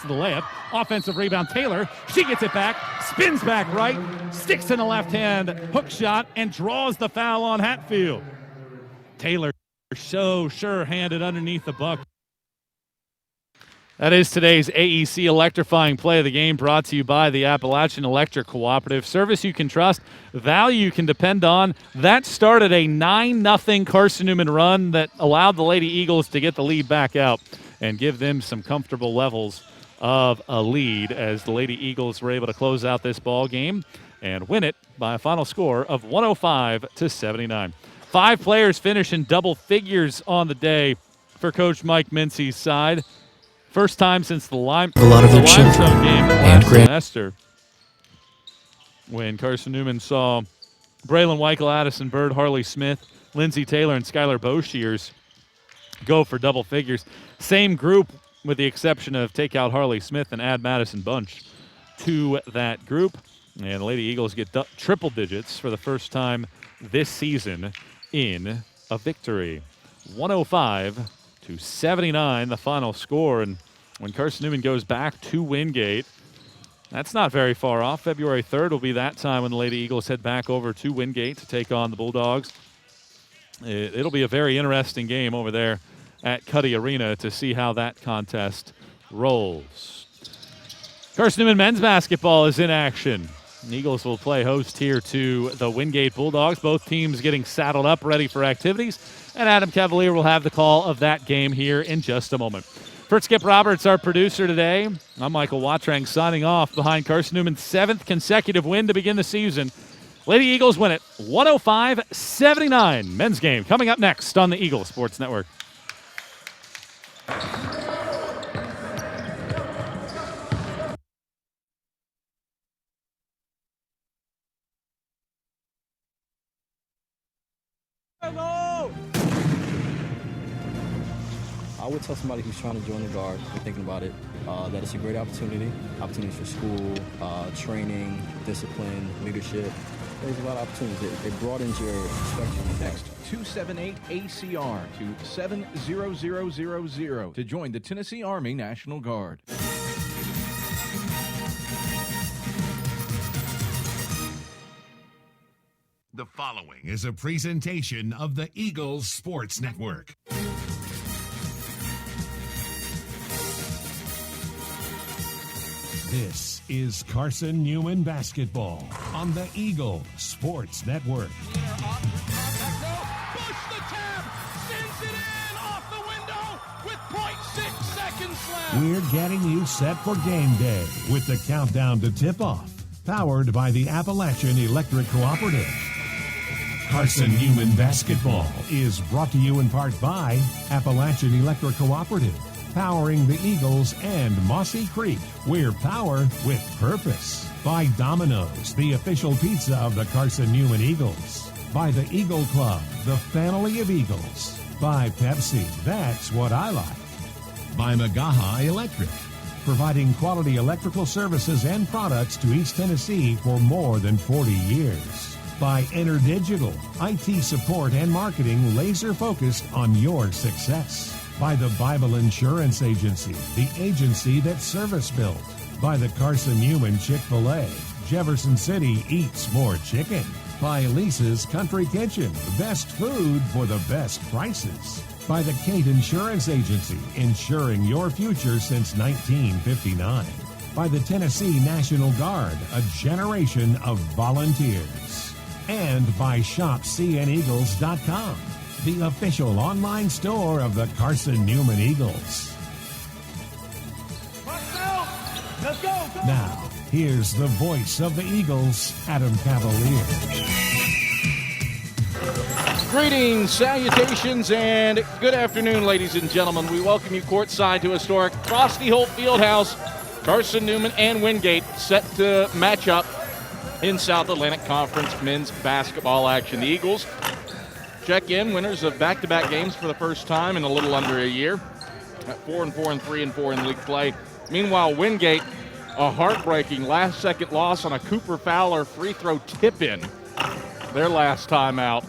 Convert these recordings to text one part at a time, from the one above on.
the layup. Offensive rebound, Taylor. She gets it back, spins back right, sticks in the left hand, hook shot, and draws the foul on Hatfield. Taylor so sure-handed underneath the buck. That is today's AEC electrifying play of the game, brought to you by the Appalachian Electric Cooperative. Service you can trust, value you can depend on. That started a 9-0 Carson-Newman run that allowed the Lady Eagles to get the lead back out and give them some comfortable levels of a lead as the Lady Eagles were able to close out this ball game and win it by a final score of 105-79. 5 players finish in double figures on the day for Coach Mike Mincy's side. First time since the Limestone game last semester, when Carson-Newman saw Braylon Weichel, Addison Bird, Harley Smith, Lindsay Taylor, and Skylar Boshiers go for double figures. Same group with the exception of take out Harley Smith and add Madison Bunch to that group. And the Lady Eagles get triple digits for the first time this season in a victory. 105-79, the final score. And when Carson-Newman goes back to Wingate, that's not very far off. February 3rd will be that time when the Lady Eagles head back over to Wingate to take on the Bulldogs. It'll be a very interesting game over there at Cuddy Arena to see how that contest rolls. Carson-Newman men's basketball is in action. The Eagles will play host here to the Wingate Bulldogs. Both teams getting saddled up, ready for activities. And Adam Cavalier will have the call of that game here in just a moment. For Skip Roberts, our producer today, I'm Michael Watrang signing off behind Carson-Newman's 7th consecutive win to begin the season. Lady Eagles win it 105-79. Men's game coming up next on the Eagle Sports Network. I would tell somebody who's trying to join the Guard, who's thinking about it, that it's a great opportunity. Opportunities for school, training, discipline, leadership. There's a lot of opportunities. It broadens your perspective. Text 278-ACR to 70000 to join the Tennessee Army National Guard. The following is a presentation of the Eagles Sports Network. This is Carson-Newman basketball on the Eagle Sports Network. Push the tab, sends it in off the window with 0.6 seconds left. We're getting you set for game day with the countdown to tip-off, powered by the Appalachian Electric Cooperative. Carson-Newman basketball is brought to you in part by Appalachian Electric Cooperative, powering the Eagles and Mossy Creek. We're power with purpose. By Domino's, the official pizza of the Carson-Newman Eagles. By the Eagle Club, the family of Eagles. By Pepsi, that's what I like. By Magaha Electric, providing quality electrical services and products to East Tennessee for more than 40 years. By InterDigital, IT support and marketing laser focused on your success. By the Bible Insurance Agency, the agency that service built. By the Carson-Newman Chick-fil-A, Jefferson City eats more chicken. By Lisa's Country Kitchen, the best food for the best prices. By the Kate Insurance Agency, insuring your future since 1959. By the Tennessee National Guard, a generation of volunteers. And by ShopCNEagles.com, the official online store of the Carson-Newman Eagles. Let's go! Now, here's the voice of the Eagles, Adam Cavalier. Greetings, salutations, and good afternoon, ladies and gentlemen. We welcome you courtside to historic Frosty Holt Fieldhouse. Carson-Newman and Wingate set to match up in South Atlantic Conference men's basketball action. The Eagles check in winners of back-to-back games for the first time in a little under a year at 4-4 and 3-4 in league play. Meanwhile, Wingate, a heartbreaking last-second loss on a Cooper Fowler free throw tip-in. Their last time out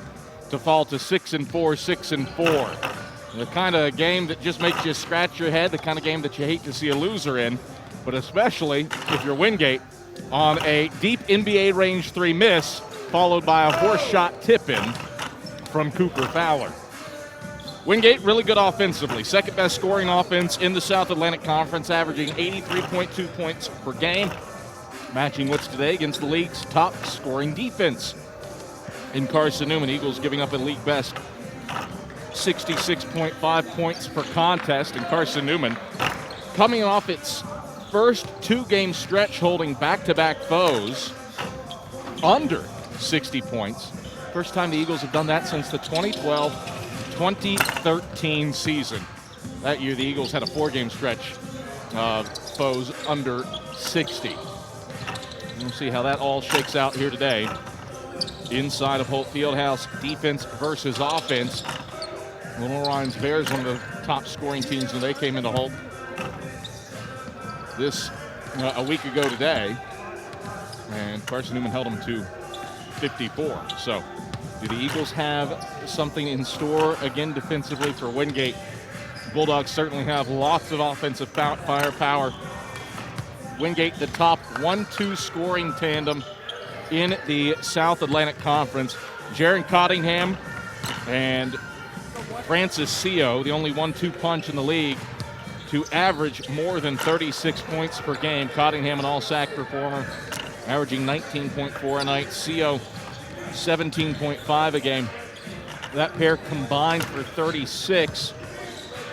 to fall to 6-4, 6-4. The kind of game that just makes you scratch your head, the kind of game that you hate to see a loser in. but especially if you're Wingate on a deep NBA range 3 miss, followed by a horse shot tip-in from Cooper Fowler. Wingate really good offensively. Second best scoring offense in the South Atlantic Conference, averaging 83.2 points per game, matching what's today against the league's top scoring defense. In Carson-Newman, Eagles giving up a league best 66.5 points per contest. And Carson-Newman coming off its first 2-game stretch holding back-to-back foes under 60 points. First time the Eagles have done that since the 2012-2013 season. That year the Eagles had a 4-game stretch of foes under 60. We'll see how that all shakes out here today. Inside of Holt Fieldhouse, defense versus offense. Little Orion's Bears, one of the top scoring teams when they came into Holt this a week ago today. And Carson-Newman held them to 54. So do the Eagles have something in store again defensively for Wingate? Bulldogs certainly have lots of offensive firepower. Wingate, the top 1-2 scoring tandem in the South Atlantic Conference. Jaron Cottingham and Francis Seo, the only 1-2 punch in the league to average more than 36 points per game. Cottingham, an all-SAC performer, averaging 19.4 a night. Seo, 17.5 a game. That pair combined for 36.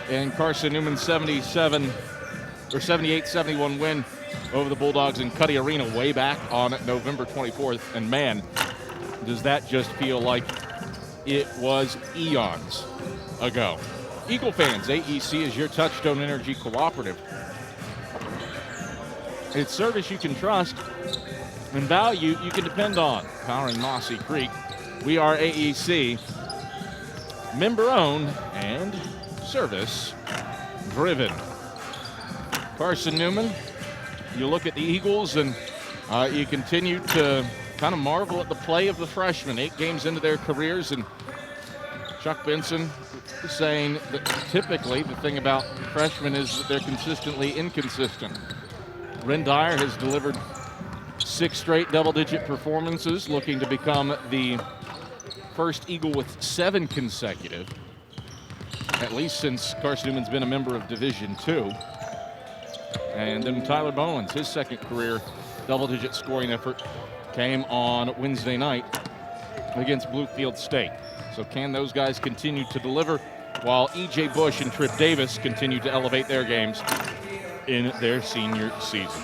And Carson-Newman 78-71 win over the Bulldogs in Cuddy Arena way back on November 24th. And man, does that just feel like it was eons ago. Eagle fans, AEC is your Touchstone Energy cooperative. It's service you can trust and value you can depend on. Powering Mossy Creek. We are AEC, member-owned and service-driven. Carson-Newman, you look at the Eagles and you continue to kind of marvel at the play of the freshmen. 8 games into their careers, and Chuck Benson saying that typically the thing about freshmen is that they're consistently inconsistent. Ren Dyer has delivered 6 straight double-digit performances, looking to become the first Eagle with 7 consecutive, at least since Carson-Newman's been a member of Division II. And then Tyler Bowens, his second career double-digit scoring effort came on Wednesday night against Bluefield State. So can those guys continue to deliver while E.J. Bush and Trip Davis continue to elevate their games in their senior season?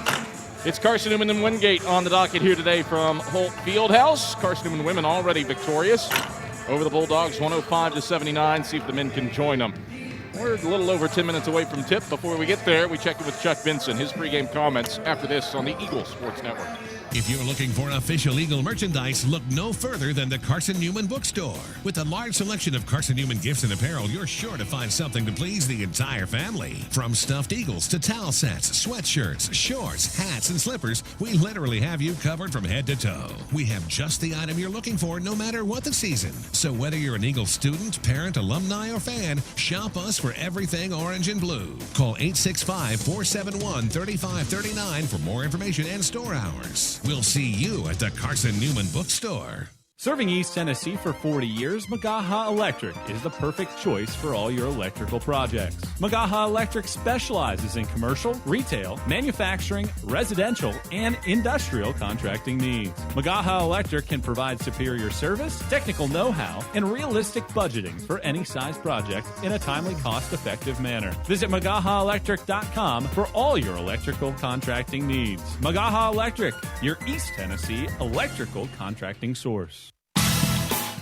It's Carson-Newman and Wingate on the docket here today from Holt Fieldhouse. Carson-Newman women already victorious over the Bulldogs, 105-79. See if the men can join them. We're a little over 10 minutes away from tip. Before we get there, we check in with Chuck Benson, his pregame comments after this on the Eagle Sports Network. If you're looking for official Eagle merchandise, look no further than the Carson-Newman Bookstore. With a large selection of Carson-Newman gifts and apparel, you're sure to find something to please the entire family. From stuffed eagles to towel sets, sweatshirts, shorts, hats, and slippers, we literally have you covered from head to toe. We have just the item you're looking for no matter what the season. So whether you're an Eagle student, parent, alumni, or fan, shop us for everything orange and blue. Call 865-471-3539 for more information and store hours. We'll see you at the Carson-Newman Bookstore. Serving East Tennessee for 40 years, Magaha Electric is the perfect choice for all your electrical projects. Magaha Electric specializes in commercial, retail, manufacturing, residential, and industrial contracting needs. Magaha Electric can provide superior service, technical know-how, and realistic budgeting for any size project in a timely, cost-effective manner. Visit MagahaElectric.com for all your electrical contracting needs. Magaha Electric, your East Tennessee electrical contracting source.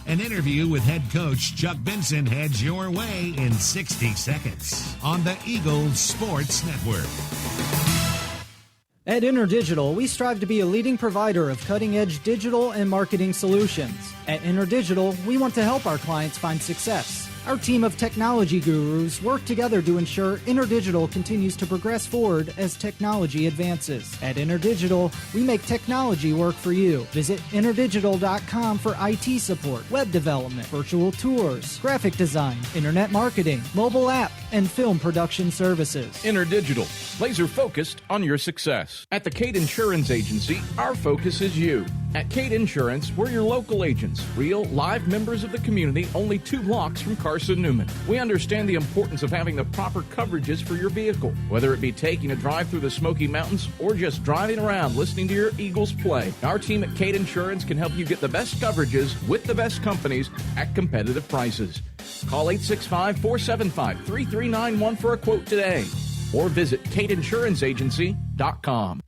An interview with head coach Chuck Benson heads your way in 60 seconds on the Eagles Sports Network. At InterDigital, we strive to be a leading provider of cutting-edge digital and marketing solutions. At InterDigital, we want to help our clients find success. Our team of technology gurus work together to ensure InterDigital continues to progress forward as technology advances. At InterDigital, we make technology work for you. Visit interdigital.com for IT support, web development, virtual tours, graphic design, internet marketing, mobile app, and film production services. InterDigital, laser focused on your success. At the Cade Insurance Agency, our focus is you. At Cade Insurance, we're your local agents, real, live members of the community, only 2 blocks from Carson-Newman. We understand the importance of having the proper coverages for your vehicle, whether it be taking a drive through the Smoky Mountains or just driving around listening to your Eagles play. Our team at Cade Insurance can help you get the best coverages with the best companies at competitive prices. Call 865-475-3391 for a quote today, or visit CadeInsuranceAgency.com.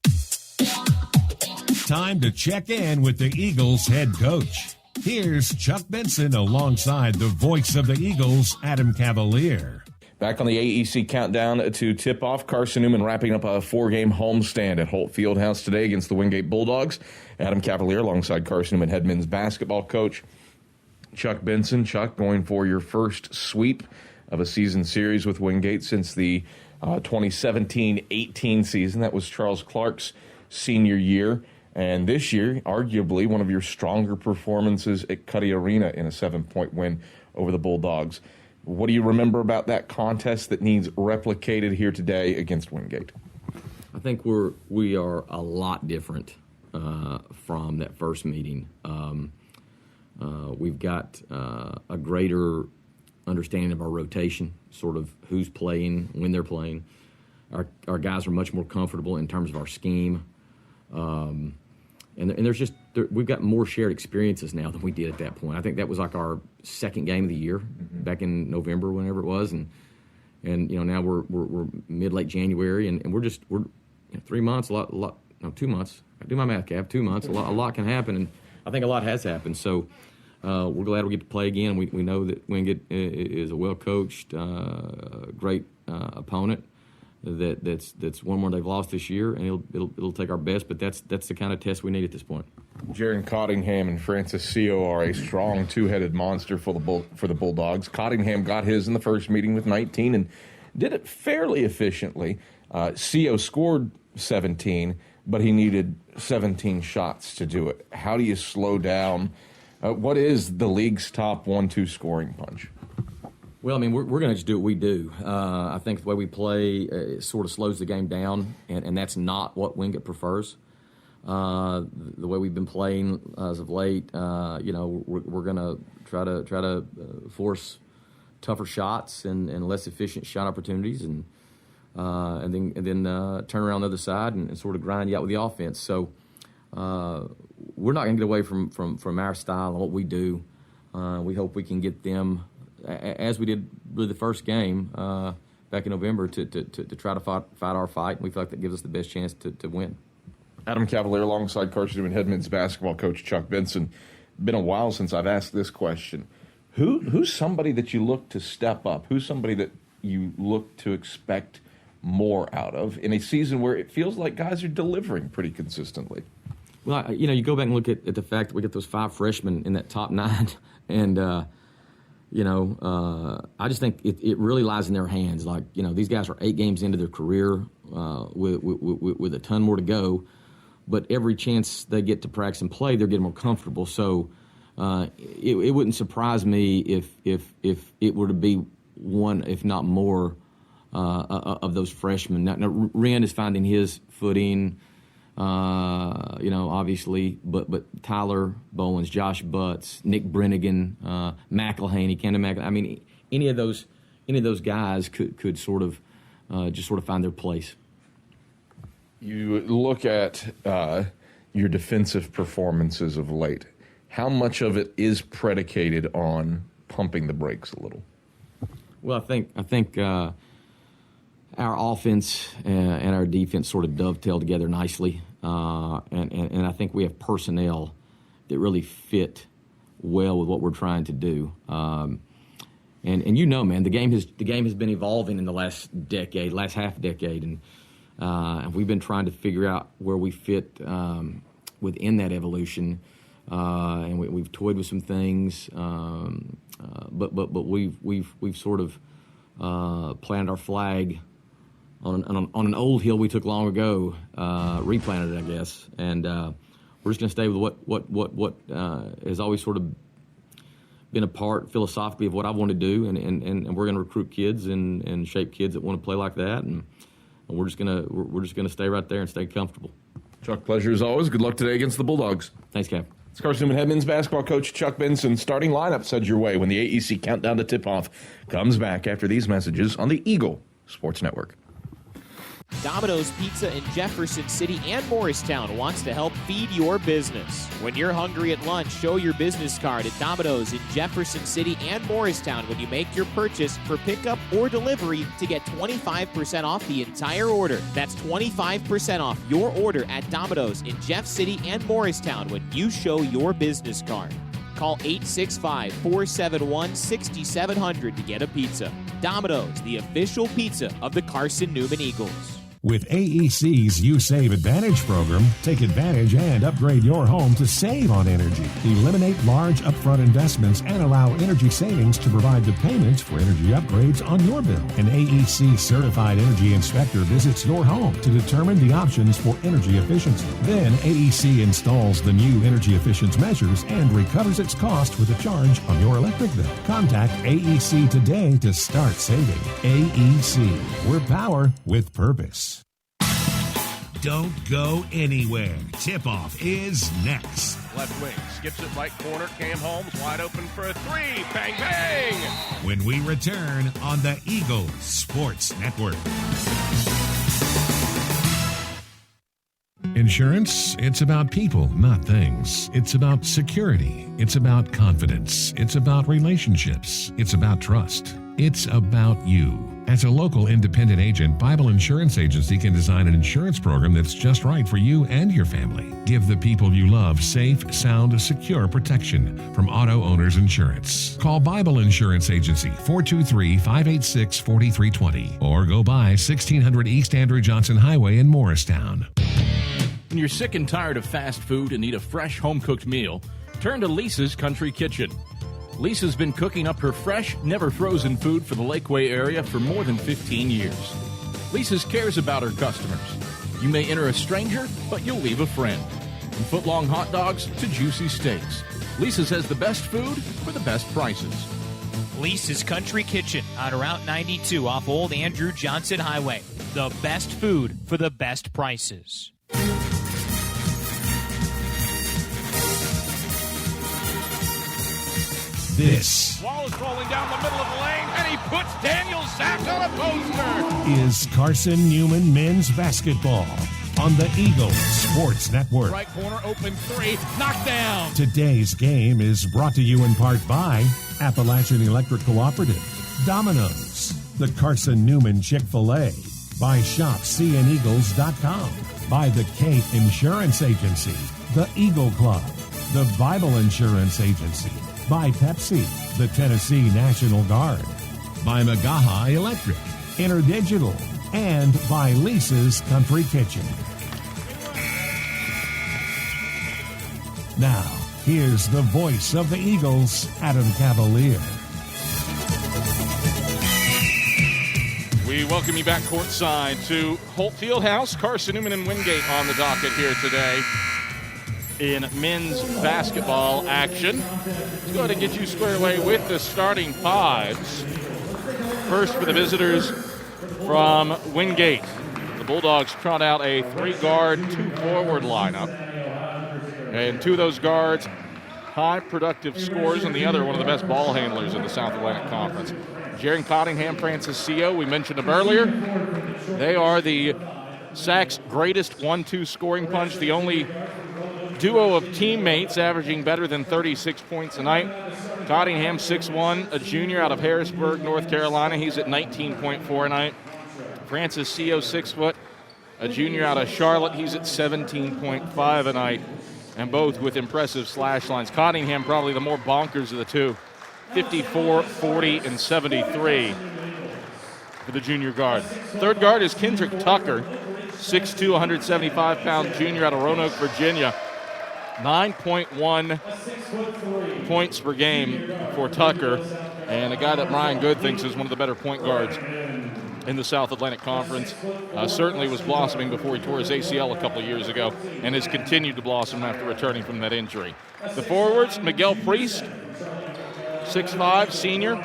Time to check in with the Eagles head coach. Here's Chuck Benson alongside the voice of the Eagles, Adam Cavalier. Back on the AEC countdown to tip-off, Carson-Newman wrapping up a 4-game homestand at Holt Fieldhouse today against the Wingate Bulldogs. Adam Cavalier alongside Carson-Newman head men's basketball coach Chuck Benson. Chuck, going for your first sweep of a season series with Wingate since the 2017-18 season. That was Charles Clark's senior year. And this year, arguably, one of your stronger performances at Cuddy Arena in a 7-point win over the Bulldogs. What do you remember about that contest that needs replicated here today against Wingate? I think we are a lot different from that first meeting. We've got a greater understanding of our rotation, sort of who's playing, when they're playing. Our guys are much more comfortable in terms of our scheme. And there's just we've got more shared experiences now than we did at that point. I think that was like our second game of the year back in November, whenever it was, and now we're mid-late January, and we're 3 months, 2 months. I do my math, Cav. 2 months, a lot can happen, and I think a lot has happened. So we're glad we get to play again. We know that Wingate is a well-coached, great opponent. That's one more they've lost this year, and it'll take our best. But that's the kind of test we need at this point. Jaron Cottingham and Francis Seo are a strong two-headed monster for the Bulldogs. Cottingham got his in the first meeting with 19 and did it fairly efficiently. Seo scored 17, but he needed 17 shots to do it. How do you slow down? What is the league's top 1-2 scoring punch? Well, I mean, we're going to just do what we do. I think the way we play it sort of slows the game down, and that's not what Wingate prefers. The way we've been playing as of late, we're going to try to force tougher shots and less efficient shot opportunities, and then turn around the other side and sort of grind you out with the offense. So we're not going to get away from our style and what we do. We hope we can get them, as we did with the first game back in November, to try to fight our fight. We feel like that gives us the best chance to win. Adam Cavalier alongside Carson-Newman head men's basketball coach Chuck Benson. Been a while since I've asked this question. Who's somebody that you look to step up? Who's somebody that you look to expect more out of in a season where it feels like guys are delivering pretty consistently? Well, you go back and look at the fact that we get those 5 freshmen in that top 9, and I just think it really lies in their hands. Like, these guys are 8 games into their career with a ton more to go, but every chance they get to practice and play, they're getting more comfortable. So it wouldn't surprise me if it were to be one, if not more, of those freshmen. Now Wren is finding his footing, obviously, but Tyler Bowens, Josh Butts, Nick Brennigan, McElhaney, Camden McElhaney. I mean, any of those guys could sort of just sort of find their place. You look at your defensive performances of late. How much of it is predicated on pumping the brakes a little? Well, I think our offense and our defense sort of dovetail together nicely, and I think we have personnel that really fit well with what we're trying to do. And man, the game has been evolving in the last half decade, and we've been trying to figure out where we fit within that evolution. and we've toyed with some things, but we've sort of planted our flag on an old hill we took long ago, replanted it, I guess, and we're just going to stay with what has always sort of been a part philosophically of what I want to do, and we're going to recruit kids and shape kids that want to play like that, and we're just gonna stay right there and stay comfortable. Chuck, pleasure as always. Good luck today against the Bulldogs. Thanks, Cap. It's Carson-Newman head men's basketball coach Chuck Benson. Starting lineup said your way when the AEC countdown to tip-off comes back after these messages on the Eagle Sports Network. Domino's Pizza in Jefferson City and Morristown wants to help feed your business. When you're hungry at lunch, show your business card at Domino's in Jefferson City and Morristown when you make your purchase for pickup or delivery to get 25% off the entire order. That's 25% off your order at Domino's in Jeff City and Morristown when you show your business card. Call 865-471-6700 to get a pizza. Domino's, the official pizza of the Carson-Newman Eagles. With AEC's You Save Advantage program, take advantage and upgrade your home to save on energy. Eliminate large upfront investments and allow energy savings to provide the payments for energy upgrades on your bill. An AEC certified energy inspector visits your home to determine the options for energy efficiency. Then AEC installs the new energy efficiency measures and recovers its cost with a charge on your electric bill. Contact AEC today to start saving. AEC, we're power with purpose. Don't go anywhere. Tip-off is next. Left wing, skips it right corner. Cam Holmes wide open for a three. Bang, bang! When we return on the Eagle Sports Network. Insurance, it's about people, not things. It's about security. It's about confidence. It's about relationships. It's about trust. It's about you. As a local independent agent, Bible Insurance Agency can design an insurance program that's just right for you and your family. Give the people you love safe, sound, secure protection from Auto Owners Insurance. Call Bible Insurance Agency, 423-586-4320, or go by 1600 East Andrew Johnson Highway in Morristown. When you're sick and tired of fast food and need a fresh home-cooked meal, turn to Lisa's Country Kitchen. Lisa's been cooking up her fresh, never-frozen food for the Lakeway area for more than 15 years. Lisa's cares about her customers. You may enter a stranger, but you'll leave a friend. From foot-long hot dogs to juicy steaks, Lisa's has the best food for the best prices. Lisa's Country Kitchen on Route 92 off Old Andrew Johnson Highway. The best food for the best prices. This Wall is rolling down the middle of the lane, and he puts Daniel Zach on a poster. is Carson-Newman men's basketball on the Eagle Sports Network. Right corner, open three, knocked down. Today's game is brought to you in part by Appalachian Electric Cooperative, Domino's, the Carson-Newman Chick-fil-A, by ShopCNEagles.com, by the Cape Insurance Agency, the Eagle Club, the Bible Insurance Agency, by Pepsi, the Tennessee National Guard, by Magaha Electric, InterDigital, and by Lisa's Country Kitchen. Now, here's the voice of the Eagles, Adam Cavalier. We welcome you back courtside to Holt Fieldhouse. Carson-Newman and Wingate on the docket here today in men's basketball action. Let's go ahead and get you squared away with the starting fives. First for the visitors from Wingate. The Bulldogs trot out a 3-guard, 2-forward lineup. And two of those guards, high productive scorers, and the other one of the best ball handlers in the South Atlantic Conference. Jaron Cottingham, Francis Seo, we mentioned them earlier. They are the SAC's greatest 1-2 scoring punch, the only duo of teammates averaging better than 36 points a night. Cottingham, 6'1", a junior out of Harrisburg, North Carolina. He's at 19.4 a night. Francis Seo, 6 foot, a junior out of Charlotte. He's at 17.5 a night, and both with impressive slash lines. Cottingham probably the more bonkers of the two, 54, 40, and 73 for the junior guard. Third guard is Kendrick Tucker, 6'2", 175-pound junior out of Roanoke, Virginia. 9.1 points per game for Tucker, and a guy that Ryan Good thinks is one of the better point guards in the South Atlantic Conference. Certainly was blossoming before he tore his ACL a couple of years ago and has continued to blossom after returning from that injury. The forwards, Miguel Priest, 6'5", senior,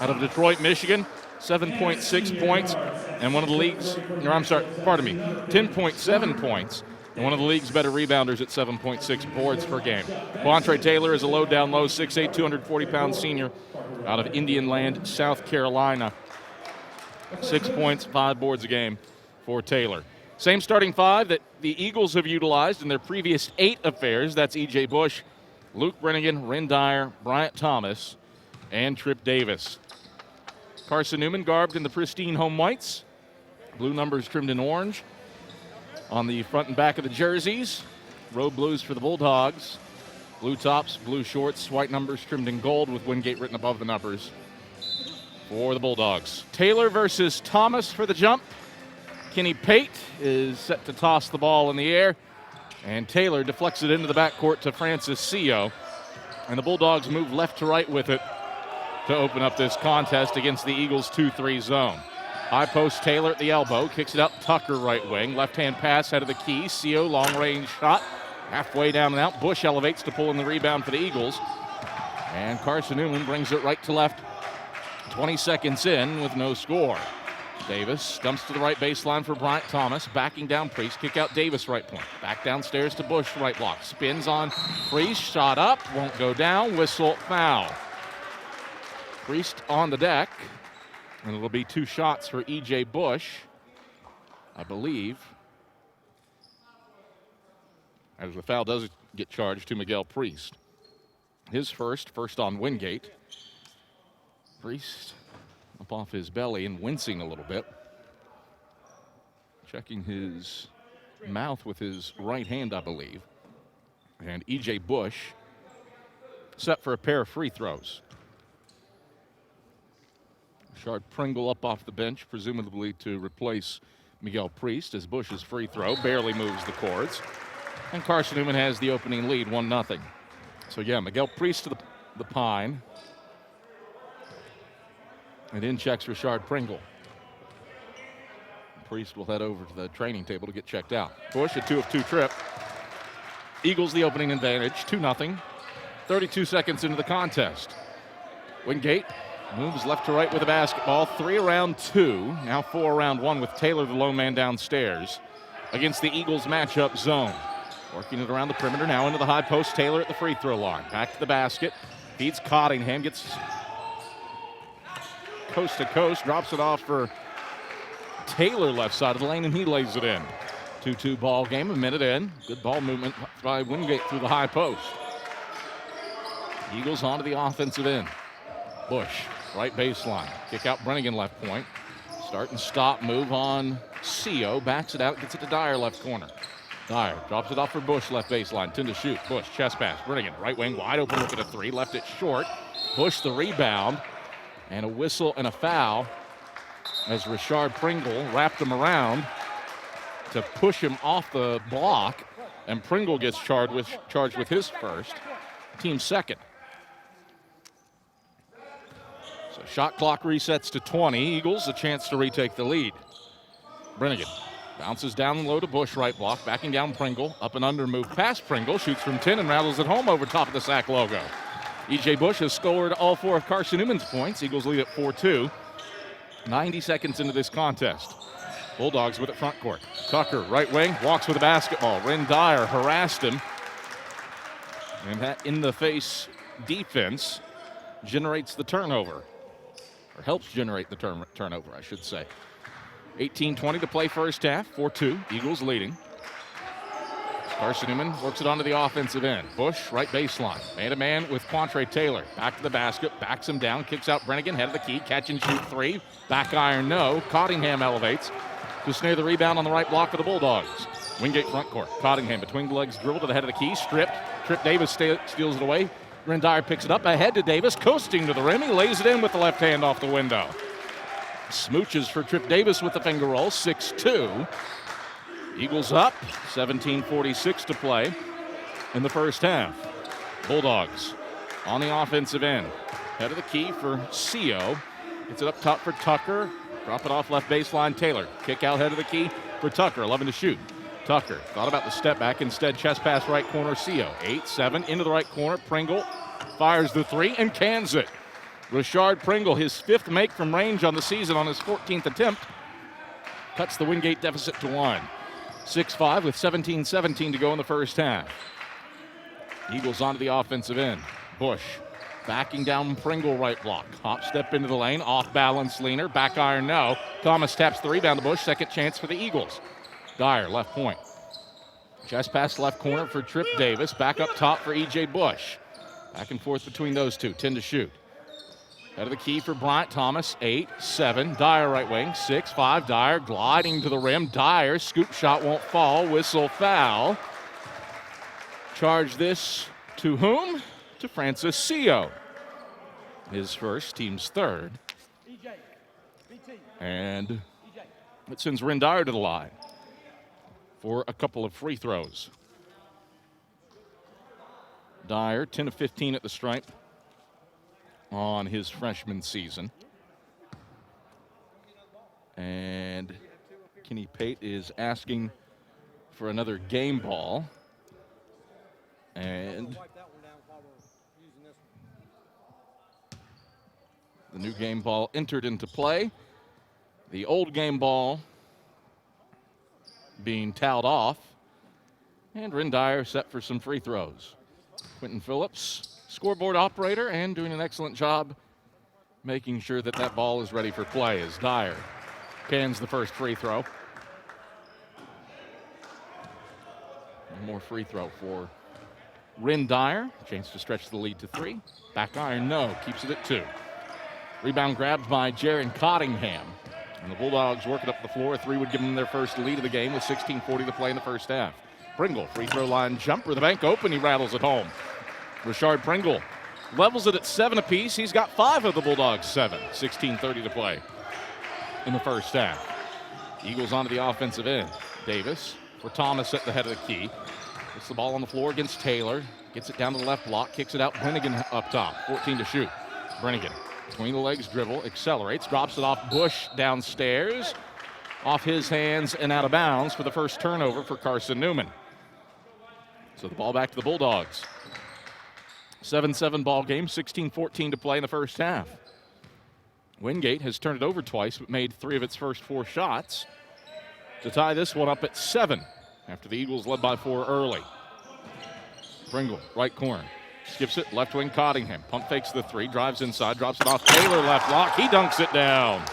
out of Detroit, Michigan, 7.6 points, and 10.7 points, and one of the league's better rebounders at 7.6 boards per game. Quantre Taylor is a low-down-low, 6'8", 240-pound senior out of Indian Land, South Carolina. 6 points, 5 boards a game for Taylor. Same starting five that the Eagles have utilized in their previous 8 affairs. That's E.J. Bush, Luke Brennigan, Ren Dyer, Bryant Thomas, and Trip Davis. Carson-Newman garbed in the pristine home whites. Blue numbers trimmed in orange on the front and back of the jerseys. Road blues for the Bulldogs. Blue tops, blue shorts, white numbers trimmed in gold with Wingate written above the numbers for the Bulldogs. Taylor versus Thomas for the jump. Kenny Pate is set to toss the ball in the air, and Taylor deflects it into the backcourt to Francis Sio. And the Bulldogs move left to right with it to open up this contest against the Eagles' 2-3 zone. High post Taylor at the elbow, kicks it up Tucker right wing. Left-hand pass out of the key. Sio long-range shot. Halfway down and out. Bush elevates to pull in the rebound for the Eagles. And Carson-Newman brings it right to left. 20 seconds in with no score. Davis dumps to the right baseline for Bryant Thomas. Backing down Priest. Kick out Davis right point. Back downstairs to Bush right block. Spins on Priest. Shot up. Won't go down. Whistle foul. Priest on the deck. And it'll be 2 shots for E.J. Bush, I believe. As the foul does get charged to Miguel Priest. His first on Wingate. Priest up off his belly and wincing a little bit. Checking his mouth with his right hand, I believe. And E.J. Bush set for a pair of free throws. Shard Pringle up off the bench, presumably to replace Miguel Priest, as Bush's free throw barely moves the cords. And Carson-Newman has the opening lead, 1-0. So yeah, Miguel Priest to the pine. And in checks Rashard Pringle. Priest will head over to the training table to get checked out. Bush, a 2 of 2 trip. Eagles the opening advantage, 2-0. 32 seconds into the contest. Wingate moves left to right with a basketball. 3 around 2, now 4 around 1 with Taylor, the lone man downstairs, against the Eagles matchup zone. Working it around the perimeter, now into the high post. Taylor at the free throw line. Back to the basket. Feeds Cottingham, gets coast to coast, drops it off for Taylor left side of the lane, and he lays it in. 2-2 ball game, a minute in. Good ball movement by Wingate through the high post. Eagles onto the offensive end. Bush, right baseline. Kick out Brennigan left point. Start and stop move on Sio. Backs it out, gets it to Dyer left corner. Dyer drops it off for Bush left baseline. 10 to shoot. Bush, chest pass. Brennigan, right wing, wide open, look at a 3. Left it short. Bush the rebound. And a whistle and a foul as Rashard Pringle wrapped him around to push him off the block. And Pringle gets charged with his first, team second. So shot clock resets to 20. Eagles a chance to retake the lead. Brennigan bounces down low to Bush, right block, backing down Pringle. Up and under move past Pringle, shoots from 10 and rattles it home over top of the sack logo. E.J. Bush has scored all 4 of Carson-Newman's points. Eagles lead at 4-2. 90 seconds into this contest. Bulldogs with it front court. Tucker, right wing, walks with the basketball. Ren Dyer harassed him. And that in-the-face defense generates the turnover. Or helps generate the turnover, I should say. 18:20 to play first half. 4-2. Eagles leading. Carson-Newman works it onto the offensive end. Bush, right baseline. Man-to-man with Quantre Taylor. Back to the basket, backs him down, kicks out Brennigan, head of the key, catch and shoot 3. Back iron, no. Cottingham elevates to snare the rebound on the right block for the Bulldogs. Wingate front court. Cottingham between the legs, dribble to the head of the key, stripped. Trip Davis steals it away. Ren Dyer picks it up, ahead to Davis, coasting to the rim. He lays it in with the left hand off the window. Smooches for Trip Davis with the finger roll, 6-2. Eagles up, 17:46 to play. in the first half. Bulldogs on the offensive end. Head of the key for CO. Gets it up top for Tucker. Drop it off left baseline, Taylor. Kick out head of the key for Tucker, 11 to shoot. Tucker thought about the step back, instead chest pass right corner, CO. 8-7 into the right corner. Pringle fires the three and cans it. Rashard Pringle, his 5th make from range on the season on his 14th attempt, cuts the Wingate deficit to 1. 6-5 with 17-17 to go in the first half. Eagles onto the offensive end. Bush backing down Pringle right block. Hop step into the lane, off balance leaner, back iron no. Thomas taps the rebound to Bush, second chance for the Eagles. Dyer, left point. Chest pass left corner for Trip Davis. Back up top for E.J. Bush. Back and forth between those two. 10 to shoot. Head of the key for Bryant Thomas. 8-7. Dyer right wing. 6-5. Dyer gliding to the rim. Dyer, scoop shot won't fall. Whistle foul. Charge this to whom? To Francis CO. His first, team's 3rd. And it sends Ren Dyer to the line for a couple of free throws. Dyer, 10 of 15 at the stripe on his freshman season. And Kenny Pate is asking for another game ball. And the new game ball entered into play. The old game ball being towed off. And Ren Dyer set for some free throws. Quentin Phillips, scoreboard operator, and doing an excellent job making sure that that ball is ready for play as Dyer cans the first free throw. One more free throw for Ren Dyer. Chance to stretch the lead to 3. Back iron, no. Keeps it at 2. Rebound grabbed by Jaron Cottingham. And the Bulldogs working up the floor. 3 would give them their first lead of the game with 16:40 to play in the first half. Pringle, free throw line jumper. The bank open. He rattles it home. Rashard Pringle levels it at 7 apiece. He's got 5 of the Bulldogs' 7. 16:30 to play in the first half. Eagles onto the offensive end. Davis for Thomas at the head of the key. Puts the ball on the floor against Taylor. Gets it down to the left block. Kicks it out. Brennigan up top. 14 to shoot. Brennigan between the legs dribble. Accelerates. Drops it off Bush downstairs. Off his hands and out of bounds for the first turnover for Carson-Newman. So the ball back to the Bulldogs. 7-7 ball game. 16-14 to play in the first half. Wingate has turned it over twice but made 3 of its first 4 shots to tie this one up at 7 after the Eagles led by 4 early. Pringle, right corner. Skips it, left wing Cottingham. Pump fakes the 3, drives inside, drops it off Taylor, left block. He dunks it down.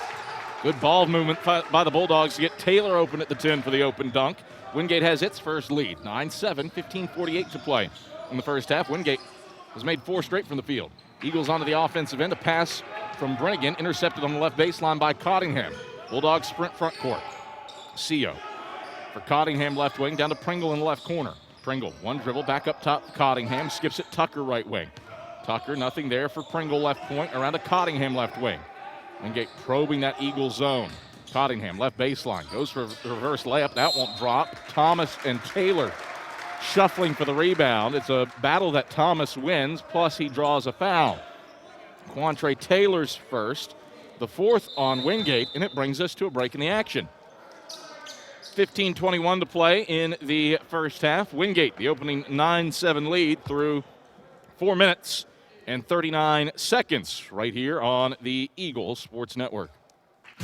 Good ball movement by the Bulldogs to get Taylor open at the 10 for the open dunk. Wingate has its first lead, 9-7, 15:48 to play in the first half. Wingate has made 4 straight from the field. Eagles onto the offensive end. A pass from Brennigan, intercepted on the left baseline by Cottingham. Bulldogs sprint front court. CO for Cottingham left wing, down to Pringle in the left corner. Pringle, one dribble, back up top, Cottingham, skips it, Tucker right wing. Tucker, nothing there for Pringle left point, around to Cottingham left wing. Wingate probing that Eagle zone. Cottingham left baseline, goes for the reverse layup, that won't drop. Thomas and Taylor shuffling for the rebound. It's a battle that Thomas wins, plus he draws a foul. Quantre Taylor's first, the 4th on Wingate, and it brings us to a break in the action. 15:21 to play in the first half. Wingate, the opening 9-7 lead through 4 minutes and 39 seconds right here on the Eagles Sports Network.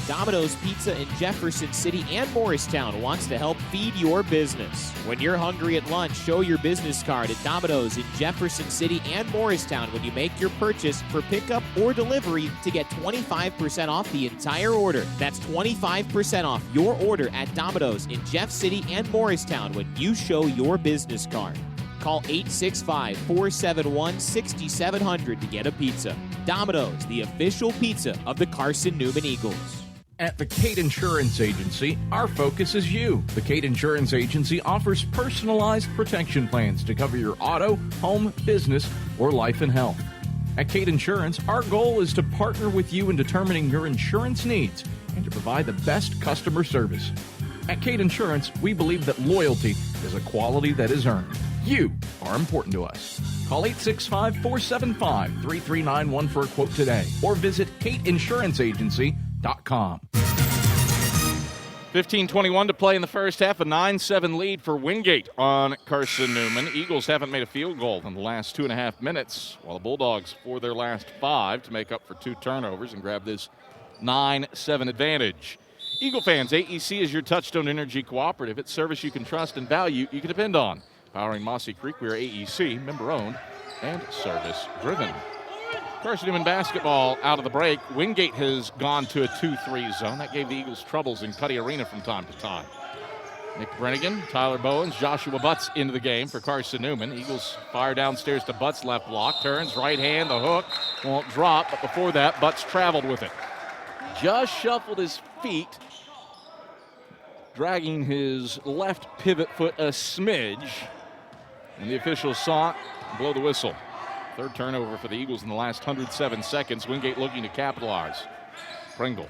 Domino's Pizza in Jefferson City and Morristown wants to help feed your business. When you're hungry at lunch, show your business card at Domino's in Jefferson City and Morristown when you make your purchase for pickup or delivery to get 25% off the entire order. That's 25% off your order at Domino's in Jeff City and Morristown when you show your business card. Call 865-471-6700 to get a pizza. Domino's, the official pizza of the Carson-Newman Eagles. At the Cade Insurance Agency, our focus is you. The Cade Insurance Agency offers personalized protection plans to cover your auto, home, business, or life and health. At Cade Insurance, our goal is to partner with you in determining your insurance needs and to provide the best customer service. At Cade Insurance, we believe that loyalty is a quality that is earned. You are important to us. Call 865-475-3391 for a quote today or visit kateinsuranceagency.com. 15:21 to play in the first half, a 9-7 lead for Wingate on Carson-Newman. Eagles haven't made a field goal in the last 2.5 minutes, while the Bulldogs for their last 5 to make up for 2 turnovers and grab this 9-7 advantage. Eagle fans, AEC is your Touchstone Energy Cooperative. It's service you can trust and value you can depend on. Powering Mossy Creek, we are AEC, member-owned and service-driven. Carson-Newman basketball out of the break. Wingate has gone to a 2-3 zone. That gave the Eagles troubles in Cuddy Arena from time to time. Nick Brennigan, Tyler Bowens, Joshua Butts into the game for Carson-Newman. Eagles fire downstairs to Butts' left block. Turns, right hand, the hook. Won't drop, but before that, Butts traveled with it. Just shuffled his feet, dragging his left pivot foot a smidge. And the officials saw it, blow the whistle. Third turnover for the Eagles in the last 107 seconds. Wingate looking to capitalize. Pringle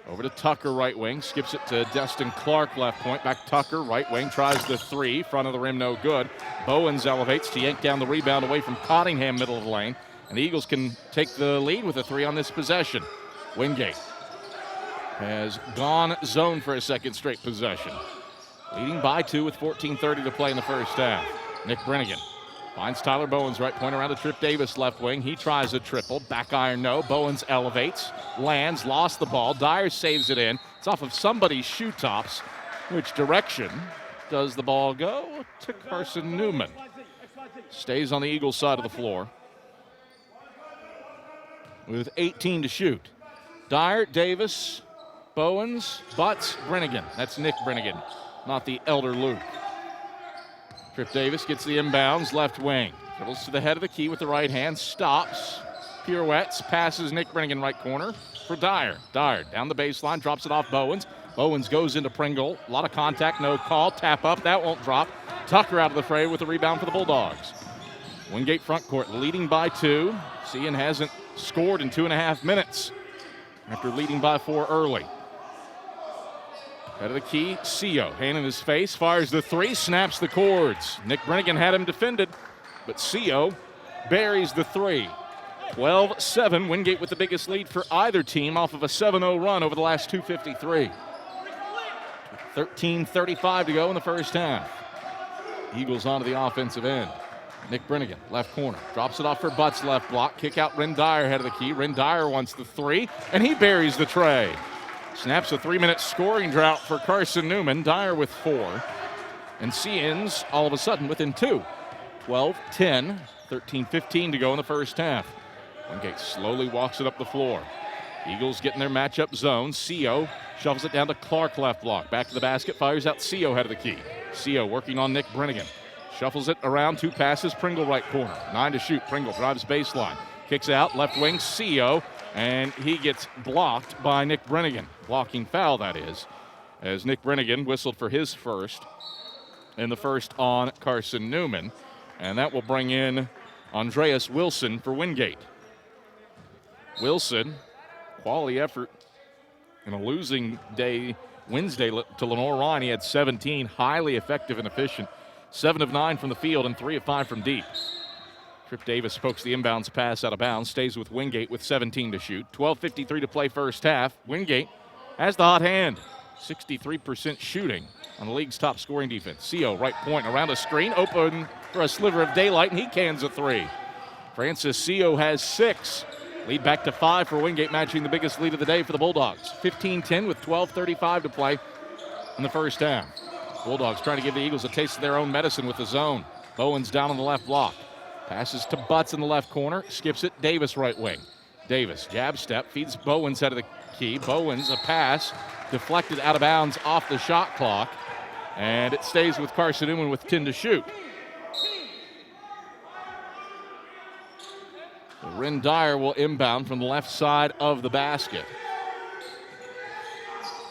over to Tucker, right wing. Skips it to Destin Clark, left point. Back Tucker, right wing. Tries the 3. Front of the rim, no good. Bowens elevates to yank down the rebound away from Cottingham, middle of the lane. And the Eagles can take the lead with a 3 on this possession. Wingate has gone zone for a second straight possession. Leading by 2 with 14:30 to play in the first half. Nick Brennigan finds Tyler Bowens, right point around to Trip Davis, left wing. He tries a triple. Back iron, no. Bowens elevates, lands, lost the ball. Dyer saves it in. It's off of somebody's shoe tops. Which direction does the ball go? To Carson-Newman. Stays on the Eagles side of the floor with 18 to shoot. Dyer, Davis, Bowens, Butts, Brennigan. That's Nick Brennigan, not the elder Luke. Trip Davis gets the inbounds, left wing. Dribbles to the head of the key with the right hand, stops, pirouettes, passes Nick Brennigan right corner for Dyer. Dyer down the baseline, drops it off Bowens. Bowens goes into Pringle. A lot of contact, no call. Tap up, that won't drop. Tucker out of the fray with the rebound for the Bulldogs. Wingate front court leading by 2. Cian hasn't scored in 2.5 minutes after leading by 4 early. Head of the key, Sio, hand in his face, fires the 3, snaps the cords. Nick Brennigan had him defended, but Sio buries the 3. 12-7, Wingate with the biggest lead for either team off of a 7-0 run over the last 2:53. 13:35 to go in the first half. Eagles onto the offensive end. Nick Brennigan, left corner, drops it off for Butts, left block. Kick out Ren Dyer, head of the key. Ren Dyer wants the 3, and he buries the tray. Snaps a 3-minute scoring drought for Carson-Newman. Dyer with 4. And Cian's all of a sudden within 2. 12-10, 13:15 to go in the first half. Wingate slowly walks it up the floor. Eagles getting their matchup zone. Sio shovels it down to Clark, left block. Back to the basket, fires out Sio, head of the key. Sio working on Nick Brennigan. Shuffles it around, 2 passes, Pringle right corner. 9 to shoot, Pringle drives baseline. Kicks out, left wing, Sio. And he gets blocked by Nick Brennigan. Blocking foul, that is, as Nick Brennigan whistled for his first in the first on Carson-Newman. And that will bring in Andreas Wilson for Wingate. Wilson, quality effort in a losing day Wednesday to Lenore Ryan. He had 17, highly effective and efficient. 7 of 9 from the field and 3 of 5 from deep. Trip Davis pokes the inbounds pass out of bounds, stays with Wingate with 17 to shoot. 12:53 to play first half. Wingate has the hot hand. 63% shooting on the league's top scoring defense. Sio, right point, around a screen, open for a sliver of daylight, and he cans a 3. Francis Sio has 6. Lead back to 5 for Wingate, matching the biggest lead of the day for the Bulldogs. 15-10 with 12:35 to play in the first half. Bulldogs trying to give the Eagles a taste of their own medicine with the zone. Bowens down on the left block. Passes to Butts in the left corner. Skips it. Davis right wing. Davis, jab step, feeds Bowens out of the key. Bowens, a pass, deflected out of bounds off the shot clock. And it stays with Carson-Newman with 10 to shoot. Ren Dyer will inbound from the left side of the basket.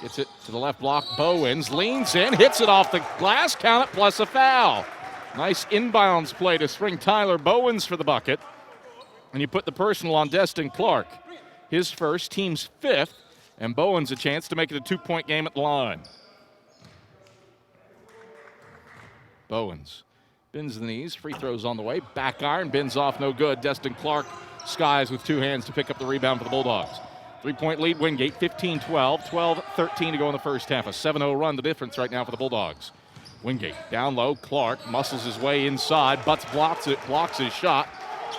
Gets it to the left block. Bowens leans in, hits it off the glass, count it, plus a foul. Nice inbounds play to spring Tyler Bowens for the bucket. And you put the personal on Destin Clark. His first, team's 5th, and Bowens a chance to make it a 2-point game at the line. Bowens Bends the knees. Free throws on the way. Back iron. Bends off. No good. Destin Clark skies with 2 hands to pick up the rebound for the Bulldogs. 3-point lead, Wingate, 15-12. 12-13 to go in the first half. A 7-0 run, the difference right now for the Bulldogs. Wingate down low. Clark muscles his way inside. Butts blocks his shot.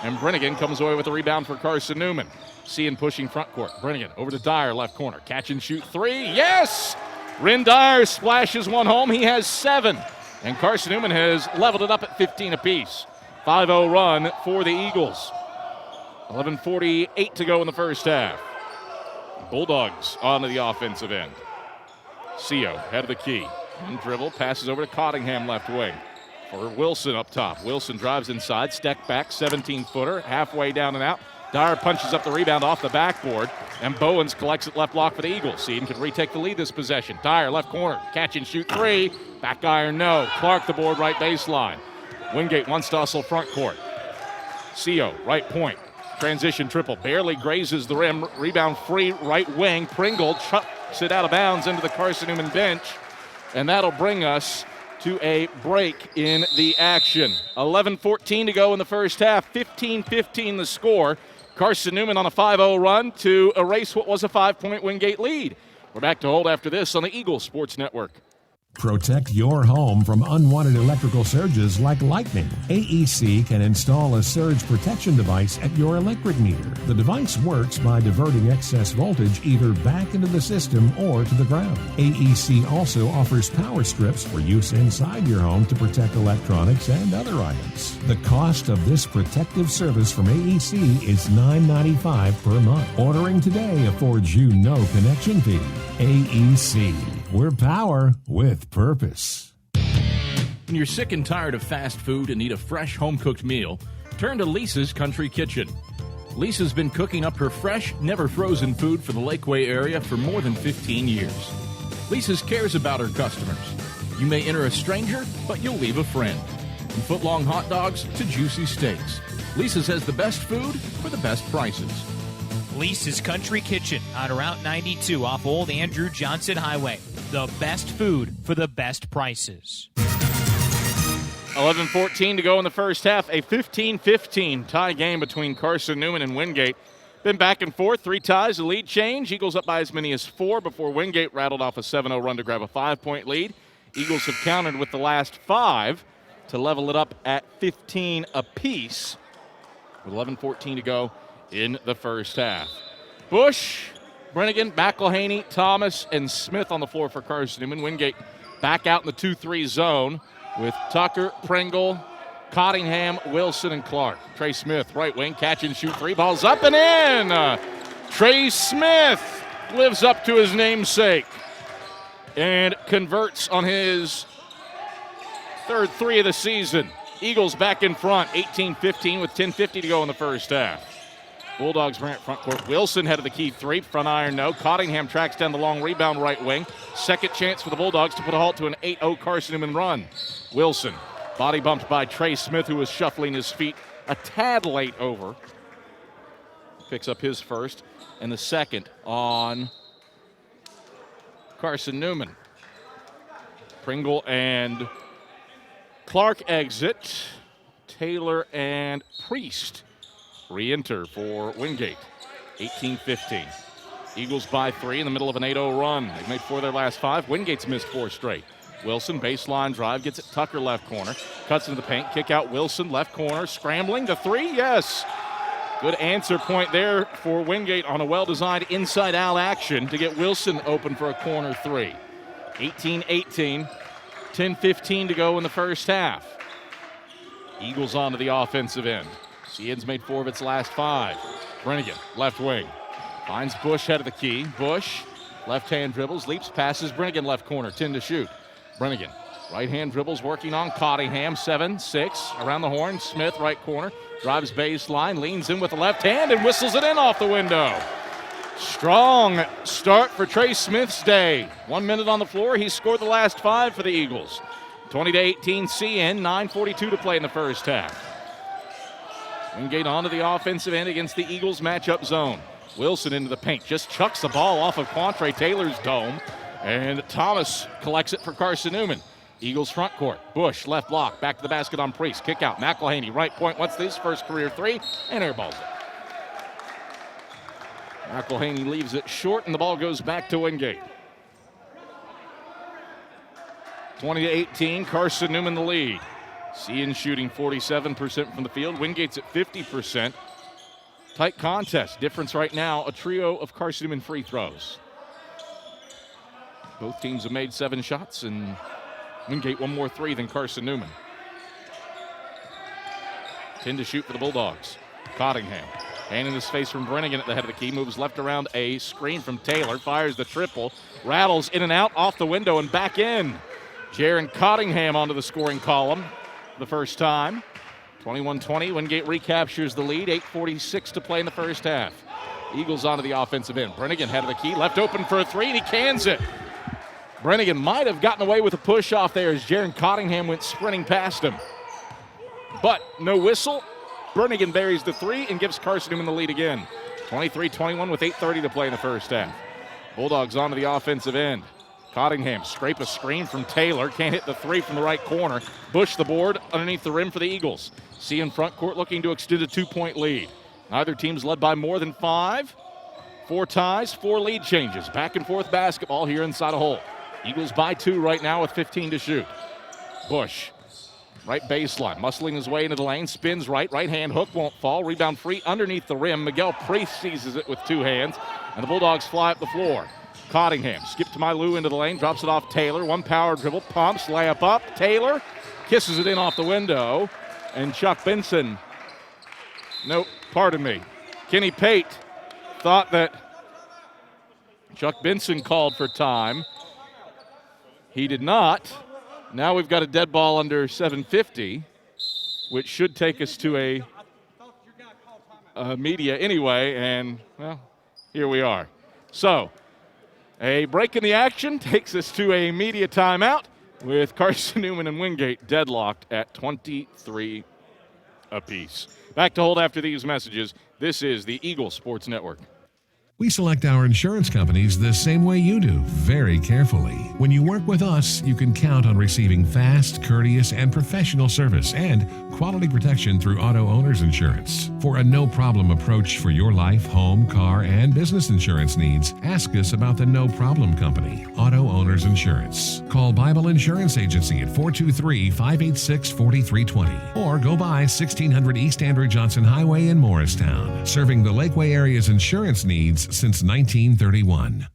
And Brennigan comes away with the rebound for Carson-Newman. Cian pushing front court. Brennigan over to Dyer, left corner. Catch and shoot 3. Yes! Ren Dyer splashes one home. He has 7. And Carson-Newman has leveled it up at 15 apiece. 5-0 run for the Eagles. 11:48 to go in the first half. Bulldogs onto the offensive end. Seo, head of the key. One dribble, passes over to Cottingham, left wing. For Wilson up top. Wilson drives inside, step back, 17-footer, halfway down and out. Dyer punches up the rebound off the backboard, and Bowens collects it left block for the Eagles. Seton can retake the lead this possession. Dyer, left corner, catch and shoot 3. Back iron, no. Clark the board, right baseline. Wingate wants to hustle front court. Seo, right point. Transition triple, barely grazes the rim. Rebound free, right wing. Pringle chucks it out of bounds into the Carson-Newman bench, and that'll bring us to a break in the action. 11:14 to go in the first half. 15-15 the score. Carson-Newman on a 5-0 run to erase what was a 5-point Wingate lead. We're back to hold after this on the Eagles Sports Network. Protect your home from unwanted electrical surges like lightning. AEC can install a surge protection device at your electric meter. The device works by diverting excess voltage either back into the system or to the ground. AEC also offers power strips for use inside your home to protect electronics and other items. The cost of this protective service from AEC is $9.95 per month. Ordering today affords you no connection fee. AEC. We're power with purpose. When you're sick and tired of fast food and need a fresh home-cooked meal, turn to Lisa's Country Kitchen. Lisa's been cooking up her fresh, never-frozen food for the Lakeway area for more than 15 years. Lisa's cares about her customers. You may enter a stranger, but you'll leave a friend. From foot-long hot dogs to juicy steaks, Lisa's has the best food for the best prices. Lisa's Country Kitchen on Route 92 off Old Andrew Johnson Highway. The best food for the best prices. 11:14 to go in the first half. A 15-15 tie game between Carson-Newman and Wingate. Been back and forth, 3 ties, a lead change. Eagles up by as many as 4 before Wingate rattled off a 7-0 run to grab a 5-point lead. Eagles have countered with the last 5 to level it up at 15 apiece. With 11:14 to go in the first half. Bush, Brennigan, McElhaney, Thomas, and Smith on the floor for Carson-Newman. Wingate back out in the 2-3 zone with Tucker, Pringle, Cottingham, Wilson, and Clark. Trey Smith, right wing, catch and shoot 3. Balls up and in. Trey Smith lives up to his namesake and converts on his 3rd 3 of the season. Eagles back in front, 18-15 with 10:50 to go in the first half. Bulldogs bring it front court. Wilson head of the key 3. Front iron, no. Cottingham tracks down the long rebound right wing. Second chance for the Bulldogs to put a halt to an 8-0 Carson-Newman run. Wilson, body bumped by Trey Smith, who was shuffling his feet a tad late over. Picks up his first and the second on Carson-Newman. Pringle and Clark exit. Taylor and Priest re-enter for Wingate. 18-15. Eagles by 3 in the middle of an 8-0 run. They've made 4 of their last 5. Wingate's missed 4 straight. Wilson, baseline drive, gets it Tucker left corner. Cuts into the paint, kick out Wilson, left corner, scrambling to 3, yes. Good answer point there for Wingate on a well-designed inside-out action to get Wilson open for a corner 3. 18-18, 10-15 to go in the first half. Eagles onto the offensive end. Cian's made 4 of its last 5. Brennigan, left wing. Finds Bush head of the key. Bush, left-hand dribbles, leaps, passes. Brennigan left corner, 10 to shoot. Brennigan, right-hand dribbles, working on Cottingham, 7-6. Around the horn, Smith, right corner. Drives baseline, leans in with the left hand, and whistles it in off the window. Strong start for Trey Smith's day. 1 minute on the floor. He scored the last 5 for the Eagles. 20-18 CN, 9:42 to play in the first half. Wingate onto the offensive end against the Eagles matchup zone. Wilson into the paint, just chucks the ball off of Quantre Taylor's dome, and Thomas collects it for Carson-Newman. Eagles front court. Bush, left block, back to the basket on Priest. Kick out. McElhaney, right point. What's this? First career three, and airballs it. McElhaney leaves it short, and the ball goes back to Wingate. 20-18, Carson-Newman the lead. Cian shooting 47% from the field. Wingate's at 50%. Tight contest. Difference right now, a trio of Carson-Newman free throws. Both teams have made 7 shots, and Wingate one more three than Carson-Newman. 10 to shoot for the Bulldogs. Cottingham. Hand in his face from Brennigan at the head of the key. Moves left around a screen from Taylor. Fires the triple. Rattles in and out, off the window and back in. Jaron Cottingham onto the scoring column the first time. 21-20. Wingate recaptures the lead. 8:46 to play in the first half. Eagles onto the offensive end. Brennigan head of the key. Left open for a three, and he cans it. Brennigan might have gotten away with a push off there as Jaron Cottingham went sprinting past him. But no whistle. Brennigan buries the three and gives Carson-Newman the lead again. 23-21 with 8:30 to play in the first half. Bulldogs onto the offensive end. Cottingham scrape a screen from Taylor. Can't hit the three from the right corner. Bush the board underneath the rim for the Eagles. See in front court looking to extend a 2-point lead. Neither team's led by more than 5. 4 ties, 4 lead changes. Back and forth basketball here inside a hole. Eagles by 2 right now with 15 to shoot. Bush, right baseline, muscling his way into the lane. Spins right hand hook won't fall. Rebound free underneath the rim. Miguel Priest seizes it with 2 hands. And the Bulldogs fly up the floor. Cottingham, skip to Mylou into the lane, drops it off Taylor. One power dribble, pumps, layup up. Taylor kisses it in off the window. And Chuck Benson, nope, pardon me. Kenny Pate thought that Chuck Benson called for time. He did not. Now we've got a dead ball under 7:50, which should take us to a media anyway, and, well, here we are. So, a break in the action takes us to a media timeout with Carson-Newman and Wingate deadlocked at 23 apiece. Back to hold after these messages. This is the Eagle Sports Network. We select our insurance companies the same way you do, very carefully. When you work with us, you can count on receiving fast, courteous, and professional service and quality protection through Auto Owners Insurance. For a no-problem approach for your life, home, car, and business insurance needs, ask us about the No Problem Company, Auto Owners Insurance. Call Bible Insurance Agency at 423-586-4320 or go by 1600 East Andrew Johnson Highway in Morristown, serving the Lakeway area's insurance needs since 1931.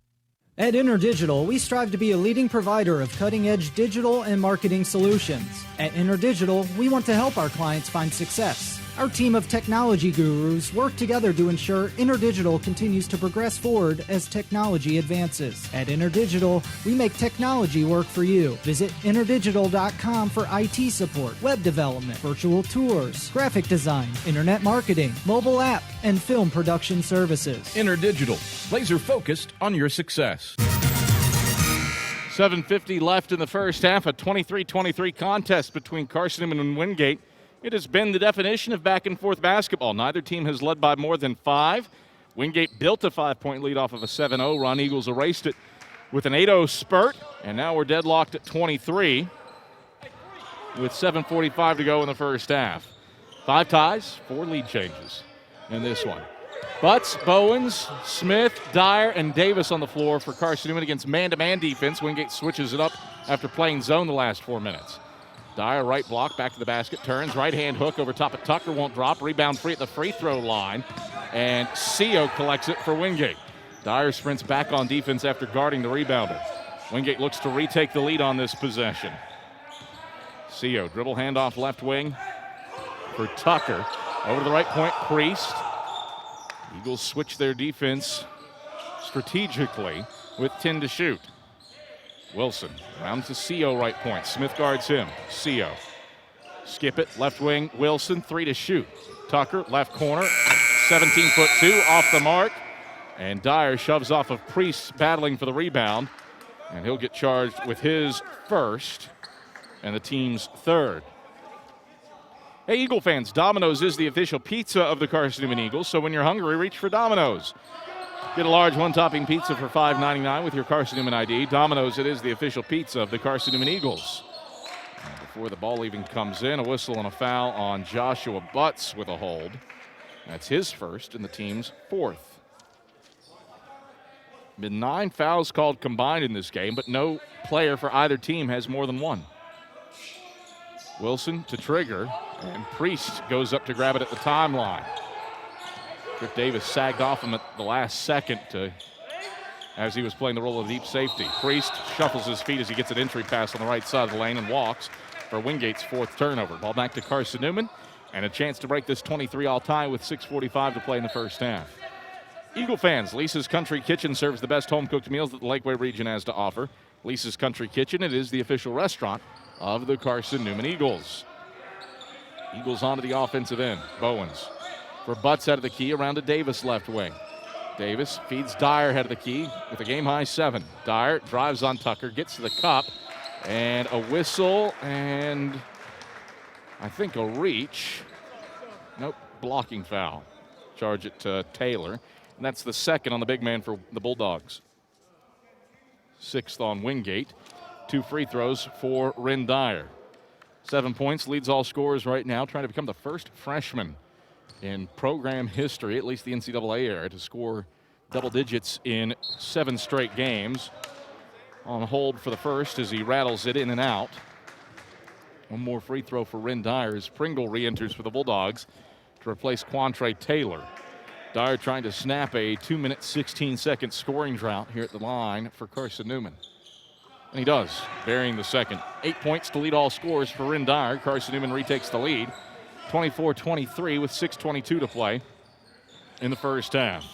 At InterDigital, we strive to be a leading provider of cutting-edge digital and marketing solutions. At InterDigital, we want to help our clients find success. Our team of technology gurus work together to ensure InterDigital continues to progress forward as technology advances. At InterDigital, we make technology work for you. Visit interdigital.com for IT support, web development, virtual tours, graphic design, internet marketing, mobile app, and film production services. InterDigital, laser focused on your success. 7:50 left in the first half, a 23-23 contest between Carson-Newman and Wingate. It has been the definition of back-and-forth basketball. Neither team has led by more than 5. Wingate built a 5-point lead off of a 7-0 run. Eagles erased it with an 8-0 spurt, and now we're deadlocked at 23 with 7:45 to go in the first half. 5 ties, 4 lead changes in this one. Butts, Bowens, Smith, Dyer, and Davis on the floor for Carson-Newman against man-to-man defense. Wingate switches it up after playing zone the last 4 minutes. Dyer, right block, back to the basket, turns, right-hand hook over top of Tucker, won't drop, rebound free at the free throw line, and Seo collects it for Wingate. Dyer sprints back on defense after guarding the rebounder. Wingate looks to retake the lead on this possession. Seo, dribble handoff left wing for Tucker. Over to the right point, Priest. Eagles switch their defense strategically with 10 to shoot. Wilson, round to Seo, right point. Smith guards him. Seo. Skip it, left wing, Wilson, 3 to shoot. Tucker, left corner, 17'2", off the mark. And Dyer shoves off of Priest, battling for the rebound. And he'll get charged with his first and the team's third. Hey, Eagle fans, Domino's is the official pizza of the Carson-Newman Eagles, so when you're hungry, reach for Domino's. Get a large one-topping pizza for $5.99 with your Carson-Newman ID. Domino's, it is the official pizza of the Carson-Newman Eagles. And before the ball even comes in, a whistle and a foul on Joshua Butts with a hold. That's his first and the team's fourth. Been 9 fouls called combined in this game, but no player for either team has more than one. Wilson to trigger, and Priest goes up to grab it at the timeline. Trip Davis sagged off him at the last second as he was playing the role of deep safety. Priest shuffles his feet as he gets an entry pass on the right side of the lane and walks for Wingate's 4th turnover. Ball back to Carson-Newman, and a chance to break this 23-all tie with 6:45 to play in the first half. Eagle fans, Lisa's Country Kitchen serves the best home-cooked meals that the Lakeway region has to offer. Lisa's Country Kitchen, it is the official restaurant of the Carson-Newman Eagles. Eagles onto the offensive end. Bowens for Butts out of the key, around to Davis left wing. Davis feeds Dyer head of the key with a game-high 7. Dyer drives on Tucker, gets to the cup, and a whistle, and I think a reach. Nope, blocking foul. Charge it to Taylor, and that's the second on the big man for the Bulldogs. 6th on Wingate. 2 free throws for Ren Dyer. 7 points, leads all scorers right now, trying to become the first freshman in program history, at least the NCAA era, to score double digits in 7 straight games. On hold for the first as he rattles it in and out. One more free throw for Ren Dyer as Pringle re-enters for the Bulldogs to replace Quantre Taylor. Dyer trying to snap a 2-minute, 16-second scoring drought here at the line for Carson-Newman. And he does, burying the second. 8 points to lead all scorers for Ren Dyer. Carson-Newman retakes the lead. 24-23 with 6:22 to play in the first half.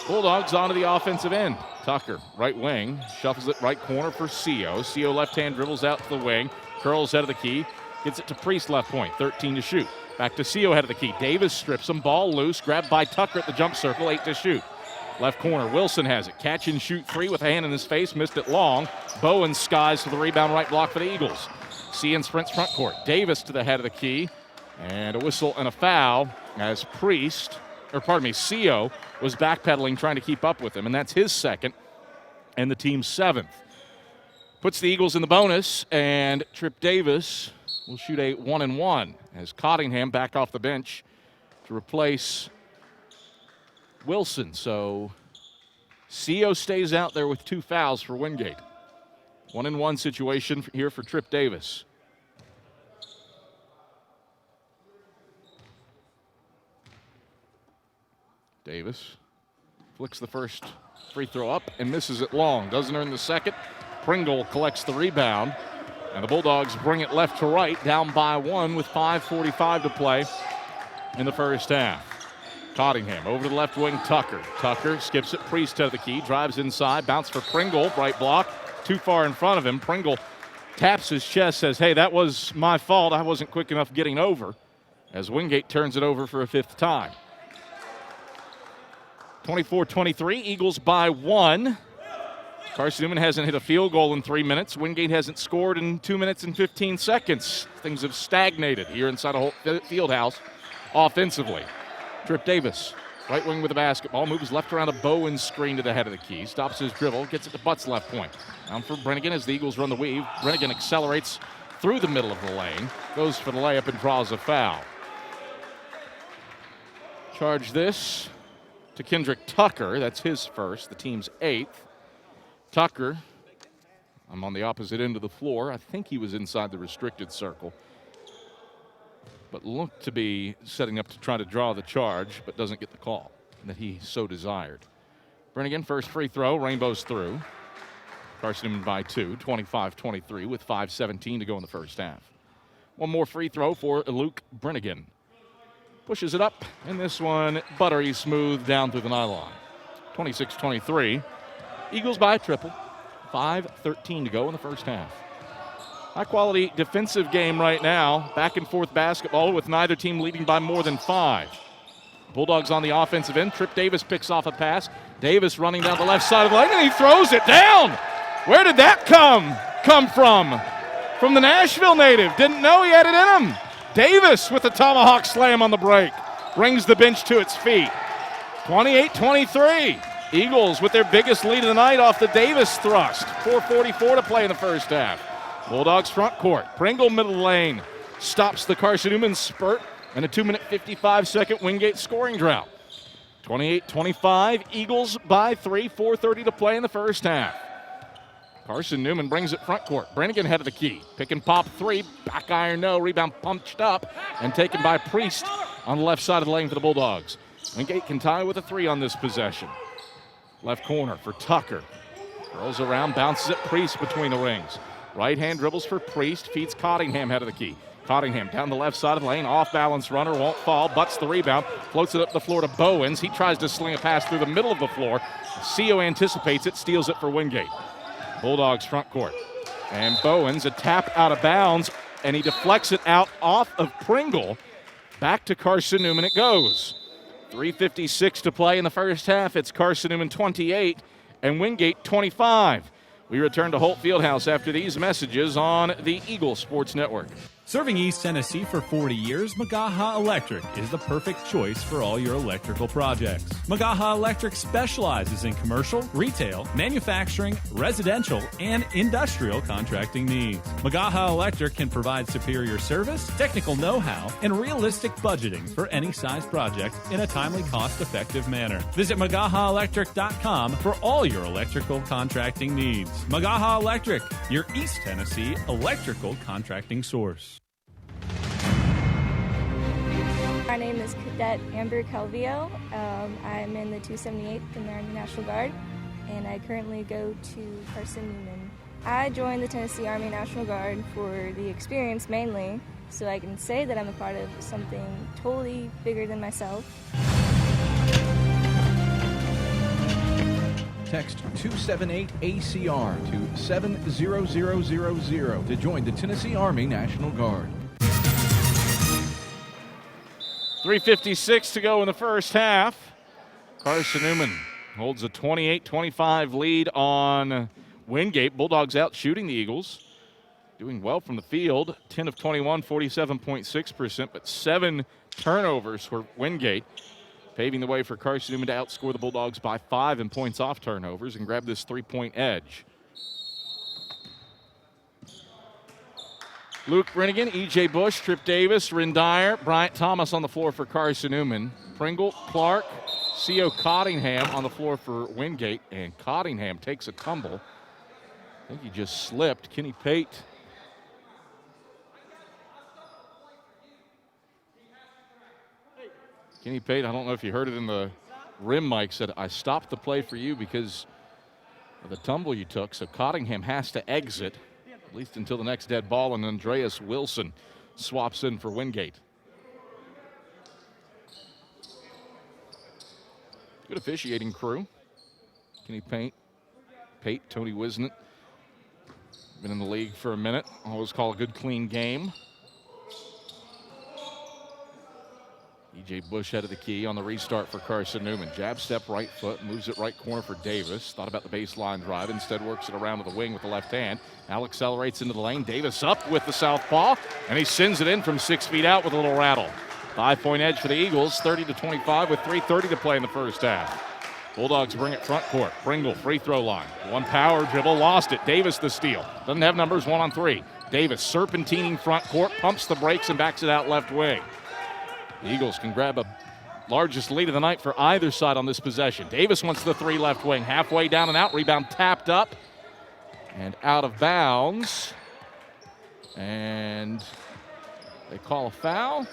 Bulldogs onto the offensive end. Tucker, right wing, shuffles it right corner for Seo. Seo left hand dribbles out to the wing, curls head of the key, gets it to Priest left point, 13 to shoot. Back to Seo head of the key. Davis strips him, ball loose, grabbed by Tucker at the jump circle, 8 to shoot. Left corner, Wilson has it. Catch and shoot 3 with a hand in his face, missed it long. Bowen skies for the rebound, right block for the Eagles. Sean sprints front court. Davis to the head of the key. And a whistle and a foul as Seo was backpedaling, trying to keep up with him. And that's his second and the team's 7th. Puts the Eagles in the bonus, and Trip Davis will shoot a 1-and-1 as Cottingham back off the bench to replace Wilson. So Seo stays out there with 2 fouls for Wingate. 1-and-1 situation here for Trip Davis. Davis flicks the first free throw up and misses it long. Doesn't earn the second. Pringle collects the rebound. And the Bulldogs bring it left to right, down by 1 with 5:45 to play in the first half. Cottingham over to the left wing, Tucker. Tucker skips it, Priest to the key, drives inside, bounce for Pringle, right block, too far in front of him. Pringle taps his chest, says, hey, that was my fault. I wasn't quick enough getting over, as Wingate turns it over for a 5th time. 24-23, Eagles by 1. Carson-Newman hasn't hit a field goal in 3 minutes. Wingate hasn't scored in 2 minutes and 15 seconds. Things have stagnated here inside a Fieldhouse offensively. Trip Davis, right wing with the basketball, moves left around a Bowen screen to the head of the key, stops his dribble, gets it to Butts left point. Down for Brennigan as the Eagles run the weave. Brennigan accelerates through the middle of the lane, goes for the layup and draws a foul. Charge this to Kendrick Tucker. That's his first, the team's 8th. Tucker, I'm on the opposite end of the floor. I think he was inside the restricted circle, but looked to be setting up to try to draw the charge, but doesn't get the call that he so desired. Brennigan, first free throw, rainbows through. Carson-Newman by 2, 25-23 with 5:17 to go in the first half. One more free throw for Luke Brennigan. Pushes it up, and this one buttery smooth down through the nylon. 26-23. Eagles by a triple. 5:13 to go in the first half. High-quality defensive game right now. Back and forth basketball with neither team leading by more than 5. Bulldogs on the offensive end. Trip Davis picks off a pass. Davis running down the left side of the lane, and he throws it down. Where did that come from? From the Nashville native. Didn't know he had it in him. Davis with the tomahawk slam on the break. Brings the bench to its feet. 28-23. Eagles with their biggest lead of the night off the Davis thrust. 4:44 to play in the first half. Bulldogs front court. Pringle middle lane stops the Carson-Newman spurt and a 2-minute 55-second Wingate scoring drought. 28-25, Eagles by 3, 4:30 to play in the first half. Carson-Newman brings it front court. Brannigan head of the key. Pick and pop three, back iron no, rebound punched up and taken by Priest on the left side of the lane for the Bulldogs. Wingate can tie with a 3 on this possession. Left corner for Tucker. Rolls around, bounces at Priest between the rings. Right hand dribbles for Priest, feeds Cottingham head of the key. Cottingham down the left side of the lane, off-balance runner, won't fall, butts the rebound, floats it up the floor to Bowens. He tries to sling a pass through the middle of the floor. CO anticipates it, steals it for Wingate. Bulldogs front court. And Bowens, a tap out of bounds, and he deflects it out off of Pringle. Back to Carson-Newman it goes. 3:56 to play in the first half. It's Carson-Newman 28 and Wingate 25. We return to Holt Fieldhouse after these messages on the Eagle Sports Network. Serving East Tennessee for 40 years, Magaha Electric is the perfect choice for all your electrical projects. Magaha Electric specializes in commercial, retail, manufacturing, residential, and industrial contracting needs. Magaha Electric can provide superior service, technical know-how, and realistic budgeting for any size project in a timely, cost-effective manner. Visit MagahaElectric.com for all your electrical contracting needs. Magaha Electric, your East Tennessee electrical contracting source. My name is Cadet Amber Calvillo. I'm in the 278th in the Army National Guard, and I currently go to Carson-Newman. I joined the Tennessee Army National Guard for the experience mainly, so I can say that I'm a part of something totally bigger than myself. Text 278-ACR to 70000 to join the Tennessee Army National Guard. 3:56 to go in the first half. Carson-Newman holds a 28-25 lead on Wingate. Bulldogs out shooting the Eagles. Doing well from the field. 10 of 21, 47.6%, but 7 turnovers for Wingate. Paving the way for Carson-Newman to outscore the Bulldogs by 5 in points off turnovers and grab this 3-point edge. Luke Brennigan, E.J. Bush, Trip Davis, Rindire, Bryant Thomas on the floor for Carson-Newman. Pringle, Clark, C.O. Cottingham on the floor for Wingate, and Cottingham takes a tumble. I think he just slipped. Kenny Pate. Kenny Pate, I don't know if you heard it in the rim mic, said, I stopped the play for you because of the tumble you took, so Cottingham has to exit, at least until the next dead ball, and Andreas Wilson swaps in for Wingate. Good officiating crew. Kenny Pate, Tony Wisnett. Been in the league for a minute. Always call a good, clean game. E.J. Bush head of the key on the restart for Carson-Newman. Jab step right foot, moves it right corner for Davis. Thought about the baseline drive, instead works it around to the wing with the left hand. Now accelerates into the lane. Davis up with the southpaw, and he sends it in from 6 feet out with a little rattle. 5-point edge for the Eagles, 30-25 with 3:30 to play in the first half. Bulldogs bring it front court. Pringle, free throw line. One power dribble, lost it. Davis the steal. Doesn't have numbers, 1-on-3. Davis serpentining front court, pumps the brakes and backs it out left wing. The Eagles can grab a largest lead of the night for either side on this possession. Davis wants the 3 left wing. Halfway down and out. Rebound tapped up and out of bounds. And they call a foul.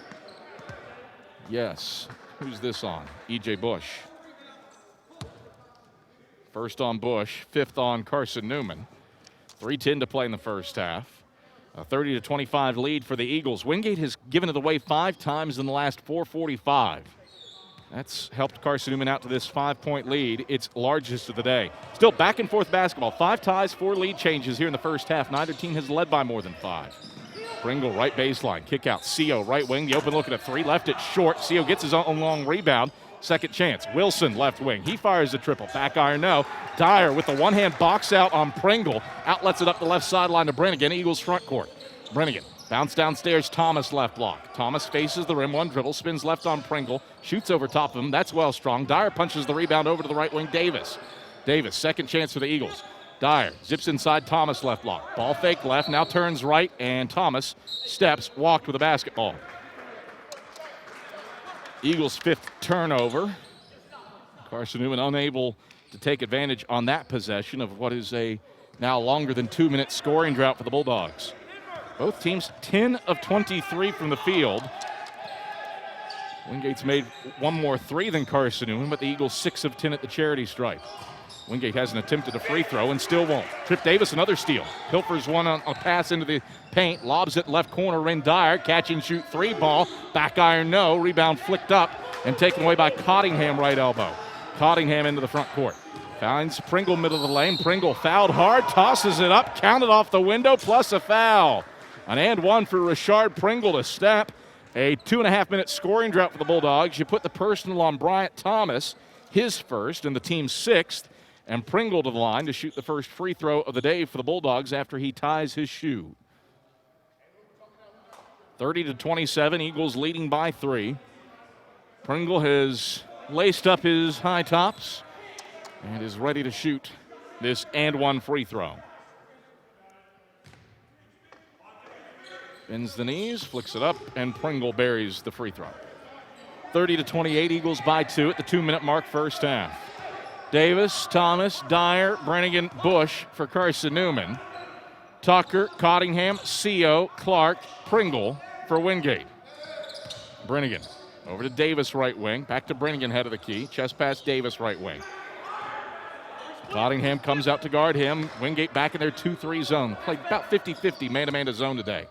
Yes. Who's this on? E.J. Bush. First on Bush, 5th on Carson-Newman. 3:10 to play in the first half. A 30-25 lead for the Eagles. Wingate has given it away 5 times in the last 4:45. That's helped Carson-Newman out to this 5-point lead, its largest of the day. Still back and forth basketball. 5 ties, 4 lead changes here in the first half. Neither team has led by more than 5. Pringle, right baseline, kick out. CO, right wing, the open look at a 3, left it short. CO gets his own long rebound. Second chance. Wilson, left wing. He fires a triple. Back iron, no. Dyer with the one-hand box out on Pringle. Outlets it up the left sideline to Brennigan. Eagles front court. Brennigan bounce downstairs. Thomas left block. Thomas faces the rim. 1 dribble. Spins left on Pringle. Shoots over top of him. That's well strong. Dyer punches the rebound over to the right wing. Davis. Second chance for the Eagles. Dyer zips inside Thomas left block. Ball fake left, now turns right, and Thomas steps, walked with a basketball. Eagles' 5th turnover. Carson-Newman unable to take advantage on that possession of what is a now longer than 2-minute scoring drought for the Bulldogs. Both teams 10 of 23 from the field. Wingate's made one more three than Carson-Newman, but the Eagles 6 of 10 at the charity stripe. Wingate hasn't attempted a free throw and still won't. Trip Davis, another steal. Pilfers one on a pass into the paint, lobs it left corner, Ren Dyer, catch and shoot 3 ball, back iron no, rebound flicked up and taken away by Cottingham right elbow. Cottingham into the front court. Finds Pringle middle of the lane. Pringle fouled hard, tosses it up, counted off the window, plus a foul. An and one for Rashard Pringle to step. A 2.5-minute scoring drought for the Bulldogs. You put the personal on Bryant Thomas, his first and the team's 6th. And Pringle to the line to shoot the first free throw of the day for the Bulldogs after he ties his shoe. 30-27, Eagles leading by 3. Pringle has laced up his high tops and is ready to shoot this and one free throw. Bends the knees, flicks it up, and Pringle buries the free throw. 30-28, Eagles by 2 at the 2-minute mark, first half. Davis, Thomas, Dyer, Brannigan, Bush for Carson-Newman. Tucker, Cottingham, Co, Clark, Pringle for Wingate. Brannigan over to Davis, right wing. Back to Brannigan, head of the key. Chest pass, Davis, right wing. Cottingham comes out to guard him. Wingate back in their 2-3 zone. Played about 50-50 man-to-man to zone today.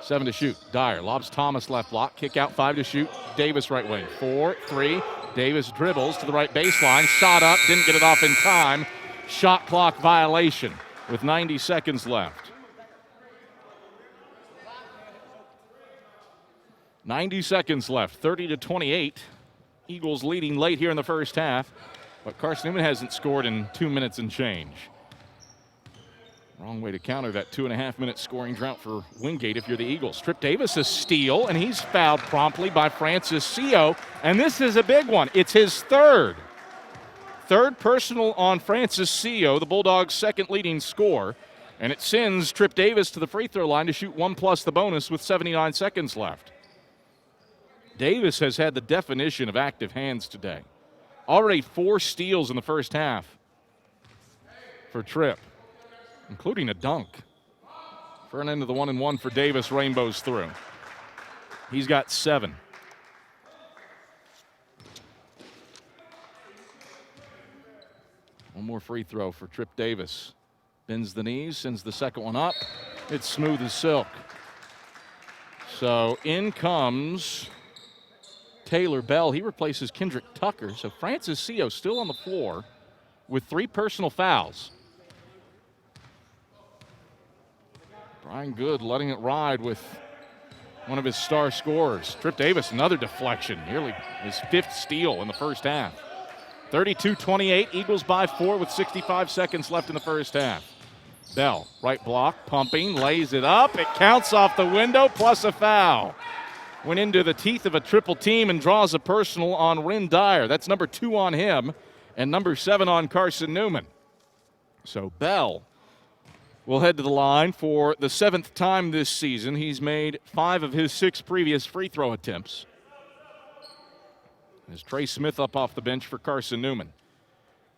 7 to shoot. Dyer lobs Thomas left block. Kick out, 5 to shoot. Davis right wing. 4-3. Davis dribbles to the right baseline. Shot up. Didn't get it off in time. Shot clock violation with 90 seconds left. 90 seconds left. 30-28. Eagles leading late here in the first half. But Carson-Newman hasn't scored in 2 minutes and change. Wrong way to counter that 2.5-minute scoring drought for Wingate if you're the Eagles. Trip Davis a steal, and he's fouled promptly by Francis Co. And this is a big one. It's his third. Third personal on Francis Co., the Bulldogs' second leading scorer. And it sends Trip Davis to the free throw line to shoot 1 plus the bonus with 79 seconds left. Davis has had the definition of active hands today. Already 4 steals in the first half for Trip, including a dunk. Front end of the 1-and-1 for Davis, rainbows through. He's got 7. One more free throw for Trip Davis. Bends the knees, sends the second one up. It's smooth as silk. So in comes Taylor Bell. He replaces Kendrick Tucker. So Francis Co. still on the floor with 3 personal fouls. Brian Good letting it ride with one of his star scorers. Trip Davis, another deflection, nearly his 5th steal in the first half. 32-28, Eagles by 4 with 65 seconds left in the first half. Bell, right block, pumping, lays it up. It counts off the window, plus a foul. Went into the teeth of a triple team and draws a personal on Ren Dyer. That's number 2 on him and number 7 on Carson-Newman. So Bell will head to the line for the 7th time this season. He's made 5 of his 6 previous free throw attempts. There's Trey Smith up off the bench for Carson-Newman.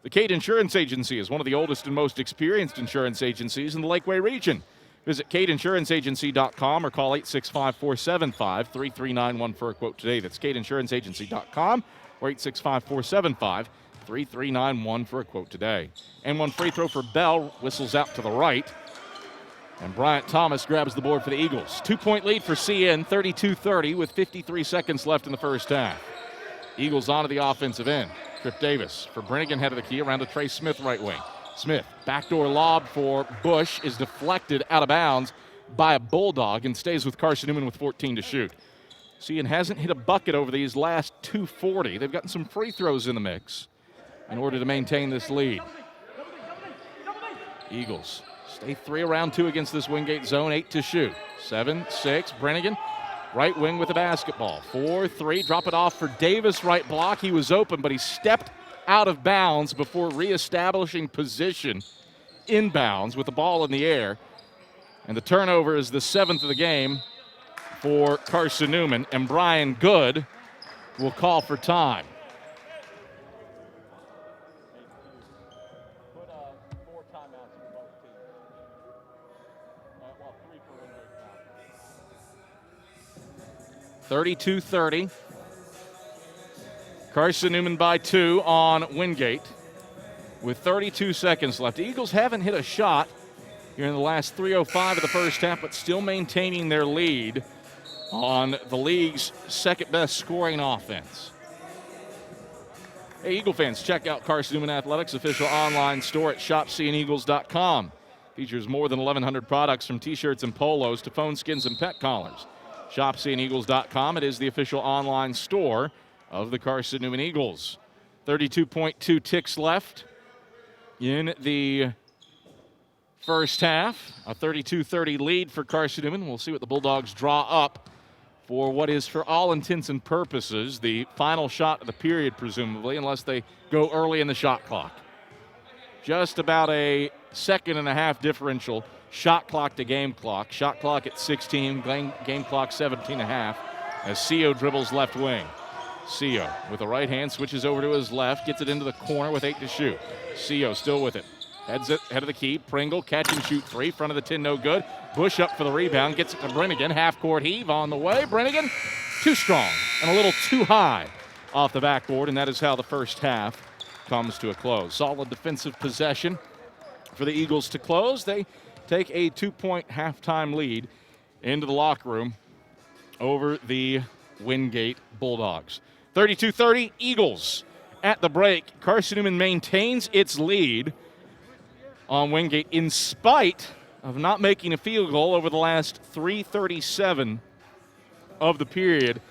The Cade Insurance Agency is one of the oldest and most experienced insurance agencies in the Lakeway region. Visit CadeInsuranceAgency.com or call 865-475-3391 for a quote today. That's CadeInsuranceAgency.com or 865-475-3391 for a quote today. And one free throw for Bell, whistles out to the right. And Bryant Thomas grabs the board for the Eagles. 2-point lead for CN, 32-30 with 53 seconds left in the first half. Eagles onto the offensive end. Trip Davis for Brannigan, head of the key, around to Trey Smith, right wing. Smith, backdoor lob for Bush, is deflected out of bounds by a Bulldog and stays with Carson-Newman with 14 to shoot. CN hasn't hit a bucket over these last 2:40. They've gotten some free throws in the mix in order to maintain this lead. Eagles stay 3 around 2 against this Wingate zone, 8 to shoot. 7-6, Brannigan, right wing with the basketball. 4-3, drop it off for Davis, right block. He was open, but he stepped out of bounds before reestablishing position inbounds with the ball in the air. And the turnover is the 7th of the game for Carson-Newman. And Brian Good will call for time. Put 4 timeouts for both teams. 3 for Wingate. 32-30. Carson-Newman by 2 on Wingate with 32 seconds left. The Eagles haven't hit a shot here in the last 3:05 of the first half, but still maintaining their lead on the league's second-best scoring offense. Hey, Eagle fans, check out Carson-Newman Athletics' official online store at shopseeandeagles.com. Features more than 1,100 products from T-shirts and polos to phone skins and pet collars. Shopseeandeagles.com. It is the official online store of the Carson-Newman Eagles. 32.2 ticks left in the first half. A 32-30 lead for Carson-Newman. We'll see what the Bulldogs draw up for what is, for all intents and purposes, the final shot of the period, presumably, unless they go early in the shot clock. Just about a second and a half differential, shot clock to game clock. Shot clock at 16, game clock 17 and a half, as Sio dribbles left wing. Sio with the right hand switches over to his left, gets it into the corner with 8 to shoot. Sio still with it. Heads it, head of the key. Pringle, catch and shoot 3. Front of the 10, no good. Bush up for the rebound, gets it to Brennigan. Half-court heave on the way. Brennigan, too strong and a little too high off the backboard, and that is how the first half comes to a close. Solid defensive possession for the Eagles to close. They take a 2-point halftime lead into the locker room over the Wingate Bulldogs. 32-30, Eagles at the break. Carson-Newman maintains its lead on Wingate in spite of not making a field goal over the last 3:37 of the period.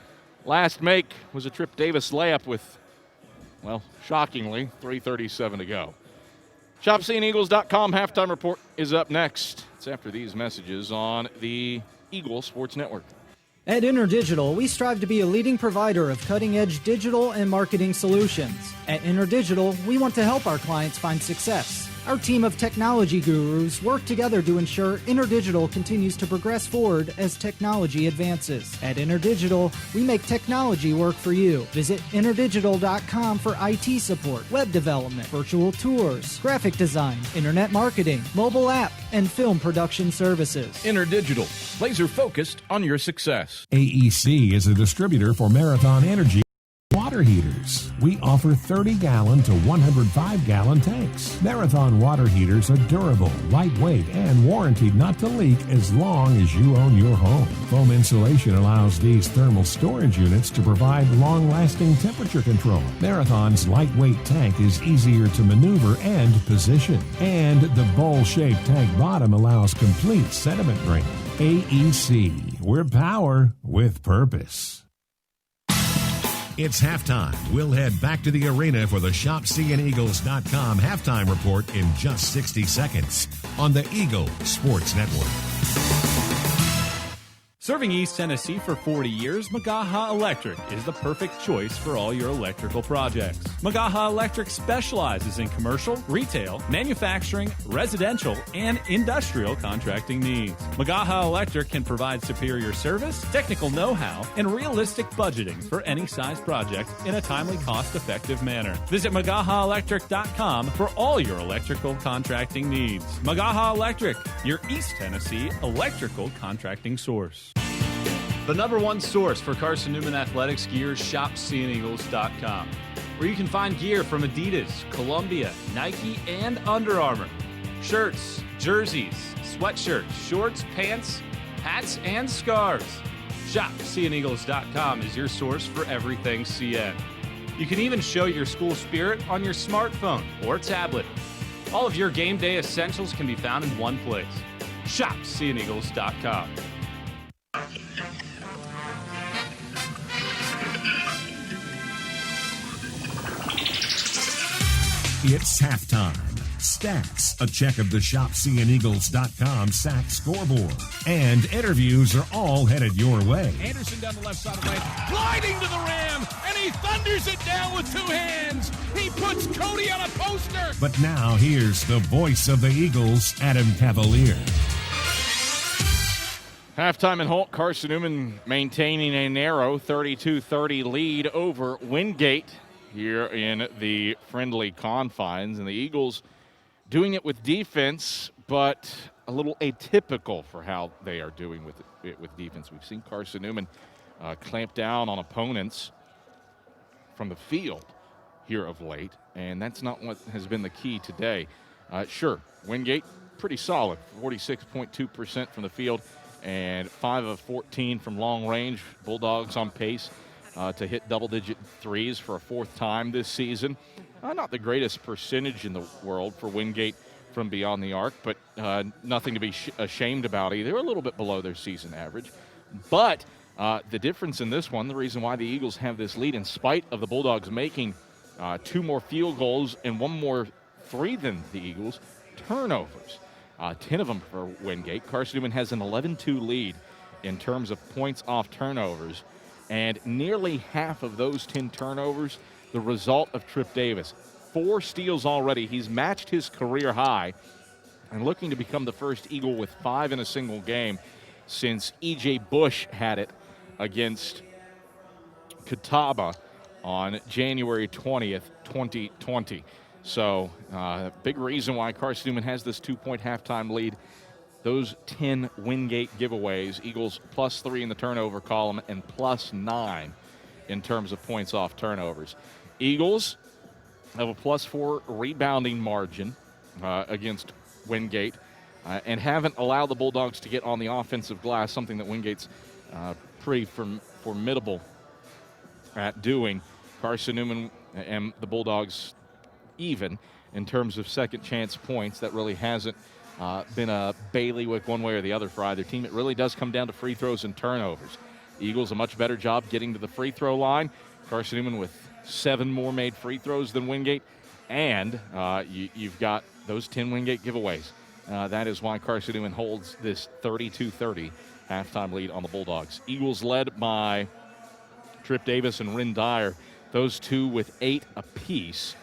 Last make was a Trip Davis layup with, well, shockingly, 3:37 to go. ShopSeeingEagles.com halftime report is up next. It's after these messages on the Eagle Sports Network. At InterDigital, we strive to be a leading provider of cutting-edge digital and marketing solutions. At InterDigital, we want to help our clients find success. Our team of technology gurus work together to ensure InterDigital continues to progress forward as technology advances. At InterDigital, we make technology work for you. Visit InterDigital.com for IT support, web development, virtual tours, graphic design, internet marketing, mobile app, and film production services. InterDigital, laser-focused on your success. AEC is a distributor for Marathon Energy water heaters. We offer 30-gallon to 105-gallon tanks. Marathon water heaters are durable, lightweight, and warranted not to leak as long as you own your home. Foam insulation allows these thermal storage units to provide long-lasting temperature control. Marathon's lightweight tank is easier to maneuver and position. And the bowl-shaped tank bottom allows complete sediment drain. AEC, we're power with purpose. It's halftime. We'll head back to the arena for the ShopSeeingEagles.com halftime report in just 60 seconds on the Eagle Sports Network. Serving East Tennessee for 40 years, Magaha Electric is the perfect choice for all your electrical projects. Magaha Electric specializes in commercial, retail, manufacturing, residential, and industrial contracting needs. Magaha Electric can provide superior service, technical know-how, and realistic budgeting for any size project in a timely, cost-effective manner. Visit MagahaElectric.com for all your electrical contracting needs. Magaha Electric, your East Tennessee electrical contracting source. The number one source for Carson-Newman Athletics gear is ShopSeeingEagles.com, where you can find gear from Adidas, Columbia, Nike, and Under Armour. Shirts, jerseys, sweatshirts, shorts, pants, hats, and scarves. ShopSeeingEagles.com is your source for everything CN. You can even show your school spirit on your smartphone or tablet. All of your game day essentials can be found in one place. ShopSeeingEagles.com. It's halftime. stats, a check of the ShopCNEagles.com sack scoreboard, and interviews are all headed your way. Anderson down the left side of the lane, gliding to the rim, and he thunders it down with two hands. He puts Cody on a poster. But now here's the voice of the Eagles, Adam Cavalier. Halftime in Holt, Carson-Newman maintaining a narrow 32-30 lead over Wingate here in the friendly confines. And the Eagles doing it with defense, but a little atypical for how they are doing with defense. We've seen Carson-Newman clamp down on opponents from the field here of late, and that's not what has been the key today. Sure, Wingate, pretty solid, 46.2% from the field, and 5 of 14 from long range. Bulldogs on pace to hit double-digit threes for a fourth time this season. Not the greatest percentage in the world for Wingate from beyond the arc, but nothing to be ashamed about either. A little bit below their season average. But the difference in this one, the reason why the Eagles have this lead in spite of the Bulldogs making 2 more field goals and 1 more three than the Eagles, turnovers. 10 of them for Wingate. Carson-Newman has an 11-2 lead in terms of points off turnovers, and nearly half of those 10 turnovers, the result of Trip Davis. 4 steals already. He's matched his career high and looking to become the first Eagle with 5 in a single game since E.J. Bush had it against Catawba on January 20th, 2020. So, big reason why Carson-Newman has this 2-point halftime lead. Those 10 Wingate giveaways, Eagles +3 in the turnover column and +9 in terms of points off turnovers. Eagles have a +4 rebounding margin against Wingate and haven't allowed the Bulldogs to get on the offensive glass, something that Wingate's pretty formidable at doing. Carson-Newman and the Bulldogs even in terms of second chance points. That really hasn't been a bailiwick one way or the other for either team. It really does come down to free throws and turnovers. Eagles a much better job getting to the free throw line. Carson-Newman with 7 more made free throws than Wingate, and you've got those 10 Wingate giveaways. That is why Carson-Newman holds this 32-30 halftime lead on the Bulldogs. Eagles led by Trip Davis and Rin Dyer, those two with 8 apiece.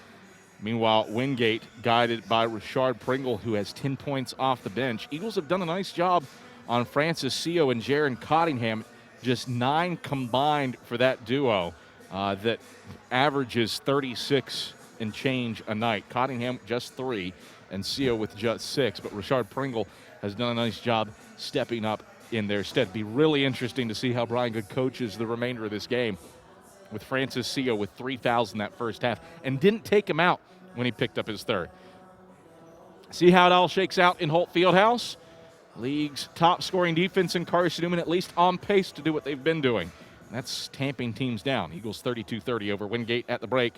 Meanwhile, Wingate guided by Rashard Pringle, who has 10 points off the bench. Eagles have done a nice job on Francis Seo and Jaron Cottingham, just 9 combined for that duo that averages 36 and change a night. Cottingham just 3 and Seo with just 6, but Rashard Pringle has done a nice job stepping up in their stead. Be really interesting to see how Brian Good coaches the remainder of this game with Francis Seo with 3 fouls in that first half and didn't take him out when he picked up his third. See how it all shakes out in Holt Fieldhouse? League's top scoring defense in Carson-Newman, at least on pace to do what they've been doing. That's tamping teams down. Eagles 32-30 over Wingate at the break.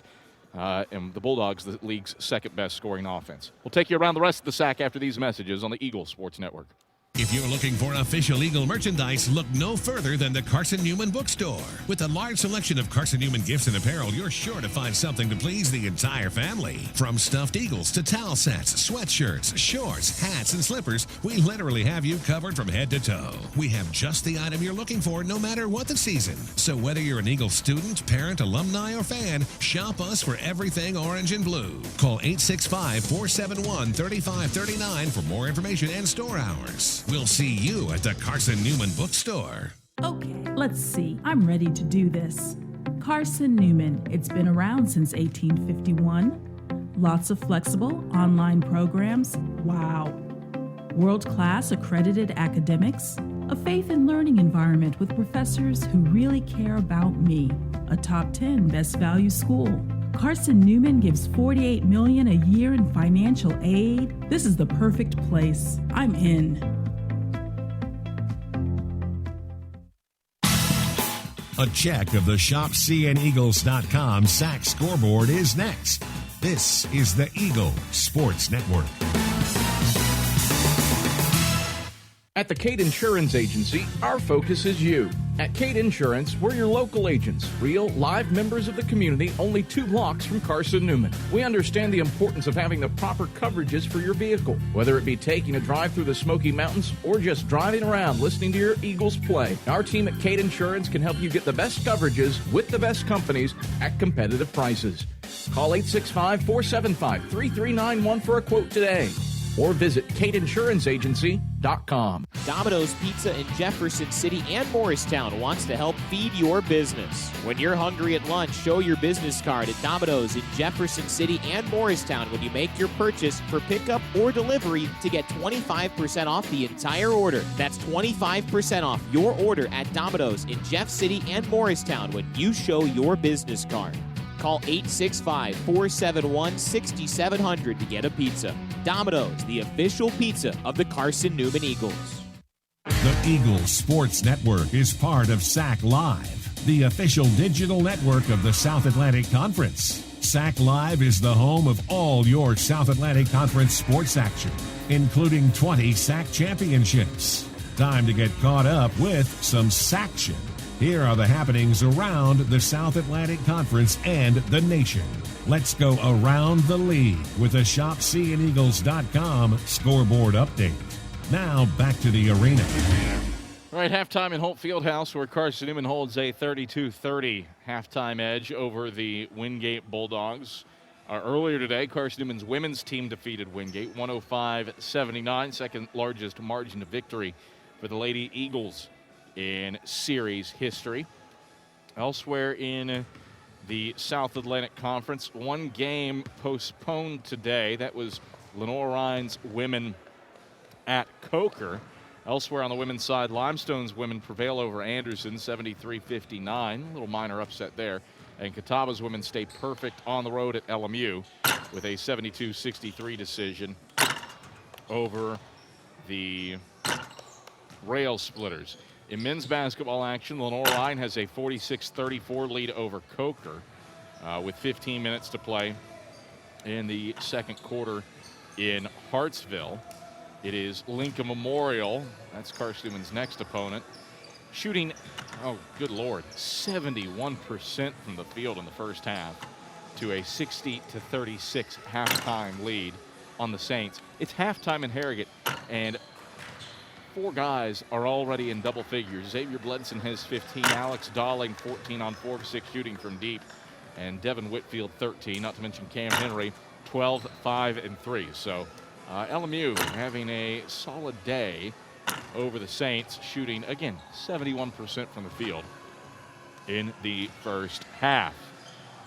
And the Bulldogs, the league's second best scoring offense. We'll take you around the rest of the SAC after these messages on the Eagles Sports Network. If you're looking for official Eagle merchandise, look no further than the Carson-Newman Bookstore. With a large selection of Carson-Newman gifts and apparel, you're sure to find something to please the entire family. From stuffed eagles to towel sets, sweatshirts, shorts, hats, and slippers, we literally have you covered from head to toe. We have just the item you're looking for no matter what the season. So whether you're an Eagle student, parent, alumni, or fan, shop us for everything orange and blue. Call 865-471-3539 for more information and store hours. We'll see you at the Carson-Newman Bookstore. Okay, let's see. I'm ready to do this. Carson-Newman. It's been around since 1851. Lots of flexible online programs. Wow. World-class accredited academics. A faith and learning environment with professors who really care about me. A top 10 best value school. Carson-Newman gives $48 million a year in financial aid. This is the perfect place. I'm in. A check of the ShopCNEagles.com sack scoreboard is next. This is the Eagle Sports Network. At the Cade Insurance Agency, our focus is you. At Kate Insurance, we're your local agents, real, live members of the community, only 2 blocks from Carson-Newman. We understand the importance of having the proper coverages for your vehicle, whether it be taking a drive through the Smoky Mountains or just driving around listening to your Eagles play. Our team at Kate Insurance can help you get the best coverages with the best companies at competitive prices. Call 865-475-3391 for a quote today, or visit kateinsuranceagency.com. Domino's Pizza in Jefferson City and Morristown wants to help feed your business. When you're hungry at lunch, show your business card at Domino's in Jefferson City and Morristown when you make your purchase for pickup or delivery to get 25% off the entire order. That's 25% off your order at Domino's in Jeff City and Morristown when you show your business card. Call 865-471-6700 to get a pizza. Domino's, the official pizza of the Carson-Newman Eagles. The Eagles Sports Network is part of SAC Live, the official digital network of the South Atlantic Conference. SAC Live is the home of all your South Atlantic Conference sports action, including 20 SAC championships. Time to get caught up with some SACtion. Here are the happenings around the South Atlantic Conference and the nation. Let's go around the league with a ShopSeeingEagles.com scoreboard update. Now back to the arena. All right, halftime in Holt Fieldhouse, where Carson-Newman holds a 32-30 halftime edge over the Wingate Bulldogs. Earlier today, Carson-Newman's women's team defeated Wingate 105-79, second largest margin of victory for the Lady Eagles in series history. Elsewhere in the South Atlantic Conference, one game postponed today. That was Lenore Ryan's women at Coker. Elsewhere on the women's side, Limestone's women prevail over Anderson 73-59. A little minor upset there. And Catawba's women stay perfect on the road at LMU with a 72-63 decision over the Rail Splitters. In men's basketball action, Lenore Ryan has a 46-34 lead over Coker with 15 minutes to play in the second quarter in Hartsville. It is Lincoln Memorial. That's Carson-Newman's next opponent. Shooting, oh, good Lord, 71% from the field in the first half to a 60-36 halftime lead on the Saints. It's halftime in Harrogate, and 4 guys are already in double figures. Xavier Bledson has 15. Alex Dowling, 14 on 4 of 6 shooting from deep. And Devin Whitfield, 13. Not to mention Cam Henry, 12, 5, and 3. So LMU having a solid day over the Saints, shooting, again, 71% from the field in the first half.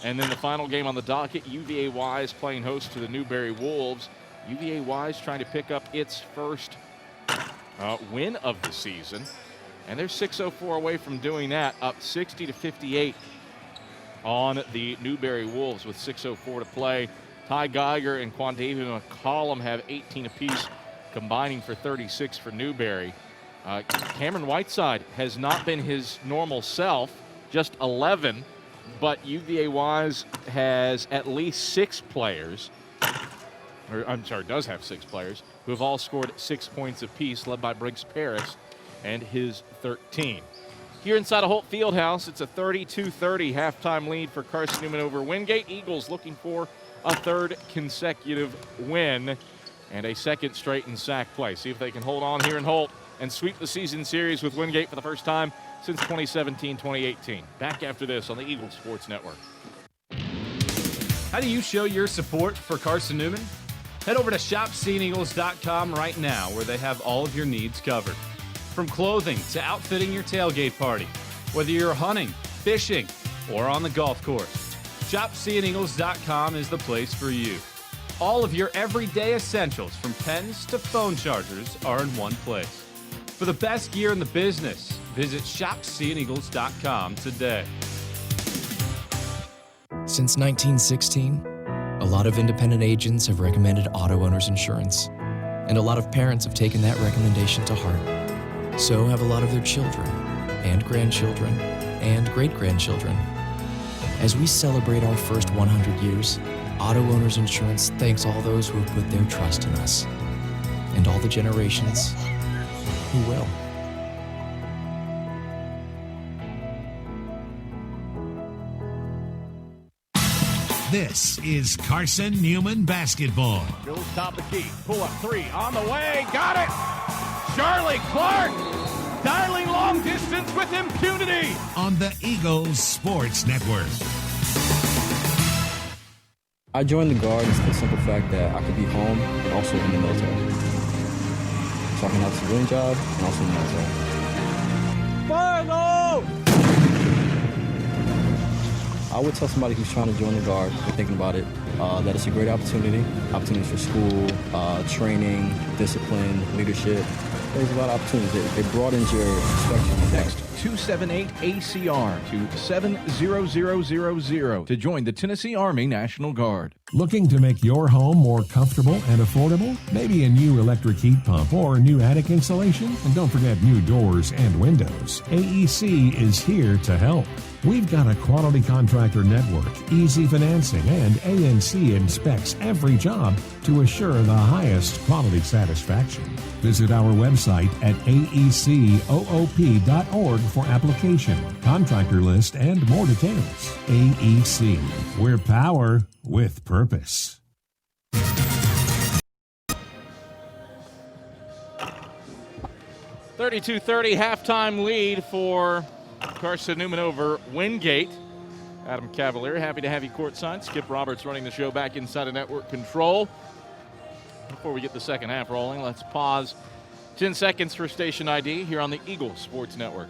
And then the final game on the docket, UVA is playing host to the Newberry Wolves. UVA is trying to pick up its first win of the season, and they're 6:04 away from doing that, up 60-58 on the Newberry Wolves with 6:04 to play. Ty Geiger and Quandavian McCollum have 18 apiece, combining for 36 for Newberry. Cameron Whiteside has not been his normal self, just 11, but UVA has at least 6 players, does have 6 players, who have all scored 6 points apiece, led by Briggs Paris and his 13. Here inside of Holt Fieldhouse, it's a 32-30 halftime lead for Carson-Newman over Wingate. Eagles looking for a 3rd consecutive win and a 2nd straight in SAC play. See if they can hold on here in Holt and sweep the season series with Wingate for the first time since 2017-2018. Back after this on the Eagles Sports Network. How do you show your support for Carson-Newman? Head over to ShopSeeingEagles.com right now, where they have all of your needs covered. From clothing to outfitting your tailgate party, whether you're hunting, fishing, or on the golf course, ShopSeeingEagles.com is the place for you. All of your everyday essentials, from pens to phone chargers, are in one place. For the best gear in the business, visit ShopSeeingEagles.com today. Since 1916, a lot of independent agents have recommended auto owner's insurance, and a lot of parents have taken that recommendation to heart. So have a lot of their children, and grandchildren, and great-grandchildren. As we celebrate our first 100 years, Auto Owners Insurance thanks all those who have put their trust in us, and all the generations who will. This is Carson-Newman basketball. Goes top of the key. Pull up three. On the way. Got it. Charlie Clark dialing long distance with impunity. On the Eagles Sports Network. I joined the Guard for the simple fact that I could be home and also in the military. So I can have a civilian job and also in the military. Final! I would tell somebody who's trying to join the Guard, or thinking about it, that it's a great opportunity. Opportunities for school, training, discipline, leadership. There's a lot of opportunities. They broadens your spectrum. Text 278-ACR to 70000 to join the Tennessee Army National Guard. Looking to make your home more comfortable and affordable? Maybe a new electric heat pump or new attic insulation? And don't forget new doors and windows. AEC is here to help. We've got a quality contractor network, easy financing, and ANC inspects every job to assure the highest quality satisfaction. Visit our website at aecoop.org for application, contractor list, and more details. AEC, we're power with purpose. 32-30 halftime lead for Carson-Newman over Wingate. Adam Cavalier, happy to have you courtside. Skip Roberts running the show back inside of network control. Before we get the second half rolling, let's pause 10 seconds for station ID here on the Eagle Sports Network.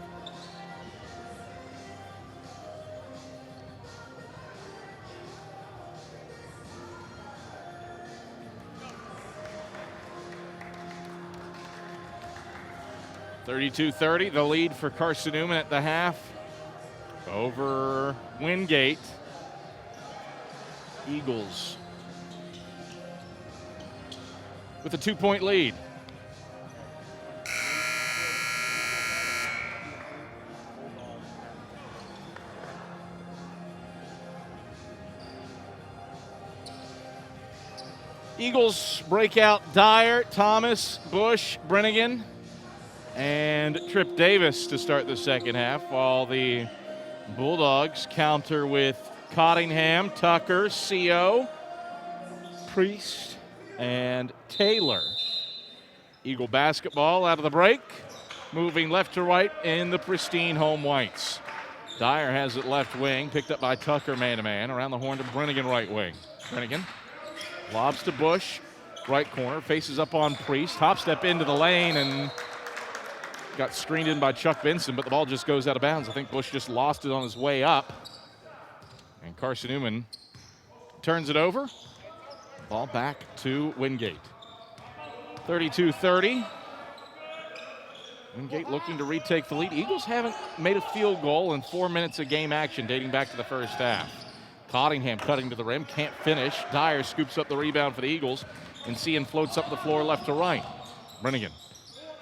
(32-30), the lead for Carson-Newman at the half over Wingate. Eagles with a 2-point lead. Eagles break out Dyer, Thomas, Bush, Brennigan, and Trip Davis to start the second half, while the Bulldogs counter with Cottingham, Tucker, CO, Priest, and Taylor. Eagle basketball out of the break, moving left to right in the pristine home whites. Dyer has it left wing, picked up by Tucker man-to-man, around the horn to Brennigan right wing. Brennigan lobs to Bush, right corner, faces up on Priest, hop step into the lane, and got screened in by Chuck Benson, but the ball just goes out of bounds. I think Bush just lost it on his way up. And Carson-Newman turns it over. Ball back to Wingate. 32-30. Wingate looking to retake the lead. Eagles haven't made a field goal in 4 minutes of game action dating back to the first half. Cottingham cutting to the rim, can't finish. Dyer scoops up the rebound for the Eagles, and Cian floats up the floor left to right. Brennigan,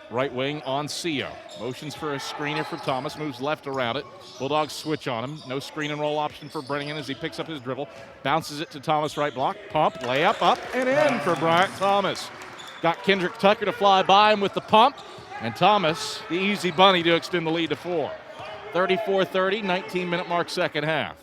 right wing on CO. Motions for a screener for Thomas, moves left around it. Bulldogs switch on him. No screen and roll option for Brennigan as he picks up his dribble. Bounces it to Thomas, right block. Pump, layup, up and in for Bryant Thomas. Got Kendrick Tucker to fly by him with the pump. And Thomas, the easy bunny to extend the lead to 4. 34-30, 19-minute mark second half.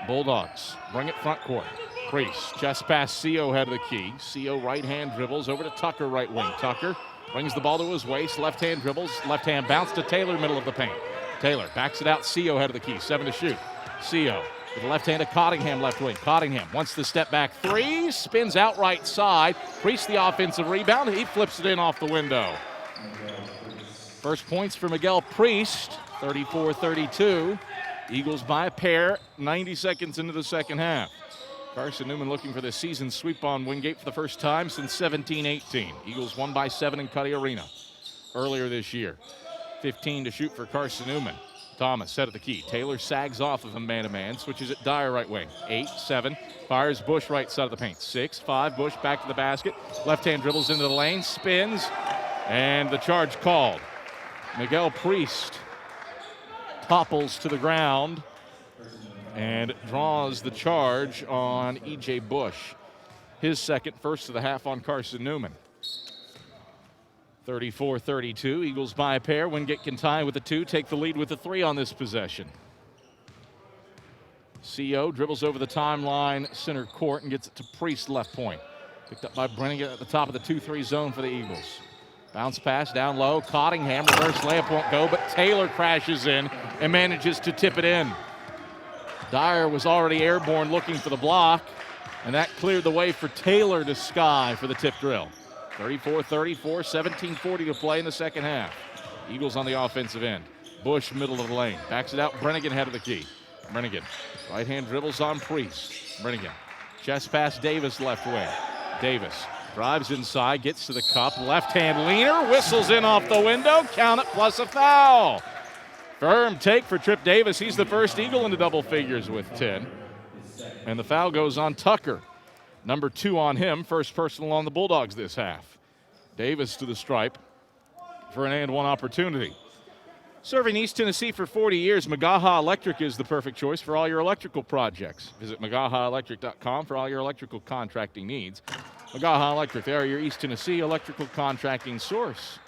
Bulldogs bring it front court. Priest, chest pass CO head of the key. CO right hand dribbles over to Tucker right wing. Tucker brings the ball to his waist, left hand dribbles, left hand bounce to Taylor, middle of the paint. Taylor backs it out, CO head of the key, 7 to shoot. CO with the left hand to Cottingham left wing. Cottingham wants the step back three, spins out right side. Priest the offensive rebound, he flips it in off the window. First points for Miguel Priest, 34-32. Eagles by a pair, 90 seconds into the second half. Carson-Newman looking for the season sweep on Wingate for the first time since 17-18. Eagles won by 7 in Cuddy Arena earlier this year. 15 to shoot for Carson-Newman. Thomas set at the key. Taylor sags off of him man-to-man, switches it Dyer right wing. 8-7, fires Bush right side of the paint. 6-5, Bush back to the basket. Left-hand dribbles into the lane, spins, and the charge called. Miguel Priest topples to the ground and draws the charge on E.J. Bush. His second, first of the half on Carson-Newman. 34-32, Eagles by a pair. Wingate can tie with a 2, take the lead with a 3 on this possession. CO dribbles over the timeline, center court, and gets it to Priest, left point. Picked up by Brennigan at the top of the 2-3 zone for the Eagles. Bounce pass down low. Cottingham, reverse layup won't go, but Taylor crashes in and manages to tip it in. Dyer was already airborne looking for the block, and that cleared the way for Taylor to sky for the tip drill. 34-34, 17:40 to play in the second half. Eagles on the offensive end. Bush, middle of the lane. Backs it out. Brennigan head of the key. Brennigan, right hand dribbles on Priest. Brennigan, chest pass Davis left wing. Davis drives inside, gets to the cup. Left hand leaner, whistles in off the window. Count it, plus a foul. Firm take for Trip Davis. He's the first Eagle into double figures with 10. And the foul goes on Tucker. Number 2 on him. First personal on the Bulldogs this half. Davis to the stripe for an and one opportunity. Serving East Tennessee for 40 years, Magaha Electric is the perfect choice for all your electrical projects. Visit MagahaElectric.com for all your electrical contracting needs. Magaha Electric, they are your East Tennessee electrical contracting source.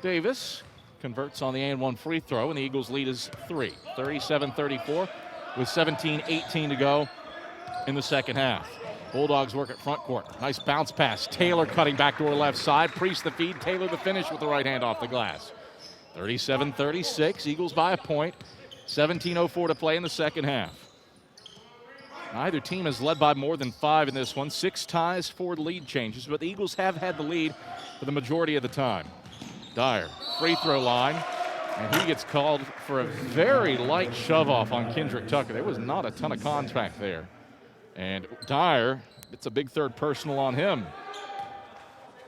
Davis converts on the and one free throw, and the Eagles' lead is 3. 37-34 with 17:18 to go in the second half. Bulldogs work at front court. Nice bounce pass. Taylor cutting backdoor left side. Priest the feed. Taylor the finish with the right hand off the glass. 37-36. Eagles by a point. 17:04 to play in the second half. Neither team has led by more than 5 in this one. 6 ties, 4 lead changes, but the Eagles have had the lead for the majority of the time. Dyer, free throw line, and he gets called for a very light shove off on Kendrick Tucker. There was not a ton of contact there. And Dyer, it's a big third personal on him.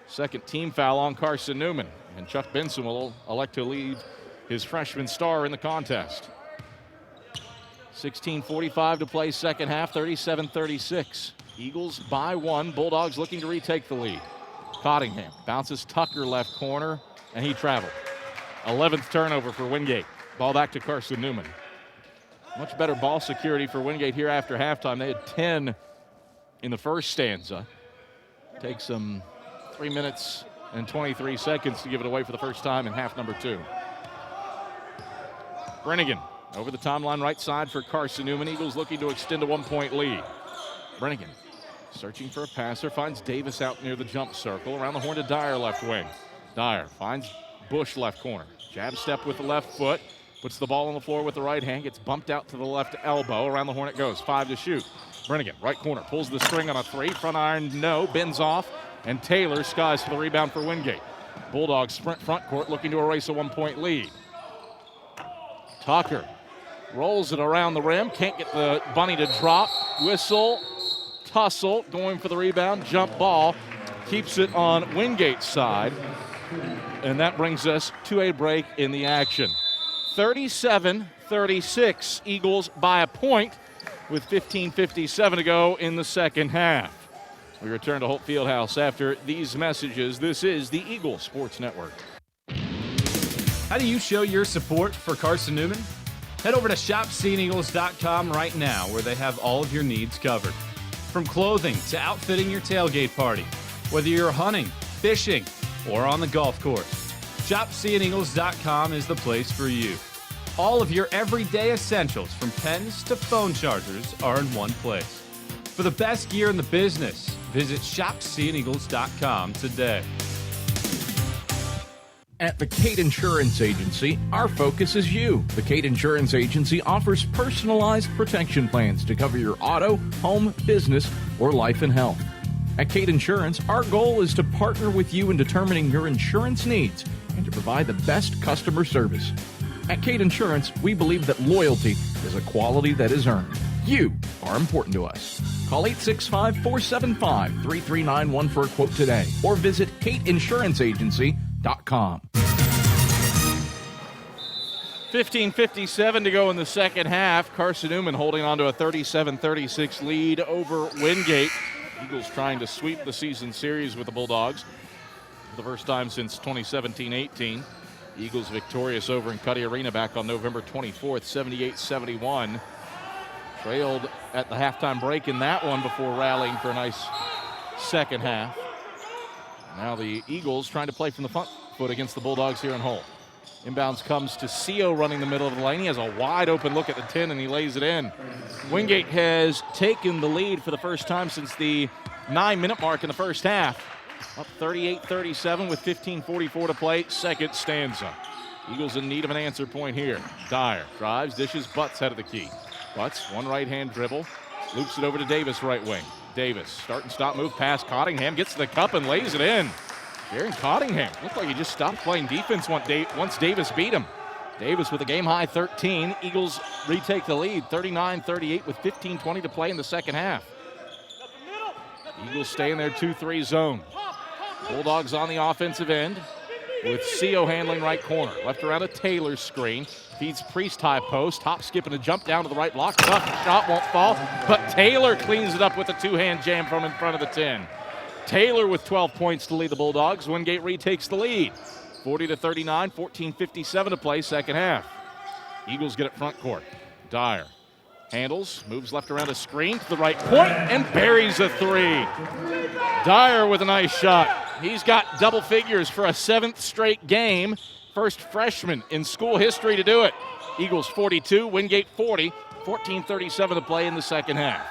Second team foul on Carson-Newman. And Chuck Benson will elect to lead his freshman star in the contest. 16:45 to play second half, 37-36. Eagles by 1. Bulldogs looking to retake the lead. Cottingham bounces Tucker left corner, and he traveled. 11th turnover for Wingate. Ball back to Carson-Newman. Much better ball security for Wingate here after halftime. They had 10 in the first stanza. Takes them 3 minutes and 23 seconds to give it away for the first time in half number 2. Brennigan over the timeline right side for Carson-Newman. Eagles looking to extend a 1-point lead. Brennigan searching for a passer, finds Davis out near the jump circle. Around the horn to Dyer left wing. Dyer finds Bush left corner. Jab step with the left foot. Puts the ball on the floor with the right hand. Gets bumped out to the left elbow. Around the horn it goes. 5 to shoot. Brennigan, right corner, pulls the string on a 3. Front iron, no. Bends off. And Taylor skies for the rebound for Wingate. Bulldogs sprint front court looking to erase a 1-point lead. Tucker rolls it around the rim. Can't get the bunny to drop. Whistle. Tussle going for the rebound. Jump ball. Keeps it on Wingate's side. And that brings us to a break in the action. 37-36. Eagles by a point with 15:57 to go in the second half. We return to Holt Fieldhouse after these messages. This is the Eagle Sports Network. How do you show your support for Carson-Newman? Head over to shopseeingeagles.com right now, where they have all of your needs covered. From clothing to outfitting your tailgate party, whether you're hunting, fishing, or on the golf course, shopseeingeagles.com is the place for you. All of your everyday essentials, from pens to phone chargers, are in one place. For the best gear in the business, visit shopseeingeagles.com today. At the Cade Insurance Agency, our focus is you. The Cade Insurance Agency offers personalized protection plans to cover your auto, home, business, or life and health. At Cade Insurance, our goal is to partner with you in determining your insurance needs and to provide the best customer service. At Cade Insurance, we believe that loyalty is a quality that is earned. You are important to us. Call 865-475-3391 for a quote today, or visit CadeInsuranceAgency.com. 15:57 to go in the second half. Carson-Newman holding on to a 37-36 lead over Wingate. Eagles trying to sweep the season series with the Bulldogs for the first time since 2017-18. Eagles victorious over in Cuddy Arena back on November 24th, 78-71. Trailed at the halftime break in that one before rallying for a nice second half. Now the Eagles trying to play from the front foot against the Bulldogs here in Holt. Inbounds comes to Sio running the middle of the lane. He has a wide open look at the 10 and he lays it in. Wingate has taken the lead for the first time since the 9-minute mark in the first half. Up 38-37 with 15:44 to play. Second stanza. Eagles in need of an answer point here. Dyer drives, dishes, Butts head of the key. Butts, one right-hand dribble, loops it over to Davis right wing. Davis, start and stop move past Cottingham, gets to the cup and lays it in. Aaron Cottingham looked like he just stopped playing defense once Davis beat him. Davis with a game-high 13. Eagles retake the lead, 39-38 with 15:20 to play in the second half. Eagles stay in their 2-3 zone. Bulldogs on the offensive end with Sio handling right corner. Left around a Taylor screen. Feeds Priest high post. Hop, skip, and a jump down to the right block. Tough shot won't fall, but Taylor cleans it up with a two-hand jam from in front of the 10. Taylor with 12 points to lead the Bulldogs. Wingate retakes the lead. 40-39, 14:57 to play, second half. Eagles get it front court. Dyer handles, moves left around a screen to the right point, and buries a three. Dyer with a nice shot. He's got double figures for a 7th straight game. First freshman in school history to do it. Eagles 42, Wingate 40, 14:37 to play in the second half.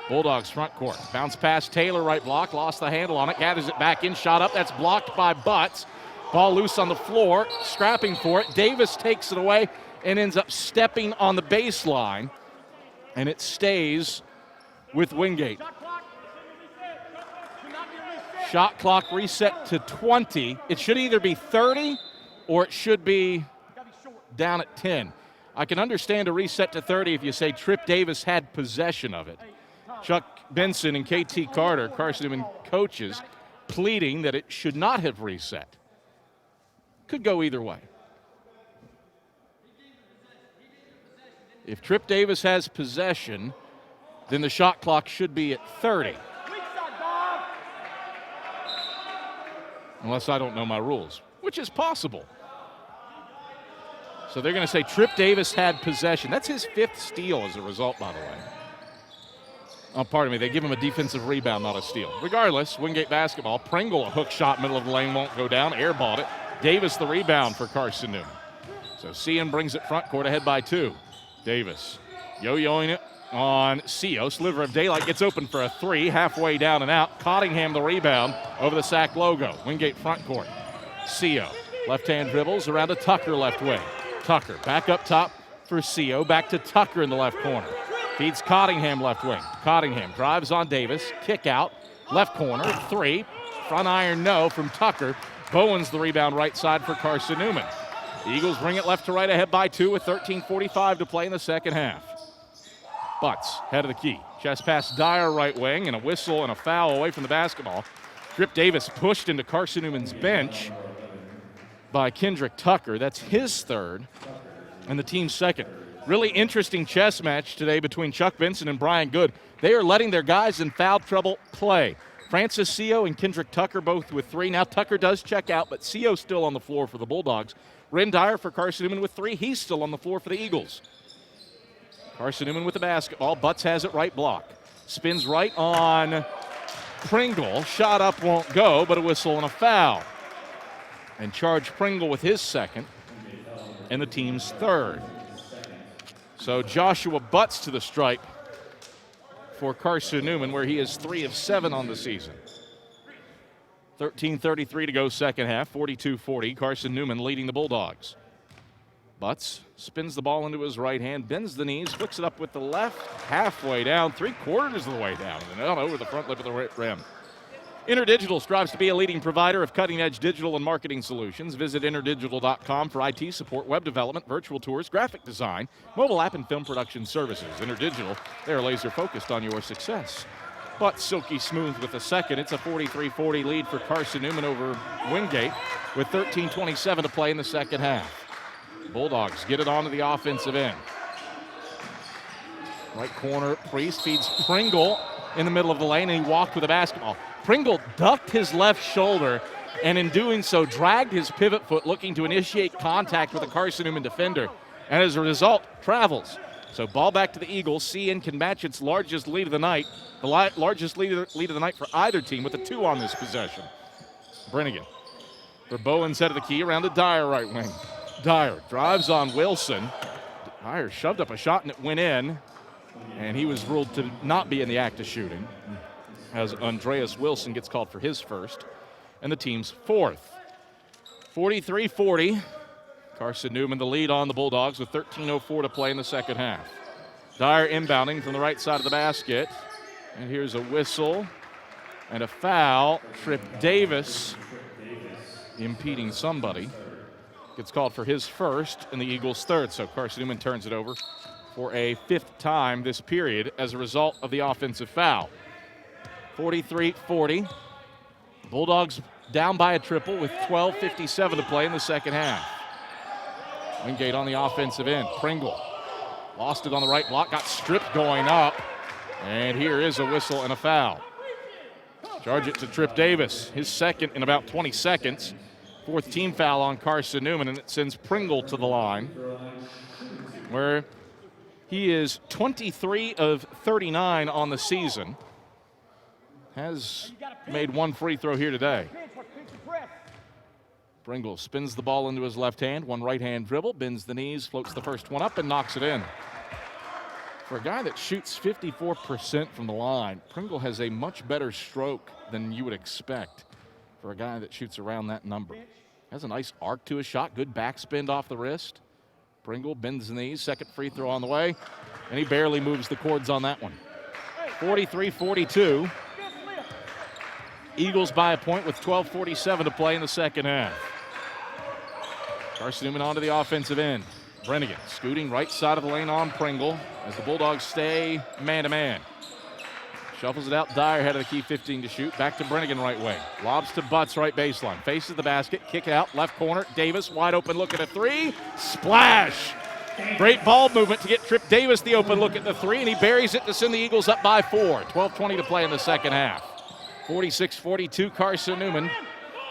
Bulldogs front court. Bounce past Taylor, right block, lost the handle on it, gathers it back in, shot up, that's blocked by Butts. Ball loose on the floor, scrapping for it. Davis takes it away and ends up stepping on the baseline, and it stays with Wingate. Shot clock reset to 20. It should either be 30 or it should be down at 10. I can understand a reset to 30 if you say Trip Davis had possession of it. Chuck Benson and KT Carter, Carson-Newman coaches, pleading that it should not have reset. Could go either way. If Trip Davis has possession, then the shot clock should be at 30. Unless I don't know my rules, which is possible. So they're going to say Trip Davis had possession. That's his 5th steal as a result, by the way. Oh, pardon me, they give him a defensive rebound, not a steal. Regardless, Wingate basketball. Pringle, a hook shot, middle of the lane, won't go down. Airballed it. Davis the rebound for Carson-Newman. So Cian brings it front court ahead by 2. Davis yo-yoing it on Sio. Sliver of daylight gets open for a 3, halfway down and out. Cottingham the rebound over the sack logo. Wingate front court. Sio, left-hand dribbles around to Tucker left wing. Tucker back up top for Sio. Back to Tucker in the left corner. Feeds Cottingham left wing. Cottingham drives on Davis. Kick out. Left corner. 3. Front iron no from Tucker. Bowen's the rebound right side for Carson-Newman. The Eagles bring it left to right ahead by 2 with 13:45 to play in the second half. Butts, head of the key. Chest pass Dyer right wing, and a whistle and a foul away from the basketball. Trip Davis pushed into Carson-Newman's bench by Kendrick Tucker. That's his 3rd and the team's 2nd. Really interesting chess match today between Chuck Benson and Brian Good. They are letting their guys in foul trouble play. Francis Sio and Kendrick Tucker both with 3. Now Tucker does check out, but Sio's still on the floor for the Bulldogs. Ren Dyer for Carson-Newman with 3. He's still on the floor for the Eagles. Carson-Newman with the basketball. Butts has it right block. Spins right on Pringle. Shot up won't go, but a whistle and a foul. And charge Pringle with his 2nd and the team's 3rd. So Joshua Butts to the stripe for Carson-Newman, where he is 3 of 7 on the season. 13:33 to go second half, 42-40. Carson-Newman leading the Bulldogs. Butts spins the ball into his right hand, bends the knees, flicks it up with the left, halfway down, 3/4 of the way down, and out over the front lip of the rim. InterDigital strives to be a leading provider of cutting-edge digital and marketing solutions. Visit interdigital.com for IT support, web development, virtual tours, graphic design, mobile app, and film production services. InterDigital, they're laser-focused on your success. But silky smooth with the 2nd. It's a 43-40 lead for Carson-Newman over Wingate with 13:27 to play in the second half. Bulldogs get it onto the offensive end. Right corner, Priest feeds Pringle in the middle of the lane, and he walked with the basketball. Pringle ducked his left shoulder, and in doing so, dragged his pivot foot, looking to initiate contact with a Carson-Newman defender, and as a result, travels. So ball back to the Eagles. CN can match its largest lead of the night, the largest lead of the night for either team, with a 2 on this possession. Brennigan for Bowen's head of the key around to Dyer right wing. Dyer drives on Wilson. Dyer shoved up a shot and it went in, and he was ruled to not be in the act of shooting as Andreas Wilson gets called for his first and the team's fourth. 43-40. Carson-Newman the lead on the Bulldogs with 13:04 to play in the second half. Dyer inbounding from the right side of the basket. And here's a whistle and a foul. Trip Davis impeding somebody. Gets called for his first and the Eagles' third. So Carson-Newman turns it over for a fifth time this period as a result of the offensive foul. 43-40. Bulldogs down by a triple with 12:57 to play in the second half. Wingate on the offensive end. Pringle lost it on the right block, got stripped going up, and here is a whistle and a foul. Charge it to Trip Davis, his second in about 20 seconds. Fourth team foul on Carson-Newman, and it sends Pringle to the line, where he is 23 of 39 on the season. Has made one free throw here today. Pringle spins the ball into his left hand, one right hand dribble, bends the knees, floats the first one up, and knocks it in. For a guy that shoots 54% from the line, Pringle has a much better stroke than you would expect for a guy that shoots around that number. Has a nice arc to his shot, good backspin off the wrist. Pringle bends the knees, second free throw on the way, and he barely moves the cords on that one. 43-42. Eagles by a point with 12:47 to play in the second half. Carson-Newman onto the offensive end. Brennigan scooting right side of the lane on Pringle as the Bulldogs stay man-to-man. Shuffles it out. Dyer head of the key, 15 to shoot. Back to Brennigan right wing. Lobs to Butts right baseline. Faces the basket. Kick out. Left corner. Davis wide open look at a three. Splash. Great ball movement to get Trip Davis the open look at the three, and he buries it to send the Eagles up by 4. 12:20 to play in the second half. 46-42 Carson-Newman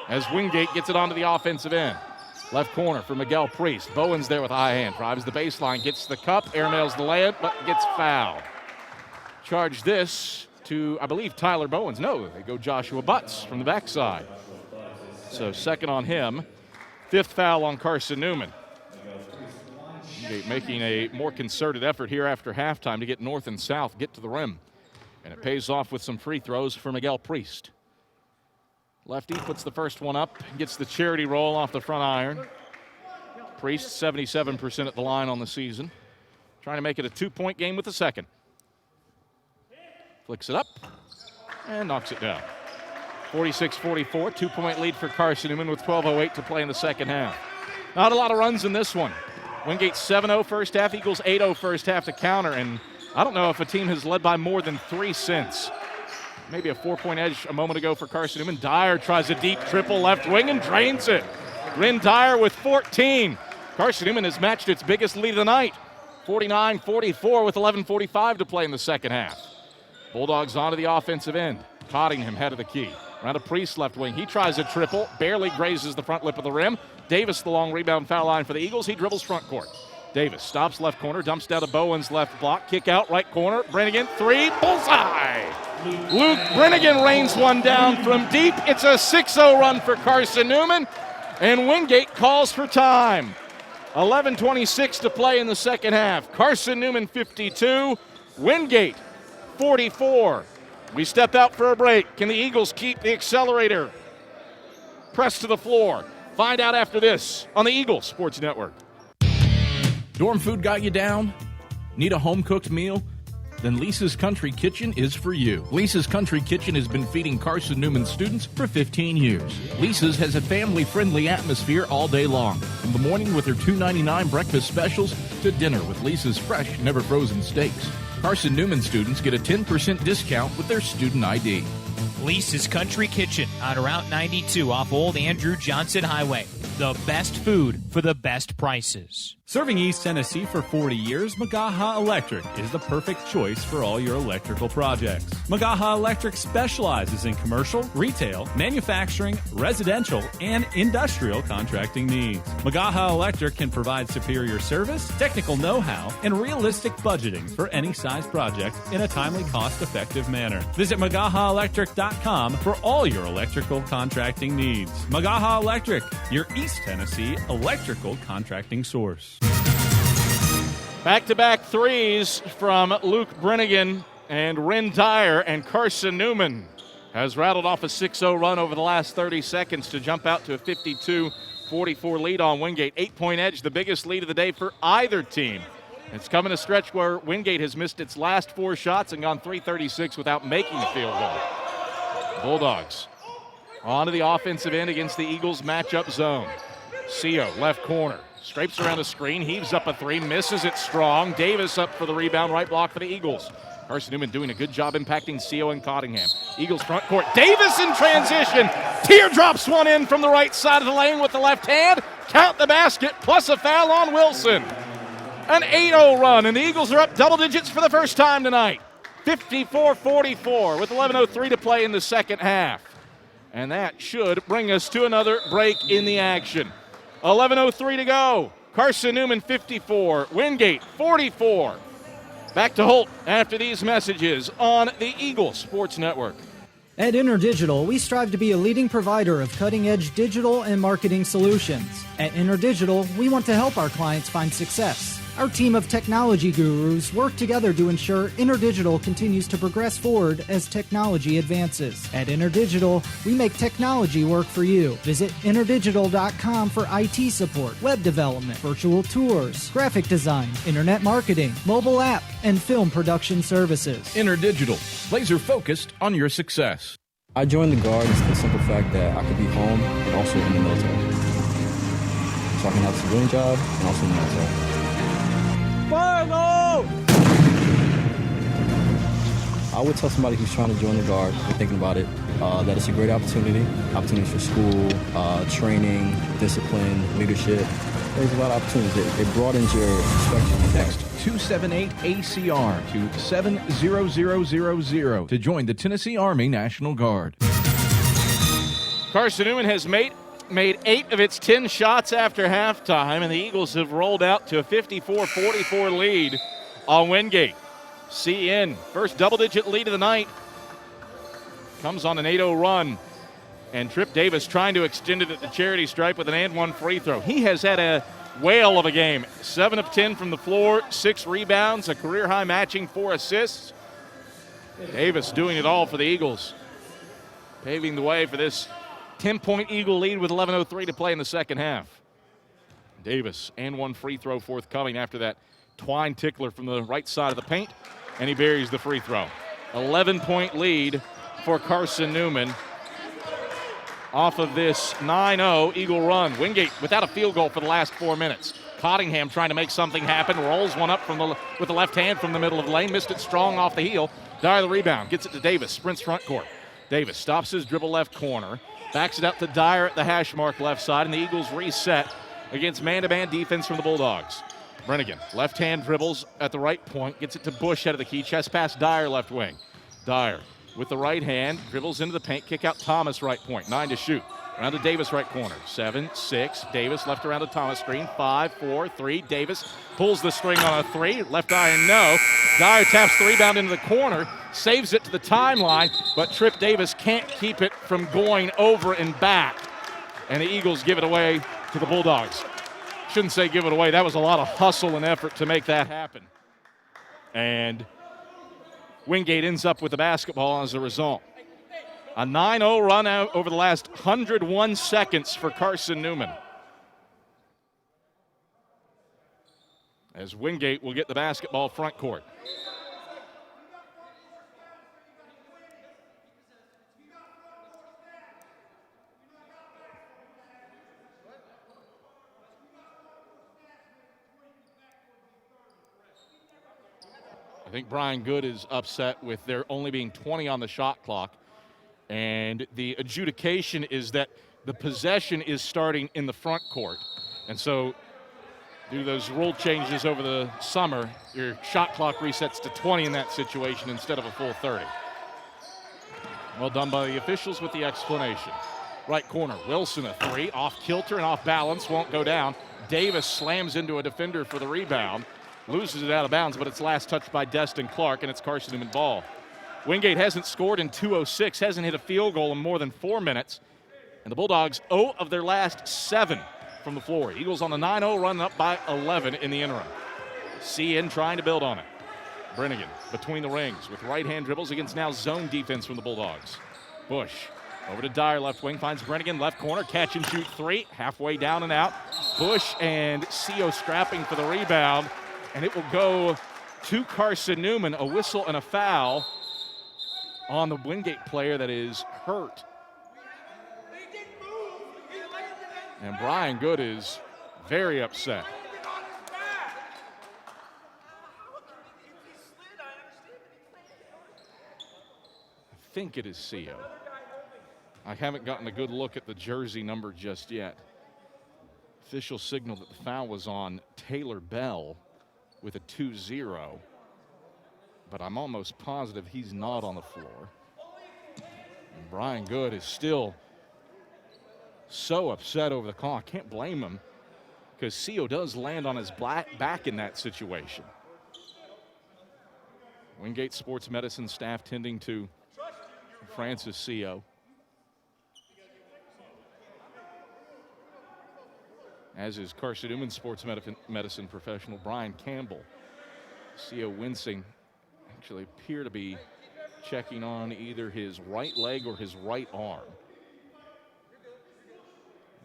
as Wingate gets it onto the offensive end. Left corner for Miguel Priest. Bowen's there with a high hand. Drives the baseline, gets the cup, airmails the layup, but gets fouled. Charge this to, I believe, Tyler Bowens. No, they go Joshua Butts from the backside. So second on him. Fifth foul on Carson-Newman. Wingate making a more concerted effort here after halftime to get north and south, get to the rim. And it pays off with some free throws for Miguel Priest. Lefty puts the first one up, gets the charity roll off the front iron. Priest 77% at the line on the season. Trying to make it a 2-point game with the second. Flicks it up and knocks it down. 46-44, 2-point lead for Carson-Newman with 12:08 to play in the second half. Not a lot of runs in this one. Wingate 7-0 first half, Eagles 8-0 first half to counter, and I don't know if a team has led by more than 3 since. Maybe a 4-point edge a moment ago for Carson-Newman. Dyer tries a deep triple left wing and drains it. Bryn Dyer with 14. Carson-Newman has matched its biggest lead of the night. 49-44 with 11:45 to play in the second half. Bulldogs onto the offensive end. Cottingham head of the key. Around a Priest left wing. He tries a triple, barely grazes the front lip of the rim. Davis the long rebound foul line for the Eagles. He dribbles front court. Davis stops left corner, dumps down to Bowen's left block. Kick out right corner. Brennigan, three, bullseye! Luke Brennigan rains one down from deep. It's a 6-0 run for Carson-Newman, and Wingate calls for time. 11:26 to play in the second half. Carson-Newman 52, Wingate 44. We step out for a break. Can the Eagles keep the accelerator pressed to the floor? Find out after this on the Eagles Sports Network. Dorm food got you down? Need a home-cooked meal? Then Lisa's Country Kitchen is for you. Lisa's Country Kitchen has been feeding Carson-Newman students for 15 years. Lisa's has a family-friendly atmosphere all day long. From the morning with their $2.99 breakfast specials to dinner with Lisa's fresh, never-frozen steaks. Carson-Newman students get a 10% discount with their student ID. Lisa's Country Kitchen on Route 92 off Old Andrew Johnson Highway. The best food for the best prices. Serving East Tennessee for 40 years, Magaha Electric is the perfect choice for all your electrical projects. Magaha Electric specializes in commercial, retail, manufacturing, residential, and industrial contracting needs. Magaha Electric can provide superior service, technical know-how, and realistic budgeting for any size project in a timely, cost-effective manner. Visit MagahaElectric.com unitedhealthcare.com for all your electrical contracting needs. Magaha Electric, your East Tennessee electrical contracting source. Back-to-back threes from Luke Brennigan and Ren Dyer, and Carson-Newman has rattled off a 6-0 run over the last 30 seconds to jump out to a 52-44 lead on Wingate. 8-point edge, the biggest lead of the day for either team. It's coming a stretch where Wingate has missed its last 4 shots and gone 336 without making a field goal. Bulldogs onto the offensive end against the Eagles matchup zone. Seo, left corner, scrapes around a screen, heaves up a 3, misses it strong. Davis up for the rebound, right block for the Eagles. Carson-Newman doing a good job impacting Seo and Cottingham. Eagles front court. Davis in transition. Teardrops one in from the right side of the lane with the left hand. Count the basket, plus a foul on Wilson. An 8-0 run, and the Eagles are up double digits for the first time tonight. 54-44 with 11:03 to play in the second half. And that should bring us to another break in the action. 11:03 to go. Carson-Newman 54, Wingate 44. Back to Holt after these messages on the Eagle Sports Network. At InterDigital, we strive to be a leading provider of cutting-edge digital and marketing solutions. At InterDigital, we want to help our clients find success. Our team of technology gurus work together to ensure InterDigital continues to progress forward as technology advances. At InterDigital, we make technology work for you. Visit interdigital.com for IT support, web development, virtual tours, graphic design, internet marketing, mobile app, and film production services. InterDigital, laser focused on your success. I joined the Guard for the simple fact that I could be home and also in the military. So I can have a civilian job and also in the military. I would tell somebody who's trying to join the Guard or thinking about it that it's a great opportunity. Opportunities for school, training, discipline, leadership. There's a lot of opportunities. It broadens your perspective. Text 278-ACR to 70000 to join the Tennessee Army National Guard. Carson-Newman has made 8 of its 10 shots after halftime, and the Eagles have rolled out to a 54-44 lead on Wingate. CN, first double-digit lead of the night, comes on an 8-0 run, and Trip Davis trying to extend it at the charity stripe with an and-one free throw. He has had a whale of a game. 7 of 10 from the floor, 6 rebounds, a career-high matching 4 assists. Davis doing it all for the Eagles, paving the way for this 10-point Eagle lead with 11:03 to play in the second half. Davis and one free throw forthcoming after that twine tickler from the right side of the paint, and he buries the free throw. 11-point lead for Carson-Newman off of this 9-0 Eagle run. Wingate without a field goal for the last 4 minutes. Cottingham trying to make something happen, rolls one up with the left hand from the middle of the lane, missed it strong off the heel. Dyer the rebound, gets it to Davis, sprints front court. Davis stops his dribble left corner, backs it out to Dyer at the hash mark left side, and the Eagles reset against man-to-man defense from the Bulldogs. Brennigan, left hand dribbles at the right point, gets it to Bush out of the key, chest pass Dyer left wing. Dyer with the right hand, dribbles into the paint, kick out Thomas right point, 9 to shoot. Around to Davis right corner, 7-6, Davis left around to Thomas screen, 5-4-3, Davis pulls the string on a 3, left eye and no. Dyer taps the rebound into the corner, saves it to the timeline, but Trip Davis can't keep it from going over and back. And the Eagles give it away to the Bulldogs. Shouldn't say give it away. That was a lot of hustle and effort to make that happen. And Wingate ends up with the basketball as a result. A 9-0 run out over the last 101 seconds for Carson-Newman. As Wingate will get the basketball front court. I think Brian Good is upset with there only being 20 on the shot clock. And the adjudication is that the possession is starting in the front court. And so due to those rule changes over the summer, your shot clock resets to 20 in that situation instead of a full 30. Well done by the officials with the explanation. Right corner, Wilson a 3, off kilter and off balance, won't go down. Davis slams into a defender for the rebound. Loses it out of bounds, but it's last touched by Destin Clark, and it's Carson-Newman ball. Wingate hasn't scored in 2:06, hasn't hit a field goal in more than 4 minutes. And the Bulldogs 0 of their last 7 from the floor. Eagles on the 9-0 run, up by 11 in the interim. CN trying to build on it. Brennigan between the rings with right-hand dribbles against now zone defense from the Bulldogs. Bush over to Dyer, left wing, finds Brennigan, left corner, catch and shoot 3, halfway down and out. Bush and CO scrapping for the rebound, and it will go to Carson-Newman, a whistle and a foul on the Wingate player that is hurt. And Brian Good is very upset. I think it is CO. I haven't gotten a good look at the jersey number just yet. Official signal that the foul was on Taylor Bell with a 2-0, but I'm almost positive he's not on the floor. And Brian Good is still so upset over the call. I can't blame him, because CO does land on his back in that situation. Wingate sports medicine staff tending to Francis CO. As is Carson-Newman sports medicine professional Brian Campbell. CO wincing, actually appear to be checking on either his right leg or his right arm.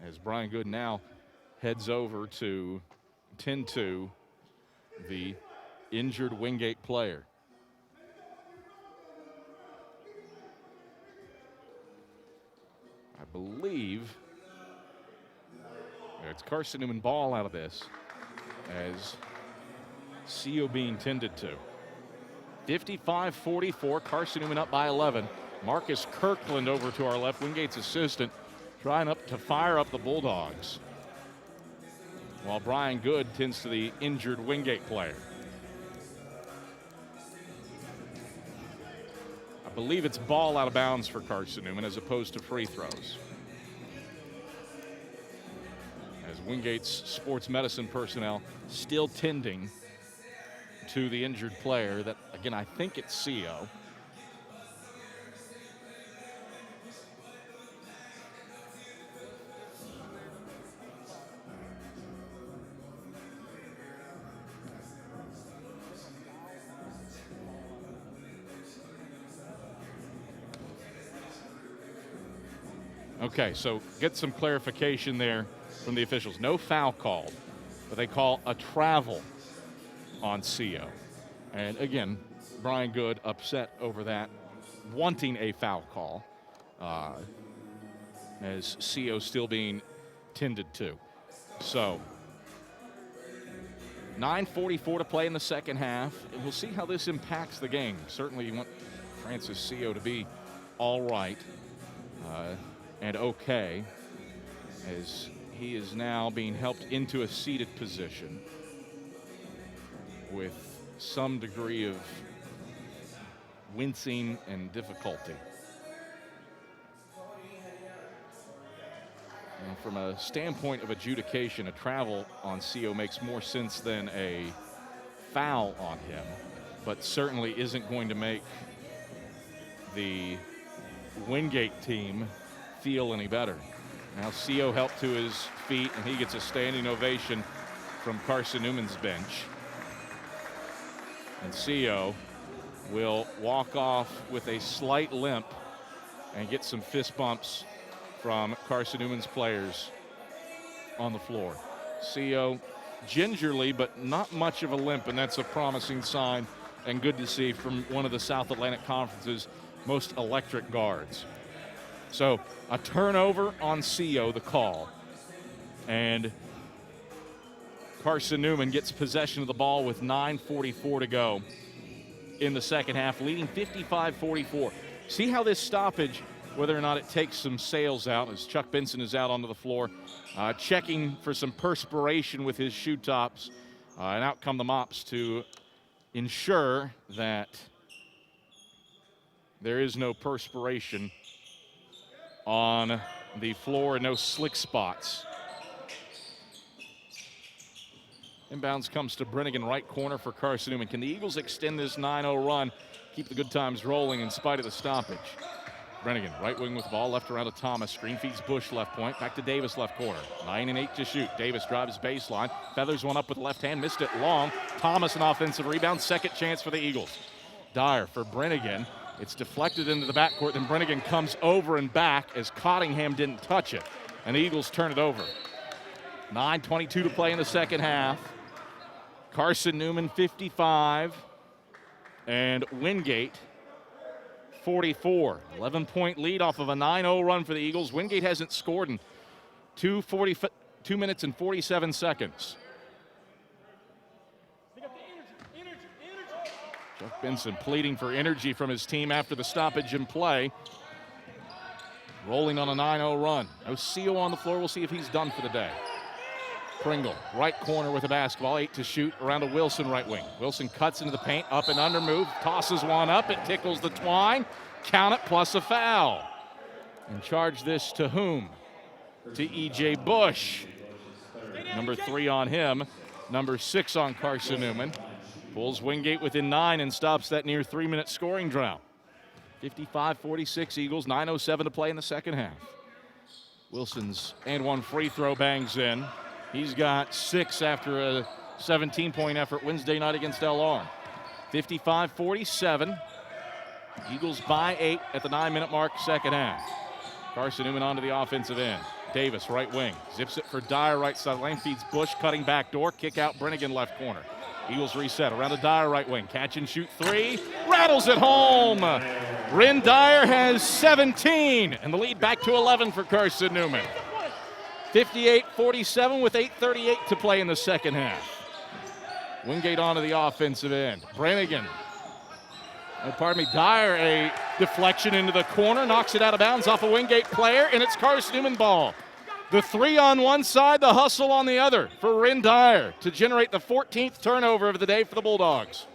As Brian Good now heads over to tend to the injured Wingate player. I believe it's Carson-Newman ball out of this, as CO being tended to. 55-44, Carson-Newman up by 11. Marcus Kirkland over to our left, Wingate's assistant, trying to fire up the Bulldogs, while Brian Good tends to the injured Wingate player. I believe it's ball out of bounds for Carson-Newman as opposed to free throws. As Wingate's sports medicine personnel still tending to the injured player that, again, I think it's CO. Okay, so get some clarification there from the officials. No foul called, but they call a travel on CO. And again, Brian Good upset over that, wanting a foul call, as CO still being tended to. So 9:44 to play in the second half, and we'll see how this impacts the game. Certainly you want Francis CO to be all right and okay, as he is now being helped into a seated position with some degree of wincing and difficulty. And from a standpoint of adjudication, a travel on CO makes more sense than a foul on him, but certainly isn't going to make the Wingate team feel any better. Now CO helped to his feet, and he gets a standing ovation from Carson-Newman's bench. And CO will walk off with a slight limp and get some fist bumps from Carson-Newman's players on the floor. CO gingerly, but not much of a limp, and that's a promising sign and good to see from one of the South Atlantic Conference's most electric guards. So a turnover on CO, the call, and Carson-Newman gets possession of the ball with 9:44 to go in the second half, leading 55-44. See how this stoppage, whether or not it takes some sails out, as Chuck Benson is out onto the floor, checking for some perspiration with his shoe tops, and out come the mops to ensure that there is no perspiration on the floor and no slick spots. Inbounds comes to Brennigan, right corner for Carson-Newman. Can the Eagles extend this 9-0 run, keep the good times rolling in spite of the stoppage? Brennigan, right wing with the ball, left around to Thomas. Screen feeds Bush, left point. Back to Davis, left corner. 9 and 8 to shoot. Davis drives baseline. Feathers one up with the left hand, missed it long. Thomas, an offensive rebound. Second chance for the Eagles. Dyer for Brennigan. It's deflected into the backcourt. Then Brennigan comes over and back as Cottingham didn't touch it. And the Eagles turn it over. 9:22 to play in the second half. Carson-Newman 55 and Wingate 44. 11-point lead off of a 9-0 run for the Eagles. Wingate hasn't scored in 2 minutes and 47 seconds. Chuck Benson pleading for energy from his team after the stoppage in play. Rolling on a 9-0 run. No CO on the floor. We'll see if he's done for the day. Pringle, right corner with a basketball, 8 to shoot, around to Wilson, right wing. Wilson cuts into the paint, up and under move, tosses one up, it tickles the twine, count it, plus a foul. And charge this to whom? To E.J. Bush. Number 3 on him, number 6 on Carson-Newman. Pulls Wingate within 9 and stops that near 3-minute scoring drought. 55-46 Eagles, 9:07 to play in the second half. Wilson's and one free throw bangs in. He's got 6 after a 17-point effort Wednesday night against LR. 55-47. Eagles by 8 at the 9-minute mark, second half. Carson-Newman onto the offensive end. Davis, right wing. Zips it for Dyer, right side lane. Feeds Bush, cutting back door. Kick out Brennigan, left corner. Eagles reset around to Dyer, right wing. Catch and shoot 3. Rattles it home. Ren Dyer has 17. And the lead back to 11 for Carson-Newman. 58-47 with 8:38 to play in the second half. Wingate onto the offensive end. Brennigan. Dyer, a deflection into the corner, knocks it out of bounds off a Wingate player, and it's Carson-Newman ball. The 3 on one side, the hustle on the other for Ren Dyer to generate the 14th turnover of the day for the Bulldogs.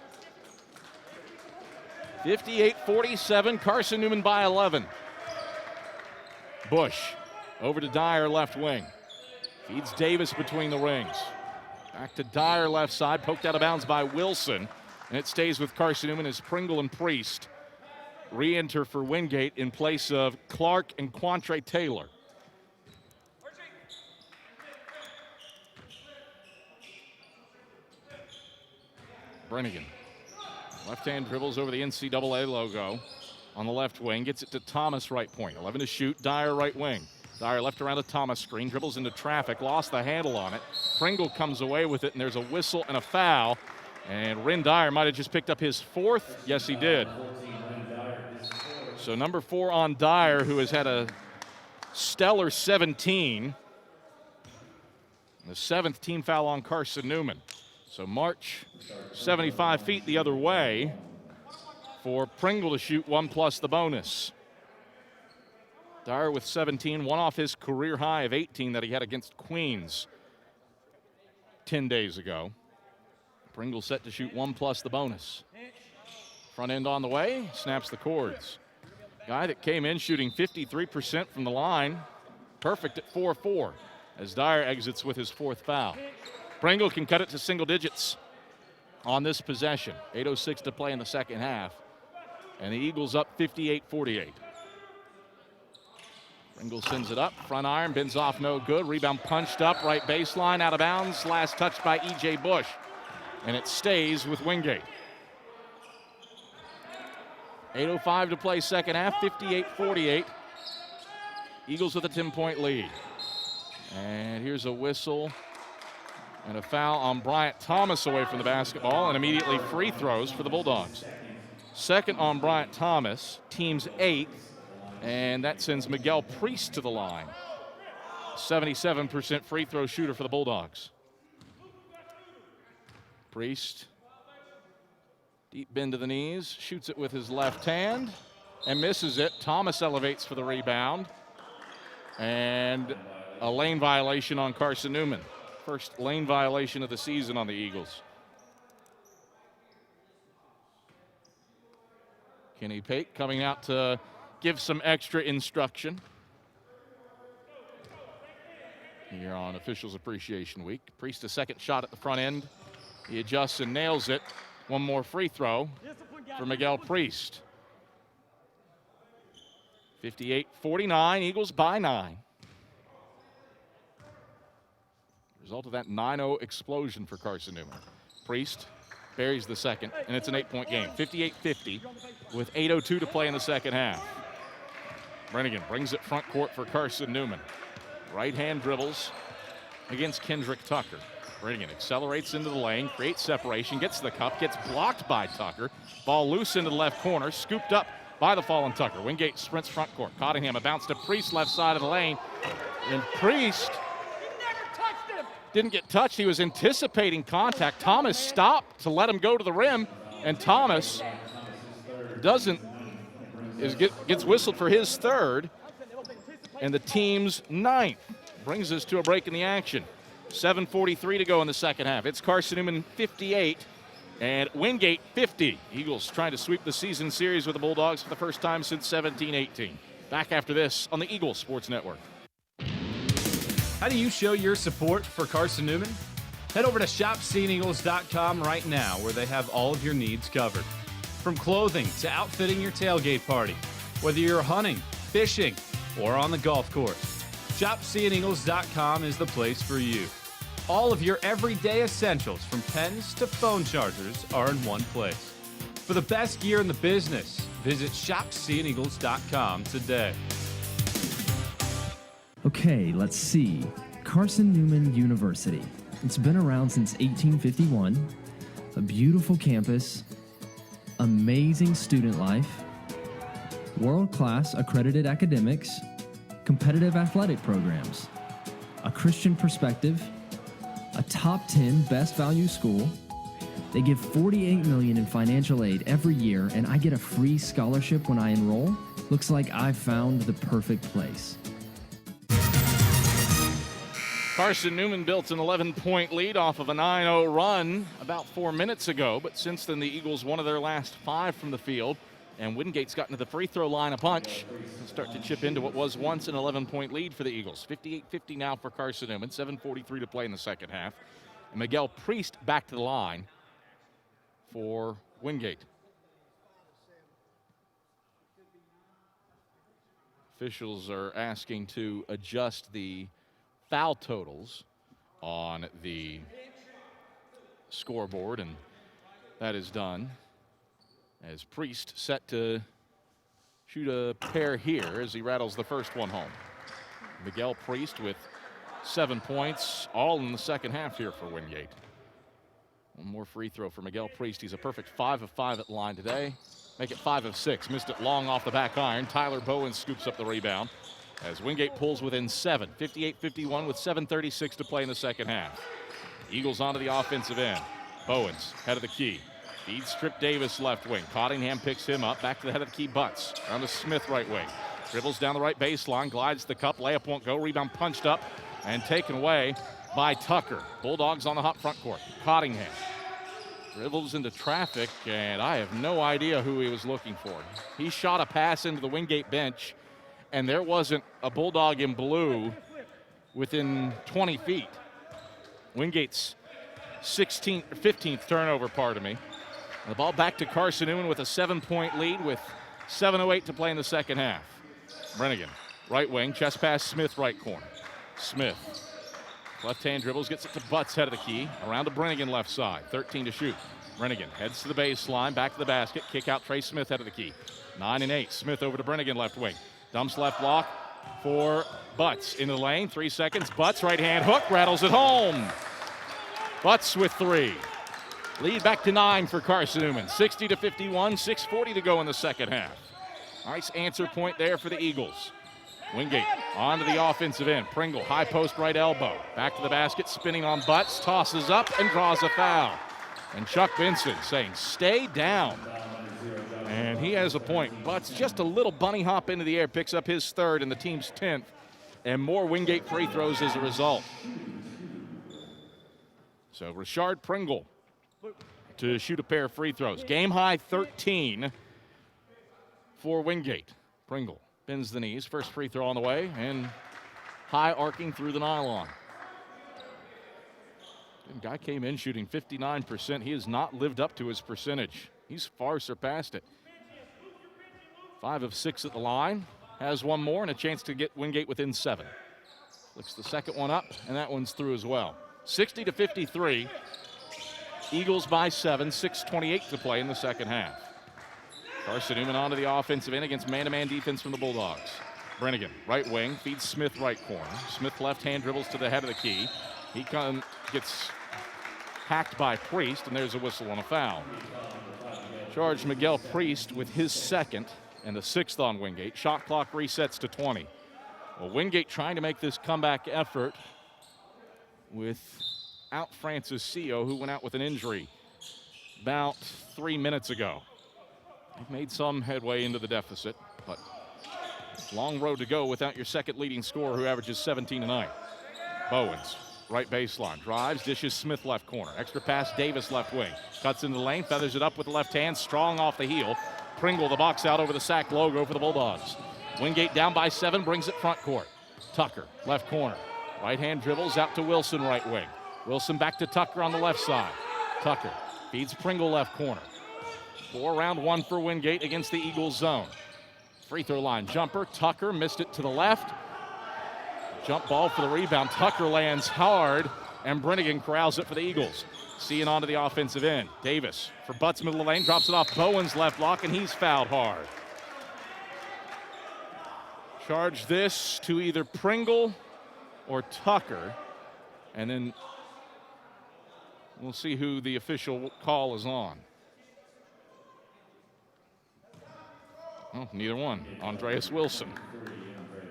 58-47, Carson-Newman by 11. Bush. Over to Dyer, left wing. Feeds Davis between the rings. Back to Dyer, left side. Poked out of bounds by Wilson. And it stays with Carson-Newman as Pringle and Priest re-enter for Wingate in place of Clark and Quantre Taylor. Brennigan. Left hand dribbles over the NCAA logo on the left wing. Gets it to Thomas, right point. 11 to shoot. Dyer, right wing. Dyer left around a Thomas screen, dribbles into traffic, lost the handle on it. Pringle comes away with it, and there's a whistle and a foul. And Ren Dyer might have just picked up his 4th. Yes, he did. So number 4 on Dyer, who has had a stellar 17. And the 7th team foul on Carson-Newman. So March 75 feet the other way for Pringle to shoot 1 plus the bonus. Dyer with 17, one off his career high of 18 that he had against Queens 10 days ago. Pringle set to shoot 1 plus the bonus. Front end on the way, snaps the cords. Guy that came in shooting 53% from the line, perfect at 4-4 as Dyer exits with his 4th foul. Pringle can cut it to single digits on this possession. 8:06 to play in the second half. And the Eagles up 58-48. Pringle sends it up, front iron, bends off, no good. Rebound punched up, right baseline, out of bounds. Last touch by E.J. Bush. And it stays with Wingate. 8:05 to play second half, 58-48. Eagles with a 10-point lead. And here's a whistle and a foul on Bryant Thomas away from the basketball, and immediately free throws for the Bulldogs. Second on Bryant Thomas, team's 8th. And that sends Miguel Priest to the line. 77% free throw shooter for the Bulldogs. Priest, deep bend to the knees, shoots it with his left hand and misses it. Thomas elevates for the rebound. And a lane violation on Carson-Newman. First lane violation of the season on the Eagles. Kenny Pate coming out to give some extra instruction. here on Officials Appreciation Week. Priest a second shot at the front end. He adjusts and nails it. One more free throw for Miguel Priest. 58-49, Eagles by 9. Result of that 9-0 explosion for Carson-Newman. Priest buries the second, and it's an 8-point game. 58-50 with 8:02 to play in the second half. Brennigan brings it front court for Carson-Newman. Right hand dribbles against Kendrick Tucker. Brennigan accelerates into the lane, creates separation, gets to the cup, gets blocked by Tucker. Ball loose into the left corner, scooped up by the fallen Tucker. Wingate sprints front court. Cottingham, a bounce to Priest, left side of the lane. And Priest didn't get touched. He was anticipating contact. Thomas stopped to let him go to the rim, and Thomas gets whistled for his third, and the team's 9th. Brings us to a break in the action. 7:43 to go in the second half. It's Carson-Newman 58 and Wingate 50. Eagles trying to sweep the season series with the Bulldogs for the first time since 17-18. Back after this on the Eagles Sports Network. How do you show your support for Carson-Newman? Head over to shopseeingeagles.com right now, where they have all of your needs covered. From clothing to outfitting your tailgate party, whether you're hunting, fishing, or on the golf course, shopseeingeagles.com is the place for you. All of your everyday essentials, from pens to phone chargers, are in one place. For the best gear in the business, visit shopseeingeagles.com today. Okay, let's see. Carson-Newman University. It's been around since 1851. A beautiful campus, amazing student life, world-class accredited academics, competitive athletic programs, a Christian perspective, a top 10 best value school. They give $48 million in financial aid every year, and I get a free scholarship when I enroll. Looks like I've found the perfect place. Carson-Newman built an 11-point lead off of a 9-0 run about 4 minutes ago, but since then the Eagles won of their last 5 from the field, and Wingate's gotten to the free throw line a bunch and start to chip into what was once an 11-point lead for the Eagles. 58-50 now for Carson-Newman, 7:43 to play in the second half. And Miguel Priest back to the line for Wingate. Officials are asking to adjust the foul totals on the scoreboard, and that is done as Priest set to shoot a pair here as he rattles the first one home. Miguel Priest with 7 points, all in the second half here for Wingate. One more free throw for Miguel Priest. He's a perfect 5 of 5 at the line today. Make it 5 of 6. Missed it long off the back iron. Tyler Bowen scoops up the rebound as Wingate pulls within 7. 58-51 with 7:36 to play in the second half. Eagles onto the offensive end. Bowens, head of the key. Feeds Trip Davis left wing. Cottingham picks him up. Back to the head of the key, Butts. Around to Smith right wing. Dribbles down the right baseline. Glides the cup. Layup won't go. Rebound punched up and taken away by Tucker. Bulldogs on the hot front court. Cottingham dribbles into traffic, and I have no idea who he was looking for. He shot a pass into the Wingate bench, and there wasn't a Bulldog in blue within 20 feet. Wingate's 15th turnover, pardon me. The ball back to Carson-Newman with a 7-point lead with 7:08 to play in the second half. Brennigan, right wing, chest pass, Smith, right corner. Smith, left-hand dribbles, gets it to Butts, head of the key. Around to Brennigan, left side, 13 to shoot. Brennigan heads to the baseline, back to the basket, kick out Trey Smith, head of the key. 9 and 8, Smith over to Brennigan, left wing. Dumps left block for Butts in the lane, 3 seconds. Butts, right-hand hook, rattles it home. Butts with 3. Lead back to 9 for Carson-Newman. 60-51, 6:40 to go in the second half. Nice answer point there for the Eagles. Wingate onto the offensive end. Pringle, high post right elbow. Back to the basket, spinning on Butts, tosses up and draws a foul. And Chuck Benson saying, stay down. And he has a point. Butts just a little bunny hop into the air, picks up his 3rd and the team's 10th. And more Wingate free throws as a result. So Rashard Pringle to shoot a pair of free throws. Game high 13 for Wingate. Pringle bends the knees. First free throw on the way and high arcing through the nylon. The guy came in shooting 59%. He has not lived up to his percentage. He's far surpassed it. 5 of 6 at the line. Has one more and a chance to get Wingate within 7. Flicks the second one up, and that one's through as well. 60-53. Eagles by 7, 6:28 to play in the second half. Carson-Newman onto the offensive end against man-to-man defense from the Bulldogs. Brennigan, right wing, feeds Smith right corner. Smith left hand dribbles to the head of the key. He gets hacked by Priest, and there's a whistle on a foul. Charged Miguel Priest with his second and the 6th on Wingate. Shot clock resets to 20. Well, Wingate trying to make this comeback effort without Francis Seo, who went out with an injury about 3 minutes ago. They've made some headway into the deficit, but long road to go without your second leading scorer, who averages 17 tonight. Bowens, right baseline, drives, dishes Smith left corner. Extra pass, Davis left wing. Cuts into the lane, feathers it up with the left hand, strong off the heel. Pringle the box out over the sack logo for the Bulldogs. Wingate down by 7, brings it front court. Tucker, left corner. Right hand dribbles out to Wilson, right wing. Wilson back to Tucker on the left side. Tucker feeds Pringle left corner. 4-round 1 for Wingate against the Eagles zone. Free throw line jumper. Tucker missed it to the left. Jump ball for the rebound. Tucker lands hard, and Brennigan corrals it for the Eagles. Seeing onto the offensive end. Davis for Butts, middle of the lane, drops it off Bowen's left block, and he's fouled hard. Charge this to either Pringle or Tucker, and then we'll see who the official call is on. Oh, neither one. Andreas Wilson,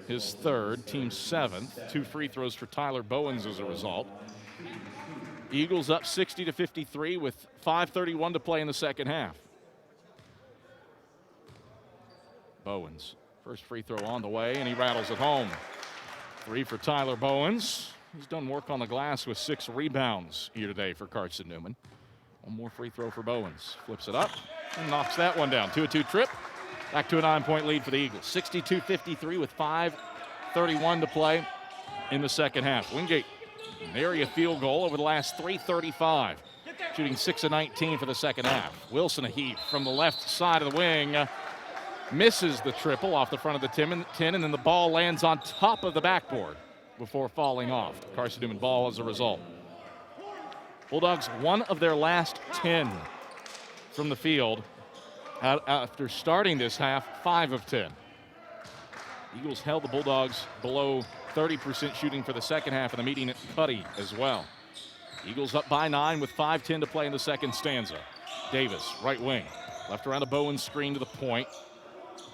his 3rd, team 7th. 2 free throws for Tyler Bowens as a result. Eagles up 60-53 with 5:31 to play in the second half. Bowens, first free throw on the way, and he rattles it home. 3 for Tyler Bowens. He's done work on the glass with 6 rebounds here today for Carson-Newman. One more free throw for Bowens. Flips it up and knocks that one down. 2-2 trip. Back to a 9-point lead for the Eagles. 62-53 with 5:31 to play in the second half. Wingate, an area field goal over the last 3:35. Shooting 6 of 19 for the second half. Wilson a heat from the left side of the wing. Misses the triple off the front of the 10, and then the ball lands on top of the backboard before falling off. Carson-Newman ball as a result. Bulldogs 1 of their last 10 from the field. After starting this half, 5 of 10. Eagles held the Bulldogs below 30% shooting for the second half, and the meeting at Cuddy as well. Eagles up by 9 with 5:10 to play in the second stanza. Davis, right wing. Left around a Bowen screen to the point.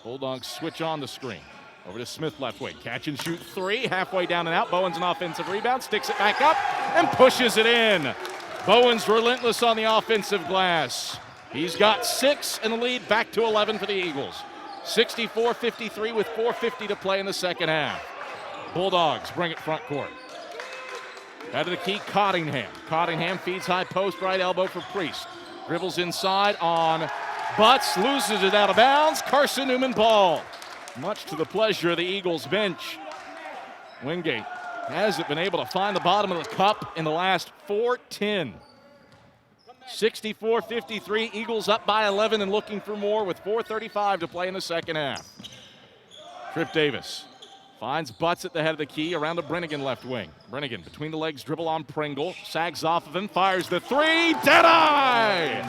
Bulldogs switch on the screen. Over to Smith left wing. Catch and shoot 3. Halfway down and out. Bowens an offensive rebound. Sticks it back up and pushes it in. Bowens relentless on the offensive glass. He's got 6 and the lead back to 11 for the Eagles. 64-53 with 4:50 to play in the second half. Bulldogs bring it front court. Out of the key, Cottingham. Cottingham feeds high post, right elbow for Priest. Dribbles inside on Butts, loses it out of bounds. Carson-Newman ball. Much to the pleasure of the Eagles bench. Wingate hasn't been able to find the bottom of the cup in the last 4:10. 64-53, Eagles up by 11 and looking for more with 4:35 to play in the second half. Trip Davis finds Butts at the head of the key around the Brennigan left wing. Brennigan between the legs, dribble on Pringle, sags off of him, fires the 3, dead-eye!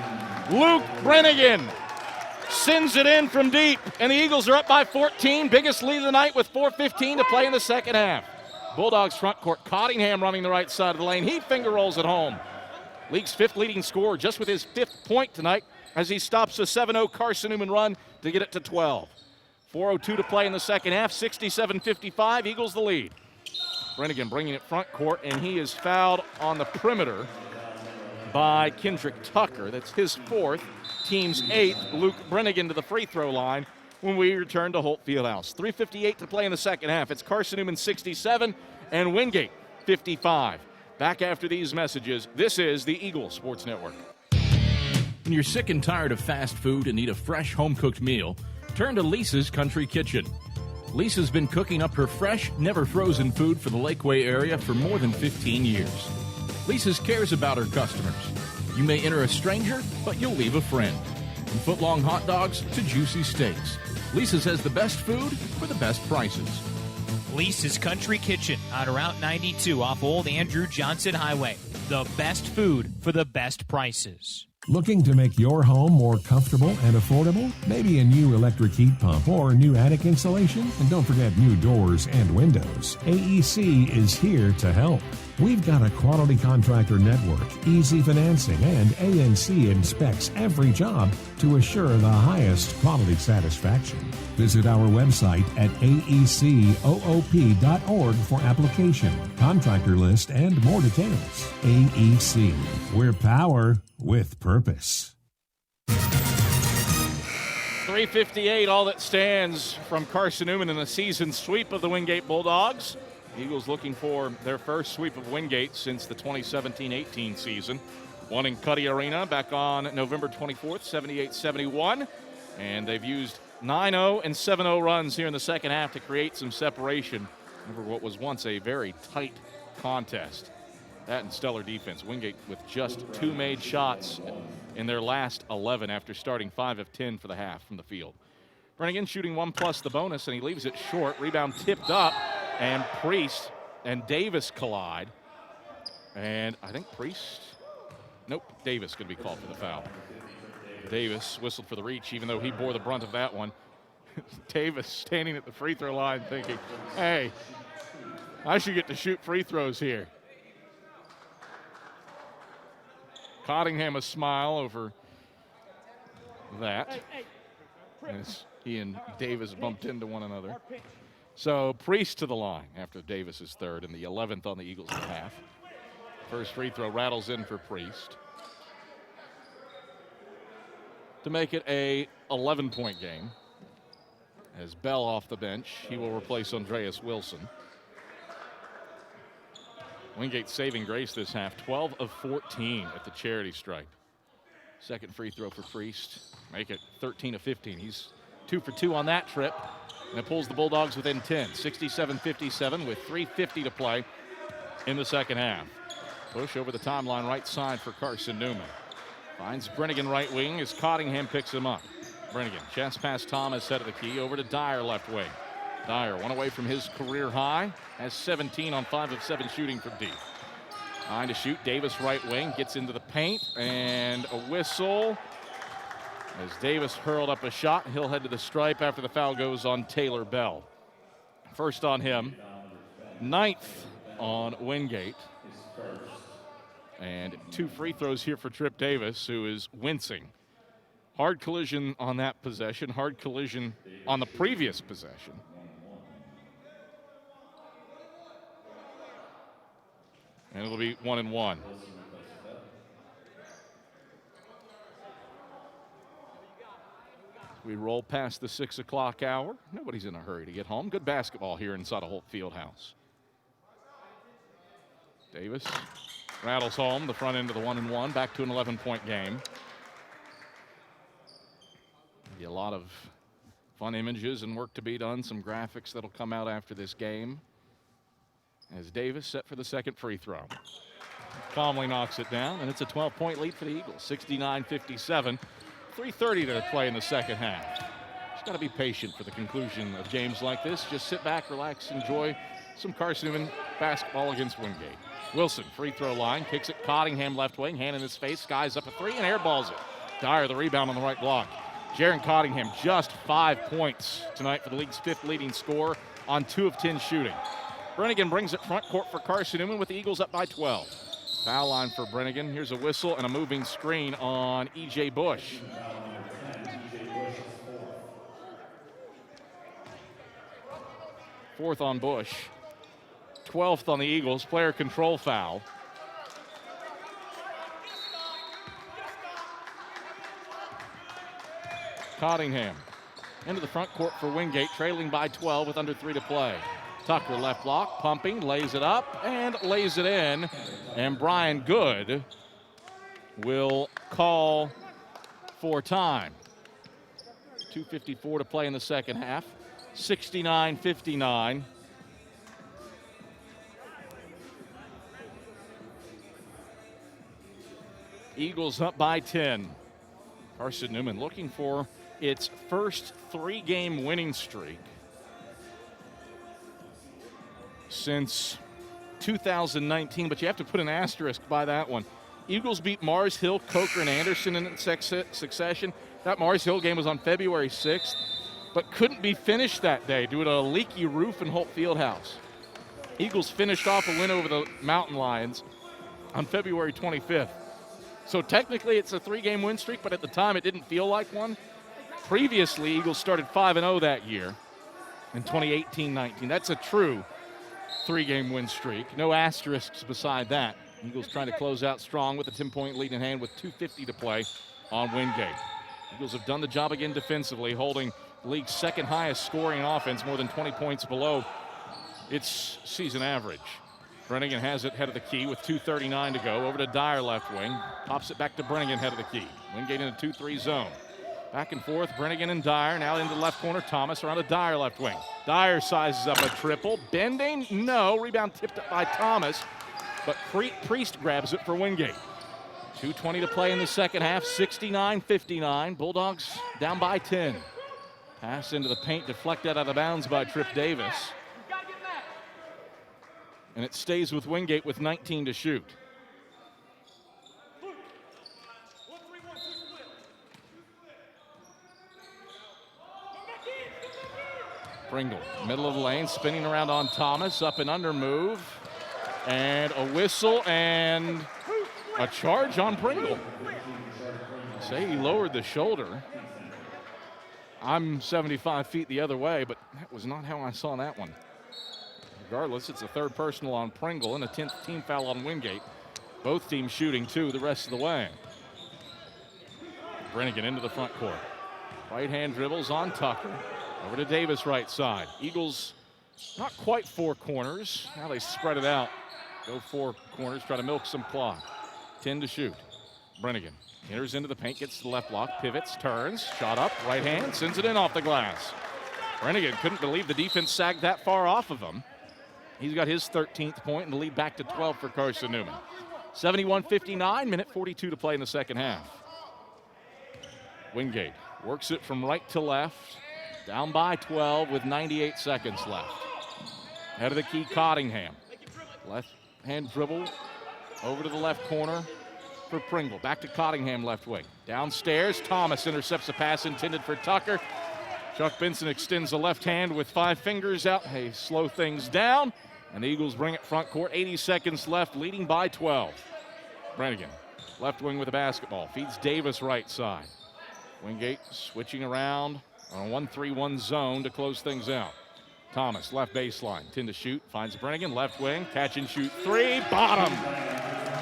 Luke Brennigan sends it in from deep, and the Eagles are up by 14, biggest lead of the night with 4:15 to play in the second half. Bulldogs front court, Cottingham running the right side of the lane. He finger rolls it home. League's 5th leading scorer just with his 5th point tonight as he stops a 7-0 Carson-Newman run to get it to 12. 4:02 to play in the second half, 67-55, Eagles the lead. Brennigan bringing it front court, and he is fouled on the perimeter by Kendrick Tucker. That's his 4th, team's 8th. Luke Brennigan to the free throw line when we return to Holt Fieldhouse. 3:58 to play in the second half. It's Carson-Newman 67 and Wingate 55. Back after these messages, this is the Eagle Sports Network. When you're sick and tired of fast food and need a fresh home-cooked meal, turn to Lisa's Country Kitchen. Lisa's been cooking up her fresh, never frozen food for the Lakeway area for more than 15 years. Lisa's cares about her customers. You may enter a stranger, but you'll leave a friend. From foot-long hot dogs to juicy steaks, Lisa's has the best food for the best prices. Lisa's Country Kitchen on Route 92 off Old Andrew Johnson Highway. The best food for the best prices. Looking to make your home more comfortable and affordable? Maybe a new electric heat pump or new attic insulation? And don't forget new doors and windows. AEC is here to help. We've got a quality contractor network, easy financing, and ANC inspects every job to assure the highest quality satisfaction. Visit our website at aecoop.org for application, contractor list, and more details. AEC, we're power with purpose. 3:58, all that stands from Carson-Newman in a season sweep of the Wingate Bulldogs. Eagles looking for their first sweep of Wingate since the 2017-18 season. Won in Cuddy Arena back on November 24th, 78-71. And they've used 9-0 and 7-0 runs here in the second half to create some separation over what was once a very tight contest. That and stellar defense. Wingate with just 2 made shots in their last 11 after starting 5 of 10 for the half from the field. Brennigan shooting 1 plus the bonus, and he leaves it short. Rebound tipped up, and Priest and Davis collide. And I think Davis going to be called for the foul. Davis whistled for the reach, even though he bore the brunt of that one. Davis standing at the free throw line thinking, hey, I should get to shoot free throws here. Cottingham a smile over that as he and Davis bumped into one another. So Priest to the line after Davis's third and the 11th on the Eagles' behalf. First free throw rattles in for Priest to make it a 11-point game. As Bell off the bench, he will replace Andreas Wilson. Wingate saving grace this half, 12 of 14 at the charity stripe. Second free throw for Priest, make it 13 of 15. He's 2 for 2 on that trip, and it pulls the Bulldogs within 10, 67-57 with 3:50 to play in the second half. Push over the timeline right side for Carson-Newman. Finds Brennigan right wing as Cottingham picks him up. Brennigan, chest pass Thomas, head of the key, over to Dyer left wing. Dyer, one away from his career high, has 17 on 5 of 7 shooting from deep. 9 to shoot, Davis right wing, gets into the paint, and a whistle. As Davis hurled up a shot, he'll head to the stripe after the foul goes on Taylor Bell. First on him, 9th on Wingate. And 2 free throws here for Trip Davis, who is wincing. Hard collision on that possession, hard collision on the previous possession. And it'll be 1-1. We roll past the 6 o'clock hour. Nobody's in a hurry to get home. Good basketball here inside of Holt Fieldhouse. Davis rattles home the front end of the 1-1, back to an 11-point game. Be a lot of fun images and work to be done, some graphics that'll come out after this game. As Davis set for the second free throw. Calmly knocks it down, and it's a 12-point lead for the Eagles, 69-57. 3:30 to play in the second half. Just got to be patient for the conclusion of games like this. Just sit back, relax, enjoy some Carson-Newman basketball against Wingate. Wilson, free throw line, kicks it, Cottingham left wing, hand in his face, skies up a 3 and airballs it. Dyer the rebound on the right block. Jaron Cottingham just 5 points tonight for the league's 5th leading scorer on 2 of 10 shooting. Brennigan brings it front court for Carson-Newman with the Eagles up by 12. Foul line for Brennigan. Here's a whistle and a moving screen on E.J. Bush. Fourth on Bush. 12th on the Eagles. Player control foul. Cottingham into the front court for Wingate, trailing by 12 with under 3 to play. Tucker left block, pumping, lays it up, and lays it in. And Brian Good will call for time. 2:54 to play in the second half. 69-59. Eagles up by 10. Carson-Newman looking for its first 3-game winning streak since 2019, but you have to put an asterisk by that one. Eagles beat Mars Hill, Coker, and Anderson in succession. That Mars Hill game was on February 6th, but couldn't be finished that day due to a leaky roof in Holt Fieldhouse. Eagles finished off a win over the Mountain Lions on February 25th. So technically it's a 3-game win streak, but at the time it didn't feel like one. Previously, Eagles started 5-0 that year in 2018-19. That's a true 3-game win streak. No asterisks beside that. Eagles trying to close out strong with a 10-point lead in hand with 2:50 to play on Wingate. Eagles have done the job again defensively, holding the league's second highest scoring offense, more than 20 points below its season average. Brennigan has it head of the key with 2:39 to go. Over to Dyer left wing. Pops it back to Brennigan head of the key. Wingate in a 2-3 zone. Back and forth, Brennigan and Dyer. Now into the left corner, Thomas around to Dyer left wing. Dyer sizes up a triple. Bending, no. Rebound tipped up by Thomas, but Priest grabs it for Wingate. 2:20 to play in the second half, 69-59. Bulldogs down by 10. Pass into the paint, deflected out of bounds by Trip Davis. And it stays with Wingate with 19 to shoot. Pringle, middle of the lane, spinning around on Thomas, up and under move. And a whistle and a charge on Pringle. Say he lowered the shoulder. I'm 75 feet the other way, but that was not how I saw that one. Regardless, it's a third personal on Pringle and a 10th team foul on Wingate. Both teams shooting 2 the rest of the way. Brennigan into the front court. Right hand dribbles on Tucker. Over to Davis right side. Eagles not quite 4 corners. Now they spread it out. Go 4 corners, try to milk some clock. 10 to shoot. Brennigan enters into the paint, gets to the left block, pivots, turns, shot up, right hand, sends it in off the glass. Brennigan couldn't believe the defense sagged that far off of him. He's got his 13th point and the lead back to 12 for Carson-Newman. 71-59, minute 42 to play in the second half. Wingate works it from right to left, down by 12 with 98 seconds left. Head of the key, Cottingham. Left hand dribble over to the left corner for Pringle. Back to Cottingham left wing. Downstairs, Thomas intercepts a pass intended for Tucker. Chuck Benson extends the left hand with 5 fingers out. Hey, slow things down. And the Eagles bring it front court. 80 seconds left, leading by 12. Brennigan, left wing with the basketball. Feeds Davis right side. Wingate switching around on a 1-3-1 zone to close things out. Thomas, left baseline, 10 to shoot. Finds Brennigan, left wing, catch and shoot 3, bottom.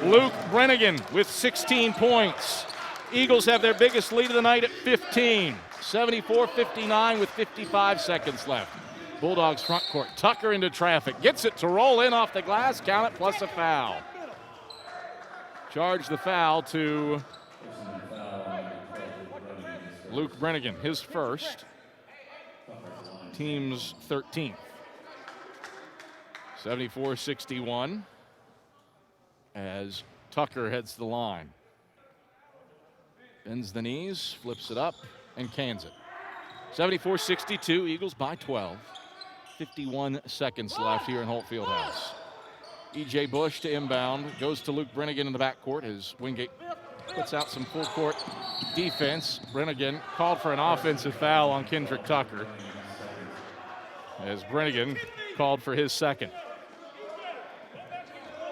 Luke Brennigan with 16 points. Eagles have their biggest lead of the night at 15. 74-59 with 55 seconds left. Bulldogs front court. Tucker into traffic. Gets it to roll in off the glass. Count it plus a foul. Charge the foul to Luke Brennigan. His first. Team's 13th. 74-61 as Tucker heads to the line. Bends the knees, flips it up, and cans it. 74-62, Eagles by 12. 51 seconds left here in Holt Fieldhouse. E.J. Bush to inbound, goes to Luke Brennigan in the backcourt as Wingate puts out some full court defense. Brennigan called for an offensive foul on Kendrick Tucker as Brennigan called for his second.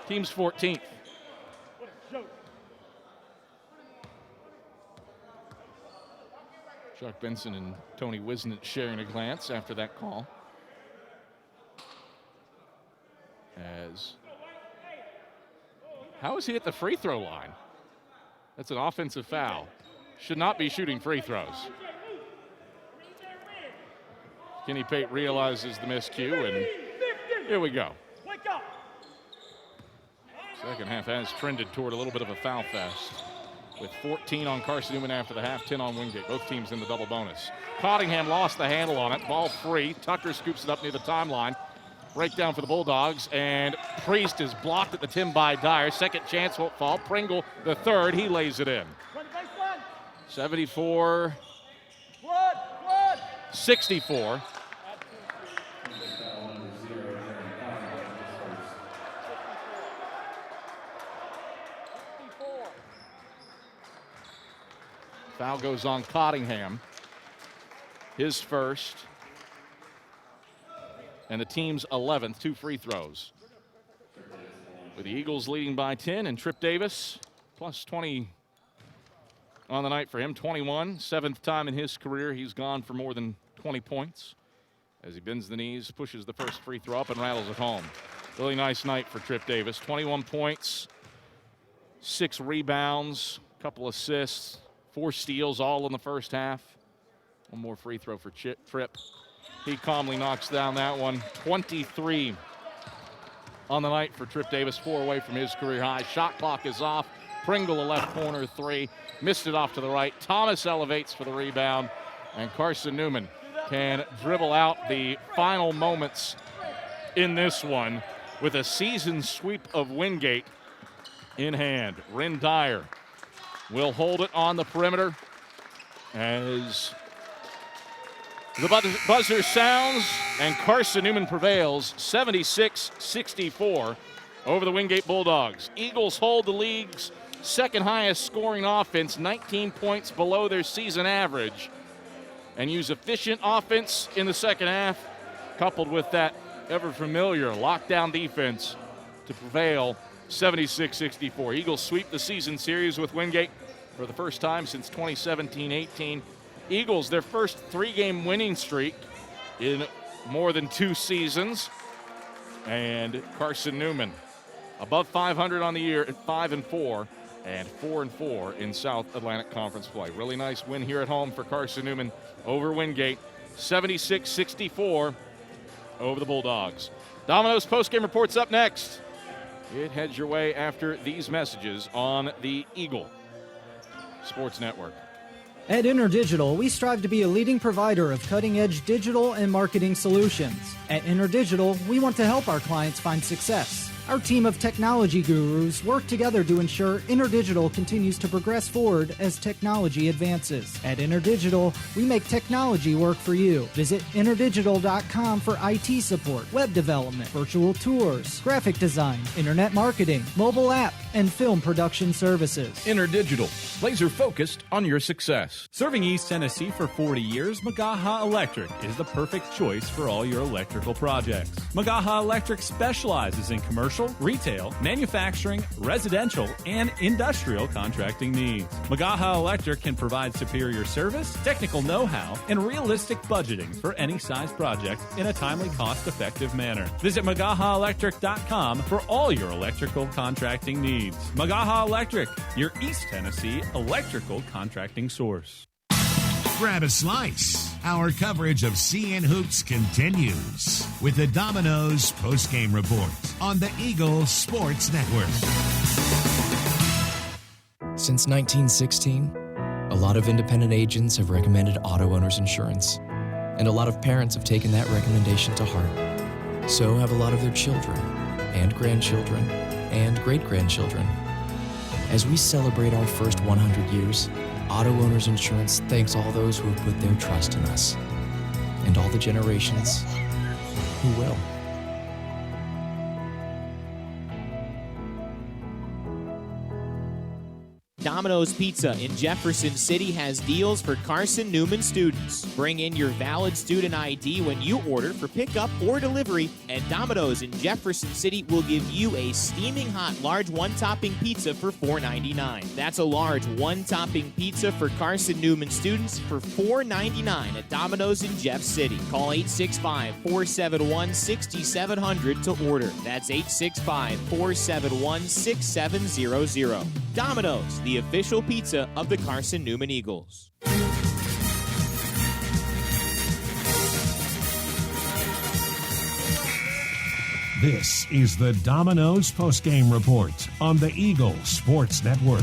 Team's 14th. Chuck Benson and Tony Wisnett sharing a glance after that call. How is he at the free throw line? That's an offensive foul. Should not be shooting free throws. Kenny Pate realizes the miscue, and here we go. Second half has trended toward a little bit of a foul fest, with 14 on Carson-Newman after the half, 10 on Wingate. Both teams in the double bonus. Cottingham lost the handle on it. Ball free. Tucker scoops it up near the timeline. Breakdown for the Bulldogs, and Priest is blocked at the Tim by Dyer. Second chance won't fall. Pringle, the third, he lays it in. 74-64. Foul goes on Cottingham. His first. And the team's 11th, 2 free throws. With the Eagles leading by 10, and Trip Davis plus 20 on the night for him, 21. 7th time in his career he's gone for more than 20 points. As he bends the knees, pushes the first free throw up and rattles it home. Really nice night for Trip Davis. 21 points, 6 rebounds, couple assists, 4 steals all in the first half. One more free throw for Trip. He calmly knocks down that one. 23 on the night for Trip Davis, 4 away from his career high. Shot clock is off. Pringle, a left corner 3. Missed it off to the right. Thomas elevates for the rebound. And Carson-Newman can dribble out the final moments in this one with a season sweep of Wingate in hand. Rin Dyer will hold it on the perimeter as the buzzer sounds, and Carson-Newman prevails 76-64 over the Wingate Bulldogs. Eagles hold the league's second highest scoring offense, 19 points below their season average, and use efficient offense in the second half, coupled with that ever-familiar lockdown defense to prevail 76-64. Eagles sweep the season series with Wingate for the first time since 2017-18. Eagles, their first 3-game winning streak in more than 2 seasons. And Carson-Newman above 500 on the year at 5-4 and 4-4 in South Atlantic Conference play. Really nice win here at home for Carson-Newman over Wingate, 76-64 over the Bulldogs. Domino's postgame report's up next. It heads your way after these messages on the Eagle Sports Network. At InterDigital, we strive to be a leading provider of cutting-edge digital and marketing solutions. At InterDigital, we want to help our clients find success. Our team of technology gurus work together to ensure InterDigital continues to progress forward as technology advances. At InterDigital, we make technology work for you. Visit interdigital.com for IT support, web development, virtual tours, graphic design, internet marketing, mobile app, and film production services. InterDigital, laser focused on your success. Serving East Tennessee for 40 years, Magaha Electric is the perfect choice for all your electrical projects. Magaha Electric specializes in commercial, retail, manufacturing, residential, and industrial contracting needs. Magaha Electric can provide superior service, technical know-how, and realistic budgeting for any size project in a timely, cost-effective manner. Visit MagahaElectric.com for all your electrical contracting needs. Magaha Electric, your East Tennessee electrical contracting source. Grab a slice. Our coverage of CN Hoops continues with the Domino's postgame report on the Eagle Sports Network. Since 1916, a lot of independent agents have recommended auto owner's insurance, and a lot of parents have taken that recommendation to heart. So have a lot of their children and grandchildren and great-grandchildren. As we celebrate our first 100 years, Auto Owners Insurance thanks all those who have put their trust in us, and all the generations who will. Domino's Pizza in Jefferson City has deals for Carson-Newman students. Bring in your valid student ID when you order for pickup or delivery, and Domino's in Jefferson City will give you a steaming hot large one-topping pizza for $4.99. That's a large one-topping pizza for Carson-Newman students for $4.99 at Domino's in Jeff City. Call 865-471-6700 to order. That's 865-471-6700. Domino's, the official pizza of the Carson-Newman Eagles. This is the Domino's postgame report on the Eagle Sports Network.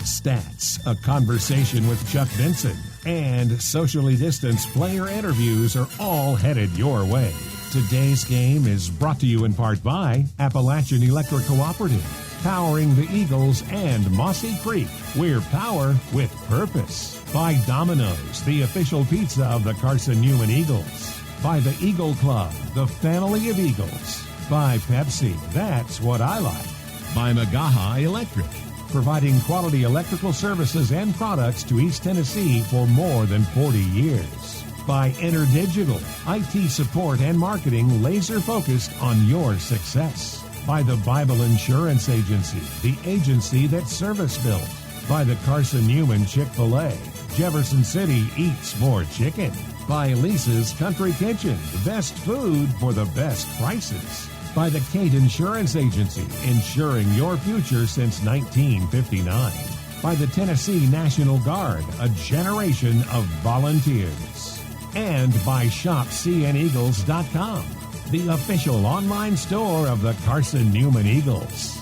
Stats, a conversation with Chuck Benson, and socially distanced player interviews are all headed your way. Today's game is brought to you in part by Appalachian Electric Cooperative, powering the Eagles and Mossy Creek. We're power with purpose. By Domino's, the official pizza of the Carson-Newman Eagles. By the Eagle Club, the family of Eagles. By Pepsi, that's what I like. By Magaha Electric, providing quality electrical services and products to East Tennessee for more than 40 years. By InterDigital, IT support and marketing laser focused on your success. By the Bible Insurance Agency, the agency that service built. By the Carson-Newman Chick-fil-A, Jefferson City eats more chicken. By Lisa's Country Kitchen, the best food for the best prices. By the Kate Insurance Agency, insuring your future since 1959. By the Tennessee National Guard, a generation of volunteers. And by ShopCNEagles.com, the official online store of the Carson-Newman Eagles.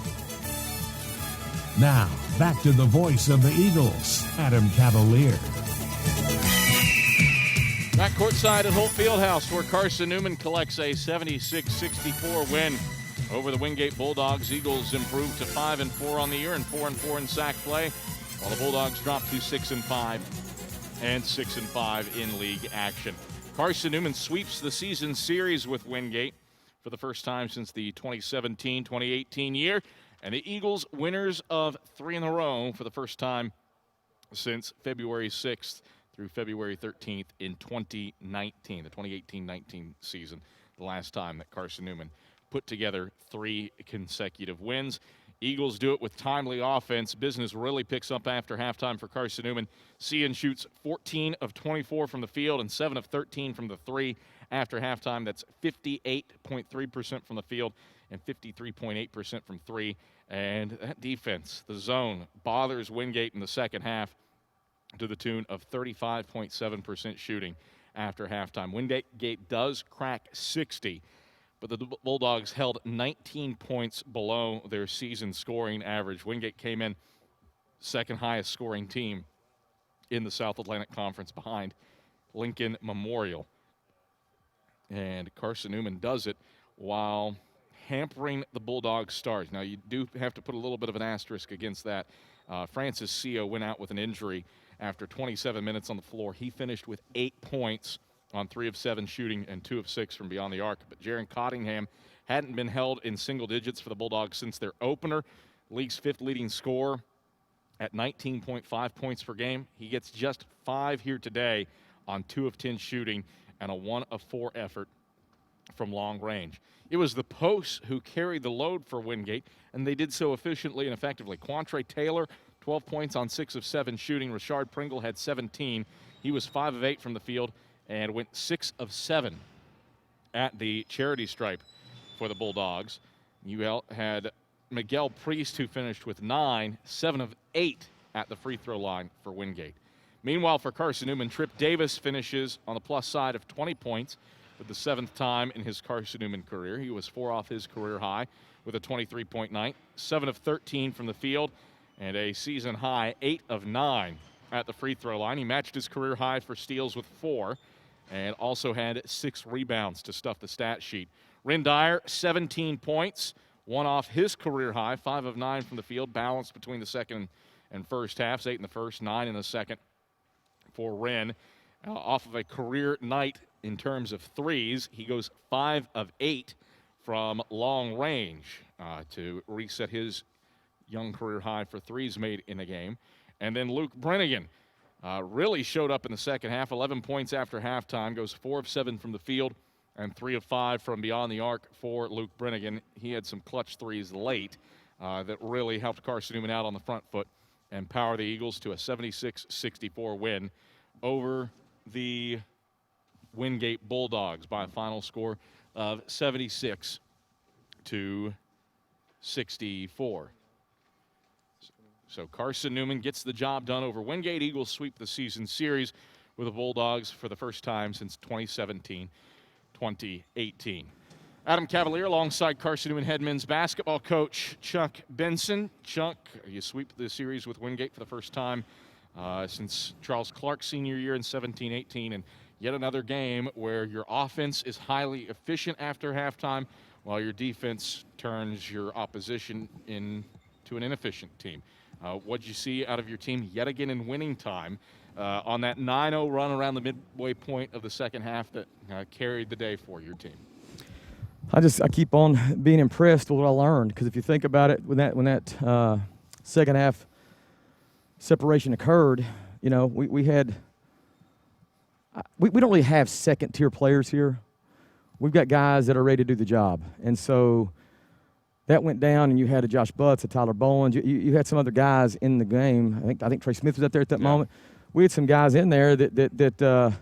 Now, back to the voice of the Eagles, Adam Cavalier. Back courtside at Holt Fieldhouse, where Carson-Newman collects a 76-64 win over the Wingate Bulldogs. Eagles improved to 5-4 on the year and 4-4 in sack play, while the Bulldogs dropped to 6-5 and 6-5 in league action. Carson-Newman sweeps the season series with Wingate for the first time since the 2017-2018 year, and the Eagles winners of 3 in a row for the first time since February 6th through February 13th in 2019, the 2018-19 season, the last time that Carson-Newman put together 3 consecutive wins. Eagles do it with timely offense. Business really picks up after halftime for Carson-Newman. Cian shoots 14 of 24 from the field and 7 of 13 from the 3 after halftime. That's 58.3% from the field and 53.8% from 3. And that defense, the zone, bothers Wingate in the second half to the tune of 35.7% shooting after halftime. Wingate does crack 60, but the Bulldogs held 19 points below their season scoring average. Wingate came in second highest scoring team in the South Atlantic Conference behind Lincoln Memorial. And Carson-Newman does it while hampering the Bulldogs' stars. Now, you do have to put a little bit of an asterisk against that. Francis Seo went out with an injury after 27 minutes on the floor. He finished with 8 points on 3 of 7 shooting and 2 of 6 from beyond the arc. But Jaron Cottingham hadn't been held in single digits for the Bulldogs since their opener. League's 5th leading scorer at 19.5 points per game. He gets just 5 here today on 2 of 10 shooting and a 1 of 4 effort from long range. It was the posts who carried the load for Wingate, and they did so efficiently and effectively. Quantre Taylor, 12 points on 6 of 7 shooting. Rashard Pringle had 17. He was 5 of 8 from the field and went 6 of 7 at the charity stripe for the Bulldogs. You had Miguel Priest, who finished with 9, 7 of 8 at the free throw line for Wingate. Meanwhile, for Carson-Newman, Trip Davis finishes on the plus side of 20 points for the 7th time in his Carson-Newman career. He was 4 off his career high with a 23-point night, 7 of 13 from the field, and a season high 8 of 9 at the free throw line. He matched his career high for steals with 4 and also had 6 rebounds to stuff the stat sheet. Ren Dyer, 17 points, 1 off his career high, 5 of 9 from the field, balanced between the second and first halves, 8 in the first, 9 in the second for Ren. Off of a career night in terms of threes, he goes 5 of 8 from long range to reset his young career high for threes made in a game. And then Luke Brennigan really showed up in the second half, 11 points after halftime, goes 4 of 7 from the field and 3 of 5 from beyond the arc for Luke Brennigan. He had some clutch threes late that really helped Carson-Newman out on the front foot and power the Eagles to a 76-64 win over the Wingate Bulldogs by a final score of 76-64. So Carson-Newman gets the job done over Wingate. Eagles sweep the season series with the Bulldogs for the first time since 2017-2018. Adam Cavalier alongside Carson-Newman head men's basketball coach Chuck Benson. Chuck, you sweep the series with Wingate for the first time since Charles Clark's senior year in 17-18, and Yet another game where your offense is highly efficient after halftime, while your defense turns your opposition into an inefficient team. What did you see out of your team yet again in winning time on that 9-0 run around the midway point of the second half that carried the day for your team? I keep on being impressed with what I learned, because if you think about it, when that second half separation occurred, we had we don't really have second tier players here. We've got guys that are ready to do the job, and so that went down, and you had a Josh Butts, a Tyler Boland. You had some other guys in the game. I think Trey Smith was up there at that moment. We had some guys in there that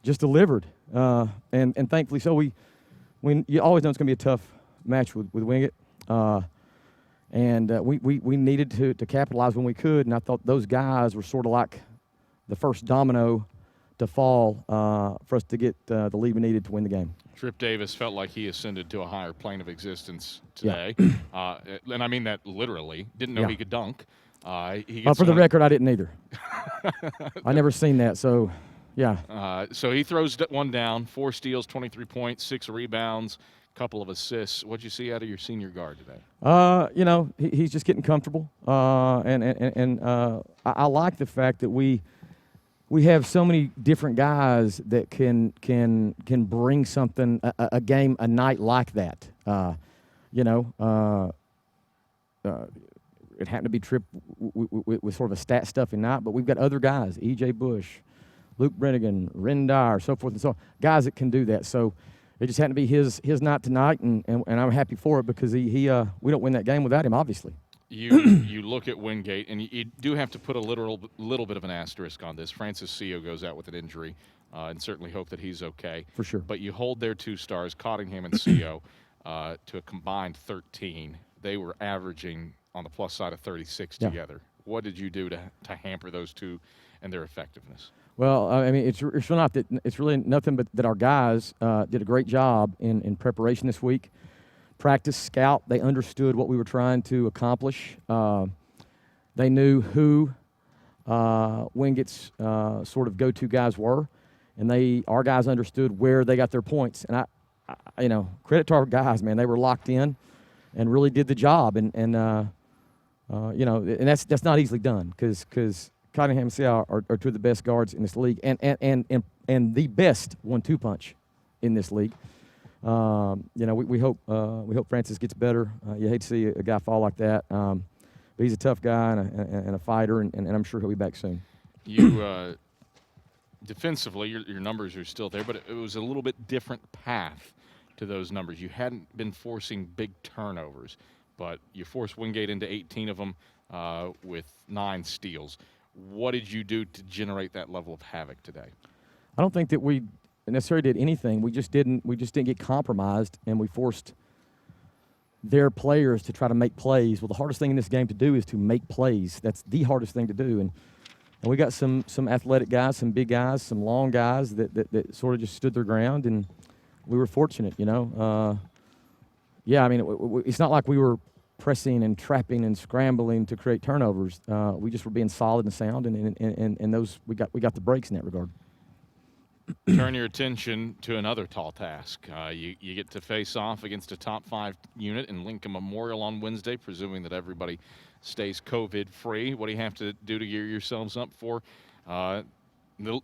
just delivered, and thankfully so. You always know it's going to be a tough match with Wingate, and we needed to capitalize when we could, and I thought those guys were sort of like the first domino to fall for us to get the lead we needed to win the game. Trip Davis felt like he ascended to a higher plane of existence today, and I mean that literally. Didn't know he could dunk. For the record, I didn't either. I never seen that, so yeah. So he throws one down, 4 steals, 23 points, 6 rebounds, couple of assists. What'd you see out of your senior guard today? He's just getting comfortable, and I like the fact that we have so many different guys that can bring something a game, a night like that. It happened to be Tripp with sort of a stat stuffing night, but we've got other guys, E.J. Bush, Luke Brennigan, Ren Dyer, so forth and so on, guys that can do that. So it just happened to be his night tonight, and I'm happy for it, because we don't win that game without him, obviously. You look at Wingate, and you do have to put a little bit of an asterisk on this. Francis Seo goes out with an injury, and certainly hope that he's okay. For sure. But you hold their 2 stars, Cottingham and Seo, to a combined 13. They were averaging on the plus side of 36 together. What did you do to hamper those two and their effectiveness? Well, it's really nothing but that our guys did a great job in preparation this week. Practice, scout, they understood what we were trying to accomplish. They knew who Wingate's sort of go-to guys were, and our guys understood where they got their points. And I credit to our guys, man. They were locked in and really did the job. And that's not easily done, because Cottingham and Seo are 2 of the best guards in this league, and the best 1-2 punch in this league. We hope Francis gets better. You hate to see a guy fall like that, but he's a tough guy and a fighter, and I'm sure he'll be back soon. You defensively, your numbers are still there, but it was a little bit different path to those numbers. You hadn't been forcing big turnovers, but you forced Wingate into 18 of them with 9 steals. What did you do to generate that level of havoc today? I don't think that we necessarily did anything. We just didn't get compromised, and we forced their players to try to make plays. Well, the hardest thing in this game to do is to make plays. That's the hardest thing to do. And we got some athletic guys, some big guys, some long guys that sort of just stood their ground, and we were fortunate, it's not like we were pressing and trapping and scrambling to create turnovers. We just were being solid and sound, and those we got the breaks in that regard. Turn your attention to another tall task. You get to face off against a top 5 unit in Lincoln Memorial on Wednesday, presuming that everybody stays COVID-free. What do you have to do to gear yourselves up for the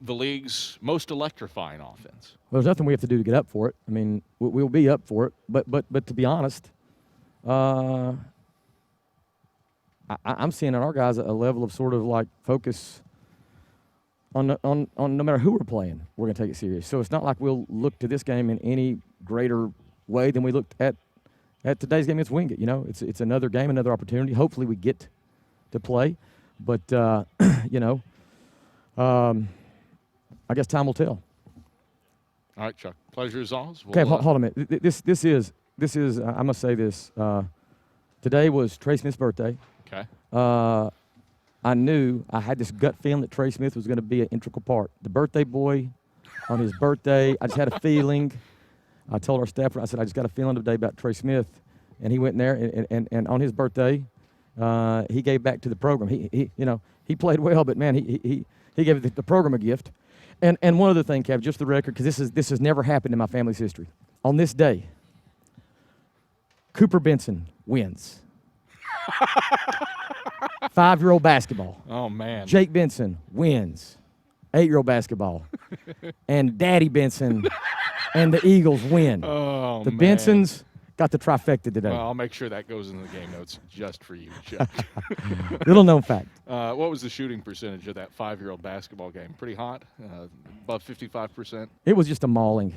league's most electrifying offense? Well, there's nothing we have to do to get up for it. I mean, we'll be up for it. But to be honest, I'm seeing in our guys a level of sort of like focus on no matter who we're playing, we're going to take it serious. So it's not like we'll look to this game in any greater way than we looked at today's game against Wingate. It's another game, another opportunity. Hopefully we get to play. But, I guess time will tell. All right, Chuck. Pleasure as always. Okay, hold on a minute. This is I must say this. Today was Trey Smith's birthday. Okay. I knew, I had this gut feeling that Trey Smith was going to be an integral part. The birthday boy on his birthday, I just had a feeling. I told our staff, I said, I just got a feeling today about Trey Smith. And he went in there, and on his birthday, he gave back to the program. He played well, but, man, he gave the program a gift. And one other thing, Kev, just the record, because this has never happened in my family's history. On this day, Cooper Benson wins. 5-year-old basketball. Oh, man. Jake Benson wins. 8-year-old basketball. And Daddy Benson and the Eagles win. Oh, the man. Bensons got the trifecta today. Well, I'll make sure that goes in the game notes just for you, Chuck. Little known fact. What was the shooting percentage of that 5-year-old basketball game? Pretty hot? Above 55%? It was just a mauling.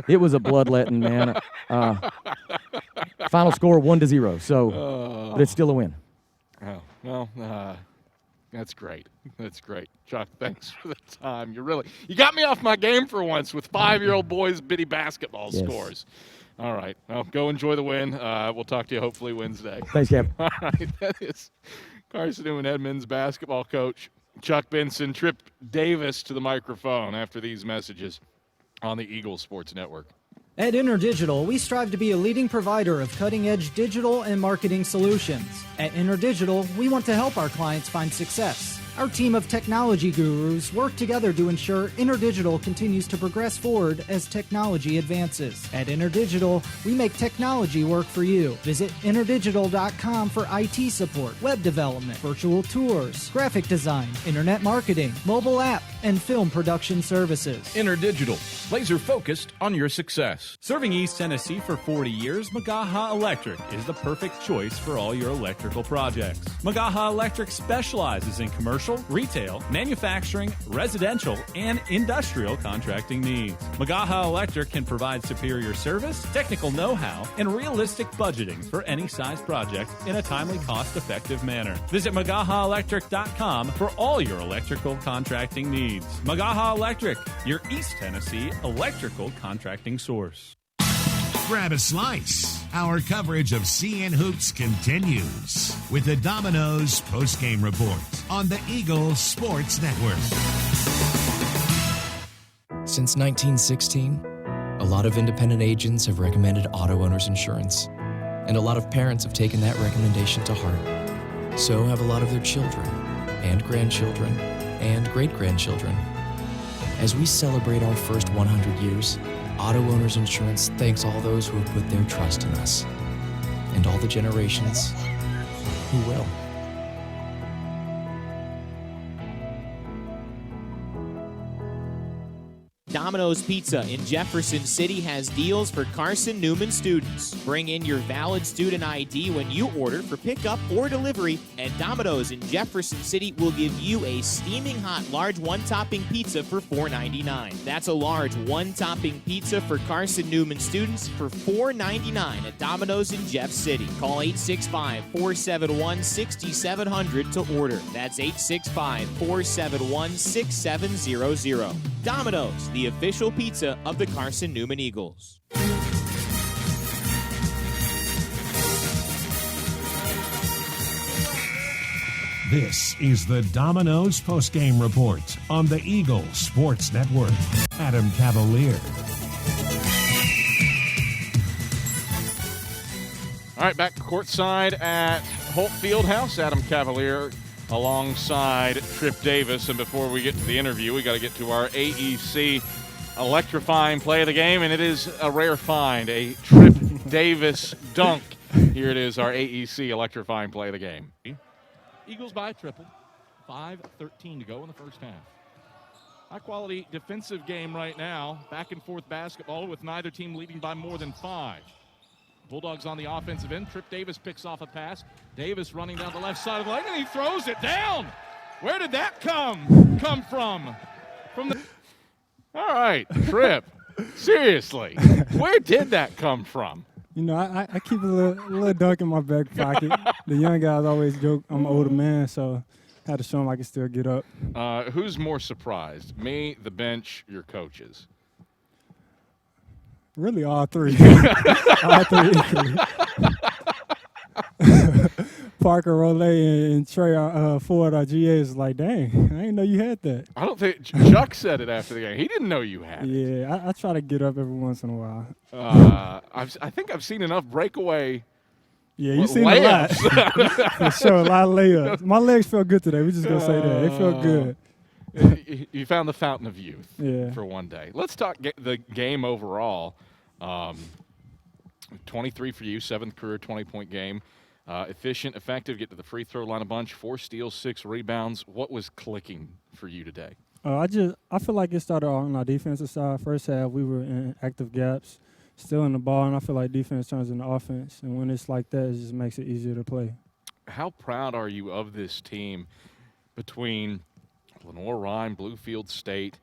It was a bloodletting, man. Final score 1-0. So, but it's still a win. Oh, well, that's great. That's great. Chuck, thanks for the time. You got me off my game for once with 5-year-old boys' bitty basketball scores. All right. Well, go enjoy the win. We'll talk to you hopefully Wednesday. Thanks, Kevin. All right. That is Carson-Newman Edmonds basketball coach Chuck Benson. Trip Davis to the microphone after these messages on the Eagles Sports Network. At InterDigital, we strive to be a leading provider of cutting-edge digital and marketing solutions. At InterDigital, we want to help our clients find success. Our team of technology gurus work together to ensure InterDigital continues to progress forward as technology advances. At InterDigital, we make technology work for you. Visit interdigital.com for IT support, web development, virtual tours, graphic design, internet marketing, mobile app, and film production services. InterDigital, laser focused on your success. Serving East Tennessee for 40 years, Magaha Electric is the perfect choice for all your electrical projects. Magaha Electric specializes in commercial, retail, manufacturing, residential, and industrial contracting needs. Magaha Electric can provide superior service, technical know-how, and realistic budgeting for any size project in a timely, cost-effective manner. Visit MagahaElectric.com for all your electrical contracting needs. Magaha Electric, your East Tennessee electrical contracting source. Grab a slice. Our coverage of CN Hoops continues with the Domino's postgame report on the Eagles Sports Network. Since 1916, a lot of independent agents have recommended auto owners insurance, and a lot of parents have taken that recommendation to heart. So have a lot of their children and grandchildren and great-grandchildren. As we celebrate our first 100 years, Auto Owners Insurance thanks all those who have put their trust in us, and all the generations who will. Domino's Pizza in Jefferson City has deals for Carson-Newman students. Bring in your valid student ID when you order for pickup or delivery, and Domino's in Jefferson City will give you a steaming hot large one-topping pizza for $4.99. That's a large one-topping pizza for Carson-Newman students for $4.99 at Domino's in Jeff City. Call 865-471-6700 to order. That's 865-471-6700. Domino's, the official pizza of the Carson-Newman Eagles. This is the Domino's postgame report on the Eagles Sports Network. Adam Cavalier. All right, back courtside at Holt Fieldhouse. Adam Cavalier alongside Trip Davis. And before we get to the interview, we got to get to our AEC electrifying play of the game, and it is a rare find, a Trip Davis dunk. Here it is, our AEC electrifying play of the game. Eagles by a triple. 5:13 to go in the first half. High-quality defensive game right now. Back-and-forth basketball with neither team leading by more than 5. Bulldogs on the offensive end. Trip Davis picks off a pass. Davis running down the left side of the lane, and he throws it down. Where did that come from? All right, Trip. Seriously, where did that come from? You know, I keep a little dunk in my back pocket. The young guys always joke I'm an older man, so I had to show them I can still get up. Who's more surprised, me, the bench, your coaches? Really, all three. All three equally. Parker, Rolay, and Trey Ford, our GAs, like, dang, I didn't know you had that. I don't think Chuck said it after the game. He didn't know you had it. Yeah, I try to get up every once in a while. I think I've seen enough breakaway. Yeah, you've seen a lot. For sure, a lot of layups. My legs felt good today. We just gonna say that. It felt good. You found the fountain of youth Yeah. for one day. Let's talk the game overall. 23 for you, 7th career 20-point game. Efficient, effective, get to the free throw line a bunch, 4 steals, 6 rebounds. What was clicking for you today? I feel like it started on our defensive side. First half, we were in active gaps, still in the ball, and I feel like defense turns into offense. And when it's like that, it just makes it easier to play. How proud are you of this team between Lenore Ryan, Bluefield State,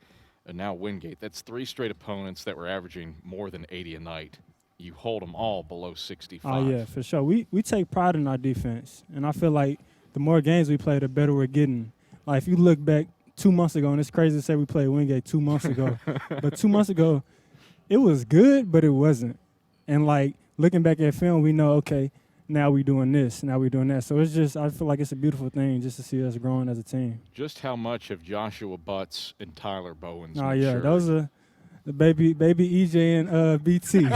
and now Wingate? That's 3 straight opponents that were averaging more than 80 a night. You hold them all below 65. Oh, yeah, for sure. We take pride in our defense, and I feel like the more games we play, the better we're getting. Like, if you look back 2 months ago, and it's crazy to say we played Wingate 2 months ago, but 2 months ago, it was good, but it wasn't. And, like, looking back at film, we know, okay, now we doing this, now we doing that. So it's just, I feel like it's a beautiful thing just to see us growing as a team. Just how much have Joshua Butts and Tyler Bowens Oh, yeah, matured? those are the baby EJ and BT.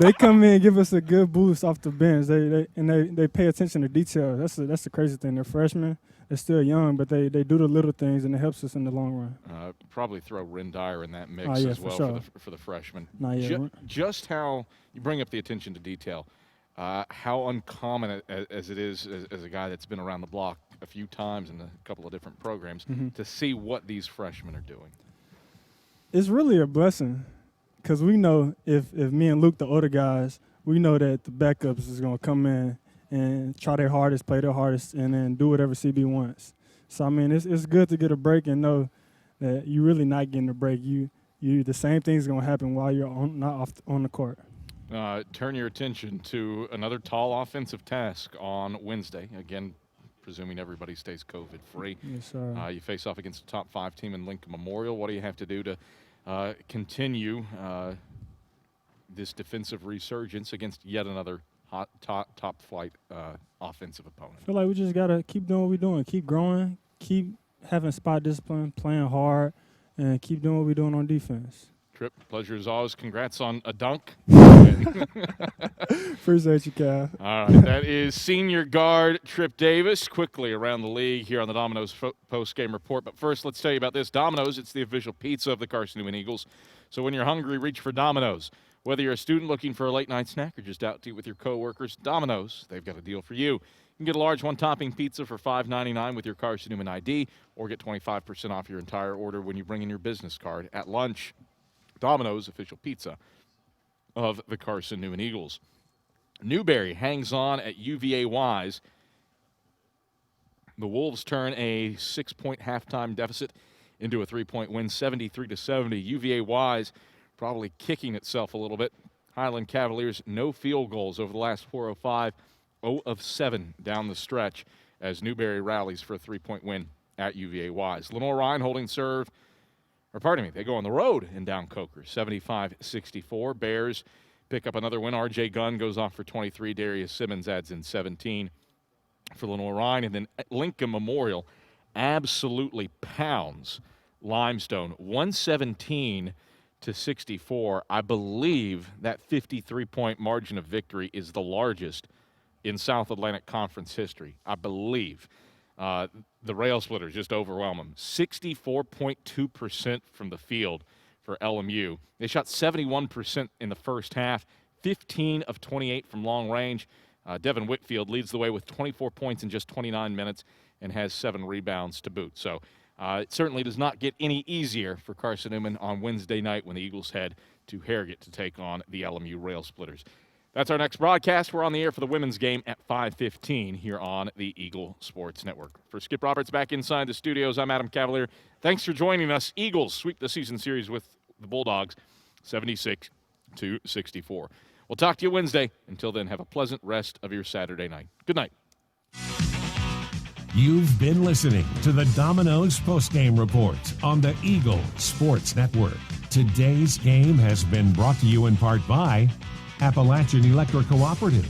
They come in and give us a good boost off the bench. They pay attention to details. That's the crazy thing. They're freshmen. They're still young, but they do the little things, and it helps us in the long run. Probably throw Ren Dyer in that mix yeah, as well for, sure. for the freshmen. Just how you bring up the attention to detail. How uncommon as it is as a guy that's been around the block a few times in a couple of different programs to see what these freshmen are doing. It's really a blessing because we know if me and Luke, the older guys, we know that the backups is going to come in and try their hardest, play their hardest, and then do whatever CB wants. So, I mean, it's good to get a break and know that you're really not getting a break. The same thing's going to happen while you're not on the court. Turn your attention to another tall offensive task on Wednesday. Again, presuming everybody stays COVID-free. Yes, sir. You face off against a top 5 team in Lincoln Memorial. What do you have to do to continue this defensive resurgence against yet another hot top flight offensive opponent? I feel like we just got to keep doing what we're doing, keep growing, keep having spot discipline, playing hard, and keep doing what we're doing on defense. Trip, pleasure as always. Congrats on a dunk. Appreciate you, Cal. All right, that is senior guard Trip Davis. Quickly around the league here on the Domino's post-game report. But first, let's tell you about this. Domino's, it's the official pizza of the Carson-Newman Eagles. So when you're hungry, reach for Domino's. Whether you're a student looking for a late-night snack or just out to eat with your coworkers, Domino's, they've got a deal for you. You can get a large one-topping pizza for $5.99 with your Carson-Newman ID or get 25% off your entire order when you bring in your business card at lunch. Domino's, official pizza of the Carson-Newman Eagles. Newberry hangs on at UVA Wise. The Wolves turn a 6-point halftime deficit into a 3-point win, 73-70. UVA Wise probably kicking itself a little bit. Highland Cavaliers, no field goals over the last 4:05, 0 of 7 down the stretch as Newberry rallies for a 3-point win at UVA Wise. Lenore Ryan holding serve. They go on the road in down Coker, 75-64. Bears pick up another win. R.J. Gunn goes off for 23. Darius Simmons adds in 17 for Lenore Ryan. And then Lincoln Memorial absolutely pounds Limestone, 117-64. I believe that 53-point margin of victory is the largest in South Atlantic Conference history, I believe. The Rail Splitters just overwhelm them. 64.2% from the field for LMU. They shot 71% in the first half, 15 of 28 from long range. Devin Whitfield leads the way with 24 points in just 29 minutes and has 7 rebounds to boot. So it certainly does not get any easier for Carson-Newman on Wednesday night when the Eagles head to Harrogate to take on the LMU Rail Splitters. That's our next broadcast. We're on the air for the women's game at 5:15 here on the Eagle Sports Network. For Skip Roberts back inside the studios, I'm Adam Cavalier. Thanks for joining us. Eagles sweep the season series with the Bulldogs 76-64. We'll talk to you Wednesday. Until then, have a pleasant rest of your Saturday night. Good night. You've been listening to the Domino's postgame report on the Eagle Sports Network. Today's game has been brought to you in part by Appalachian Electric Cooperative,